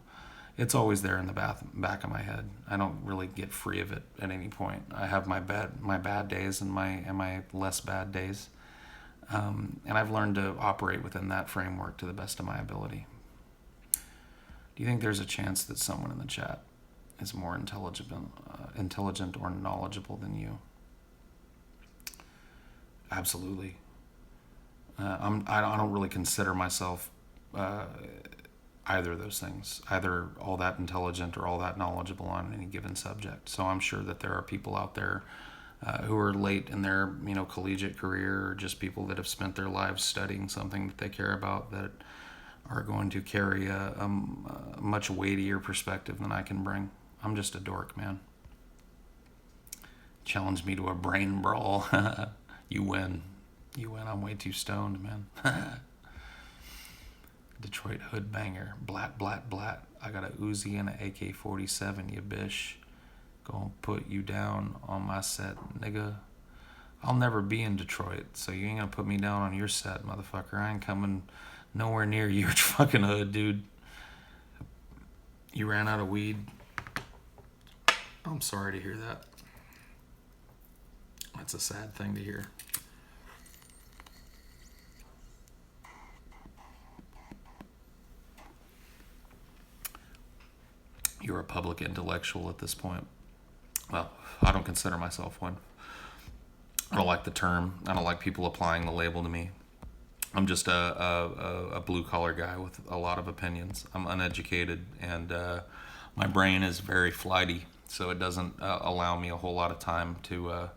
Speaker 2: It's always there in the back of my head. I don't really get free of it at any point. I have my bad days and my less bad days. And I've learned to operate within that framework to the best of my ability. Do you think there's a chance that someone in the chat is more intelligent or knowledgeable than you? Absolutely. I don't really consider myself either of those things, either all that intelligent or all that knowledgeable on any given subject. So I'm sure that there are people out there who are late in their, you know, collegiate career, or just people that have spent their lives studying something that they care about, that are going to carry a much weightier perspective than I can bring. I'm just a dork, man. Challenge me to a brain brawl. You win. I'm way too stoned, man. Detroit hood banger. Blat, blat, blat. I got a Uzi and an AK-47, you bish. Gonna put you down on my set, nigga. I'll never be in Detroit, so you ain't gonna put me down on your set, motherfucker. I ain't coming nowhere near your fucking hood, dude. You ran out of weed. I'm sorry to hear that. That's a sad thing to hear. You're a public intellectual at this point. Well, I don't consider myself one. I don't like the term. I don't like people applying the label to me. I'm just a blue-collar guy with a lot of opinions. I'm uneducated, and my brain is very flighty, so it doesn't allow me a whole lot of time to,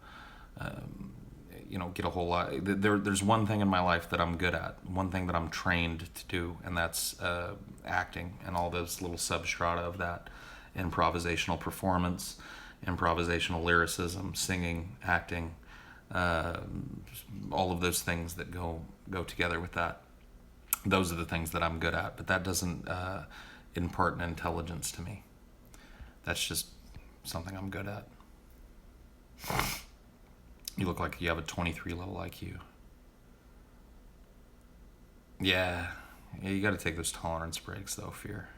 Speaker 2: get a whole lot. There's one thing in my life that I'm good at, one thing that I'm trained to do, and that's acting and all those little substrata of that. Improvisational performance, improvisational lyricism, singing, acting, all of those things that go together with that. Those are the things that I'm good at, but that doesn't impart an intelligence to me. That's just something I'm good at. You look like you have a 23 level IQ. Yeah, you got to take those tolerance breaks though, Fear.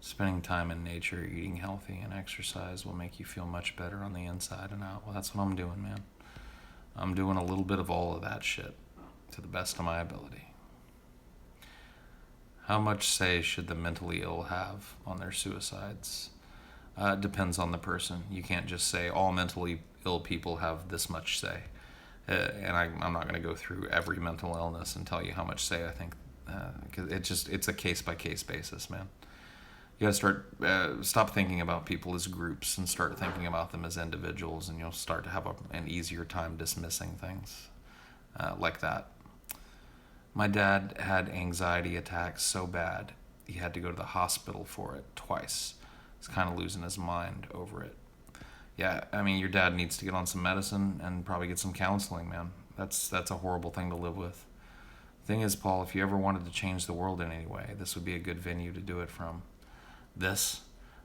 Speaker 2: Spending time in nature, eating healthy, and exercise will make you feel much better on the inside and out. Well, that's what I'm doing, man. I'm doing a little bit of all of that shit to the best of my ability. How much say should the mentally ill have on their suicides? It depends on the person. You can't just say all mentally ill people have this much say. And I'm not going to go through every mental illness and tell you how much say I think because it's a case by case basis, man. You gotta stop thinking about people as groups and start thinking about them as individuals, and you'll start to have an easier time dismissing things like that. My dad had anxiety attacks so bad he had to go to the hospital for it twice. He's kind of losing his mind over it. Yeah, I mean, your dad needs to get on some medicine and probably get some counseling, man. That's a horrible thing to live with. Thing is, Paul, if you ever wanted to change the world in any way, this would be a good venue to do it from.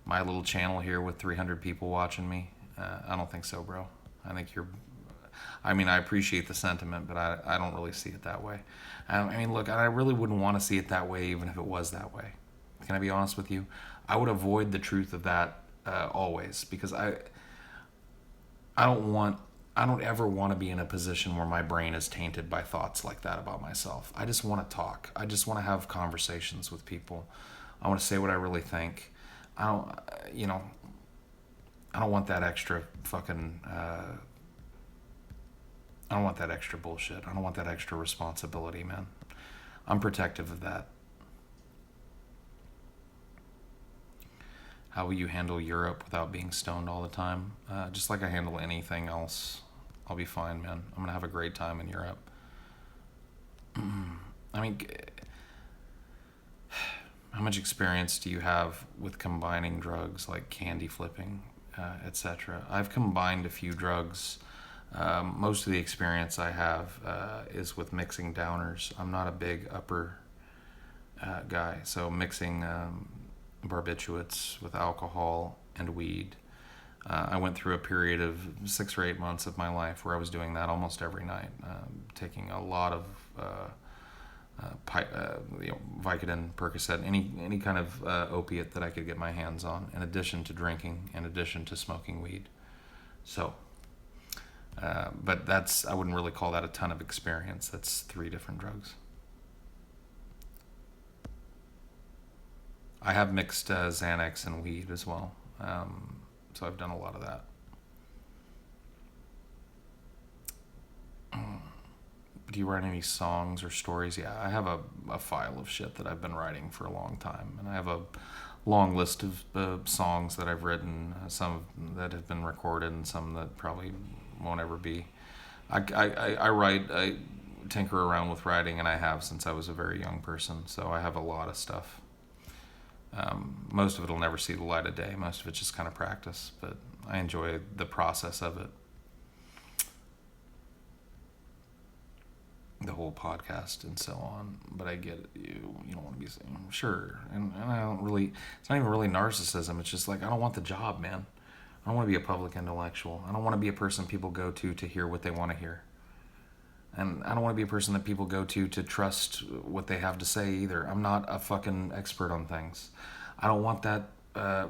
Speaker 2: My little channel here with 300 people watching me, I don't think so, bro. I mean, I appreciate the sentiment, but I don't really see it that way. I mean, look, I really wouldn't want to see it that way even if it was that way. Can I be honest with you? I would avoid the truth of that always, because I don't ever want to be in a position where my brain is tainted by thoughts like that about myself. I just want to talk. I just want to have conversations with people. I want to say what I really think. I don't want that extra fucking, I don't want that extra bullshit. I don't want that extra responsibility, man. I'm protective of that. How will you handle Europe without being stoned all the time? Just like I handle anything else. I'll be fine, man. I'm going to have a great time in Europe. I mean, how much experience do you have with combining drugs like candy flipping, etc.? I've combined a few drugs. Most of the experience I have is with mixing downers. I'm not a big upper guy, so mixing barbiturates with alcohol and weed. I went through a period of 6 or 8 months of my life where I was doing that almost every night, taking a lot of Vicodin, Percocet, any kind of opiate that I could get my hands on, in addition to drinking, in addition to smoking weed. So, but I wouldn't really call that a ton of experience. That's 3 different drugs. I have mixed Xanax and weed as well. So I've done a lot of that. Do you write any songs or stories? Yeah, I have a file of shit that I've been writing for a long time. And I have a long list of songs that I've written, some that have been recorded and some that probably won't ever be. I write, I tinker around with writing, and I have since I was a very young person. So I have a lot of stuff. Most of it will never see the light of day. Most of it's just kind of practice, but I enjoy the process of it. The whole podcast and so on, but I get it. You don't want to be saying sure, and I don't really. It's not even really narcissism. It's just like I don't want the job, man. I don't want to be a public intellectual. I don't want to be a person people go to hear what they want to hear, and I don't want to be a person that people go to trust what they have to say either. I'm not a fucking expert on things. I don't want that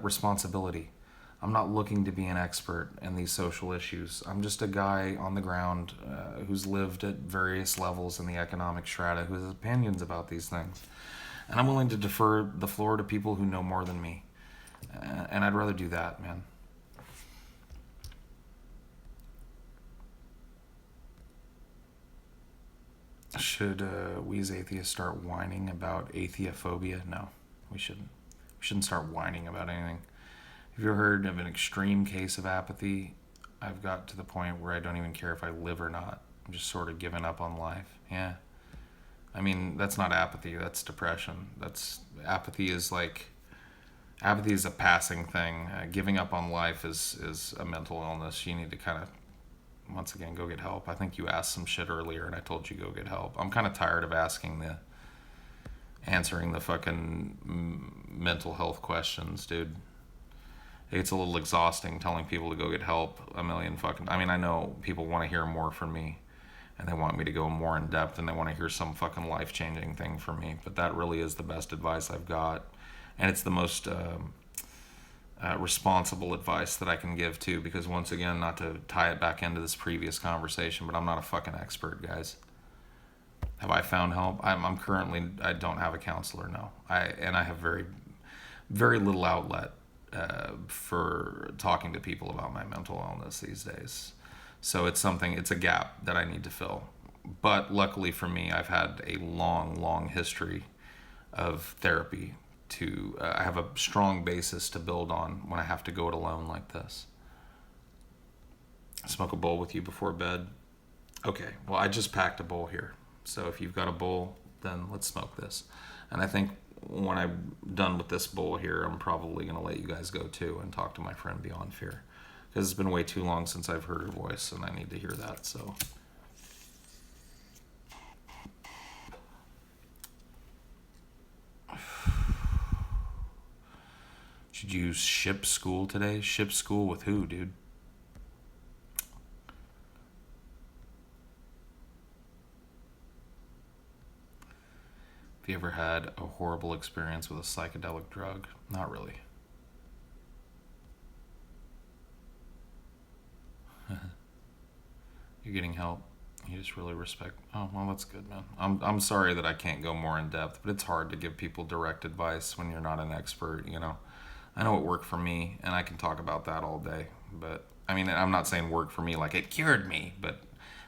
Speaker 2: responsibility. I'm not looking to be an expert in these social issues. I'm just a guy on the ground who's lived at various levels in the economic strata, who has opinions about these things. And I'm willing to defer the floor to people who know more than me. And I'd rather do that, man. Should we as atheists start whining about atheophobia? No, we shouldn't. We shouldn't start whining about anything. Have you ever heard of an extreme case of apathy? I've got to the point where I don't even care if I live or not. I'm just sort of giving up on life. Yeah. I mean, that's not apathy. That's depression. Apathy is a passing thing. Giving up on life is a mental illness. You need to kind of, once again, go get help. I think you asked some shit earlier and I told you go get help. I'm kind of tired of answering the fucking mental health questions, dude. It's a little exhausting telling people to go get help I know people want to hear more from me and they want me to go more in depth and they want to hear some fucking life-changing thing from me, but that really is the best advice I've got, and it's the most responsible advice that I can give too, because once again, not to tie it back into this previous conversation, but I'm not a fucking expert, guys. Have I found help? I don't have a counselor, no. I have very, very little outlet for talking to people about my mental illness these days. So it's a gap that I need to fill. but luckily for me, I've had a long history of therapy. I have a strong basis to build on when I have to go it alone like this. Smoke a bowl with you before bed. Okay, well, I just packed a bowl here. So if you've got a bowl, then let's smoke this. And I think when I'm done with this bowl here, I'm probably going to let you guys go too and talk to my friend Beyond Fear. Because it's been way too long since I've heard her voice, and I need to hear that, so. Should you ship school today? Ship school with who, dude? Have you ever had a horrible experience with a psychedelic drug? Not really. You're getting help. You just really respect. Oh, well, that's good, man. I'm sorry that I can't go more in depth, but it's hard to give people direct advice when you're not an expert, you know. I know it worked for me, and I can talk about that all day. But, I mean, I'm not saying worked for me like it cured me, but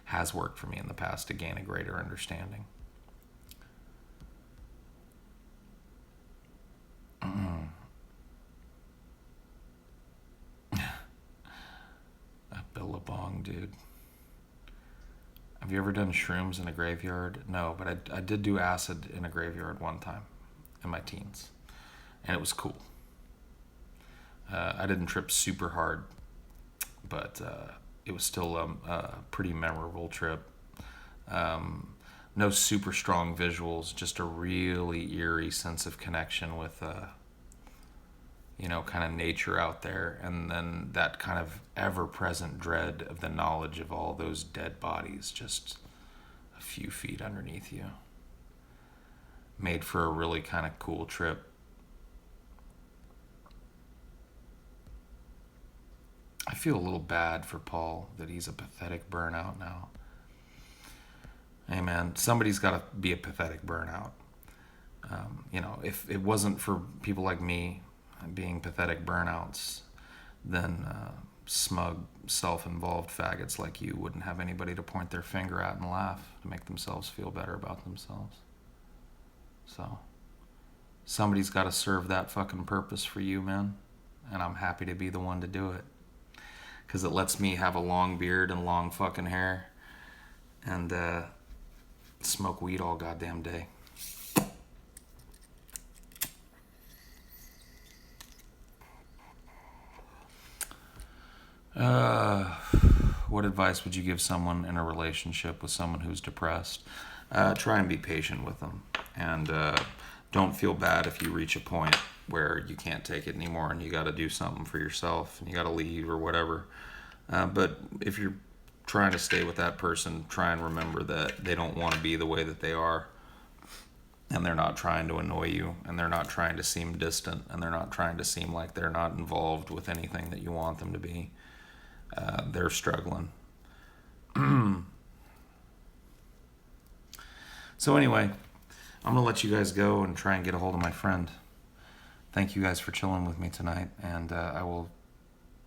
Speaker 2: has worked for me in the past to gain a greater understanding. Billabong, dude. Have you ever done shrooms in a graveyard? No, but I did do acid in a graveyard one time in my teens, and it was cool. I didn't trip super hard, but it was still a pretty memorable trip. No super strong visuals, just a really eerie sense of connection with kind of nature out there, and then that kind of ever-present dread of the knowledge of all those dead bodies just a few feet underneath you. Made for a really kind of cool trip. I feel a little bad for Paul that he's a pathetic burnout now. Hey man, somebody's got to be a pathetic burnout. If it wasn't for people like me being pathetic burnouts, then smug, self-involved faggots like you wouldn't have anybody to point their finger at and laugh to make themselves feel better about themselves. So, somebody's got to serve that fucking purpose for you, man. And I'm happy to be the one to do it. Because it lets me have a long beard and long fucking hair and smoke weed all goddamn day. What advice would you give someone in a relationship with someone who's depressed? Try and be patient with them. And don't feel bad if you reach a point where you can't take it anymore and you got to do something for yourself and you got to leave or whatever. But if you're trying to stay with that person, try and remember that they don't want to be the way that they are. And they're not trying to annoy you, and they're not trying to seem distant, and they're not trying to seem like they're not involved with anything that you want them to be. They're struggling. So anyway, I'm going to let you guys go and try and get a hold of my friend. Thank you guys for chilling with me tonight, and I will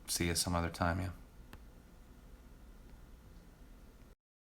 Speaker 2: see you some other time, yeah.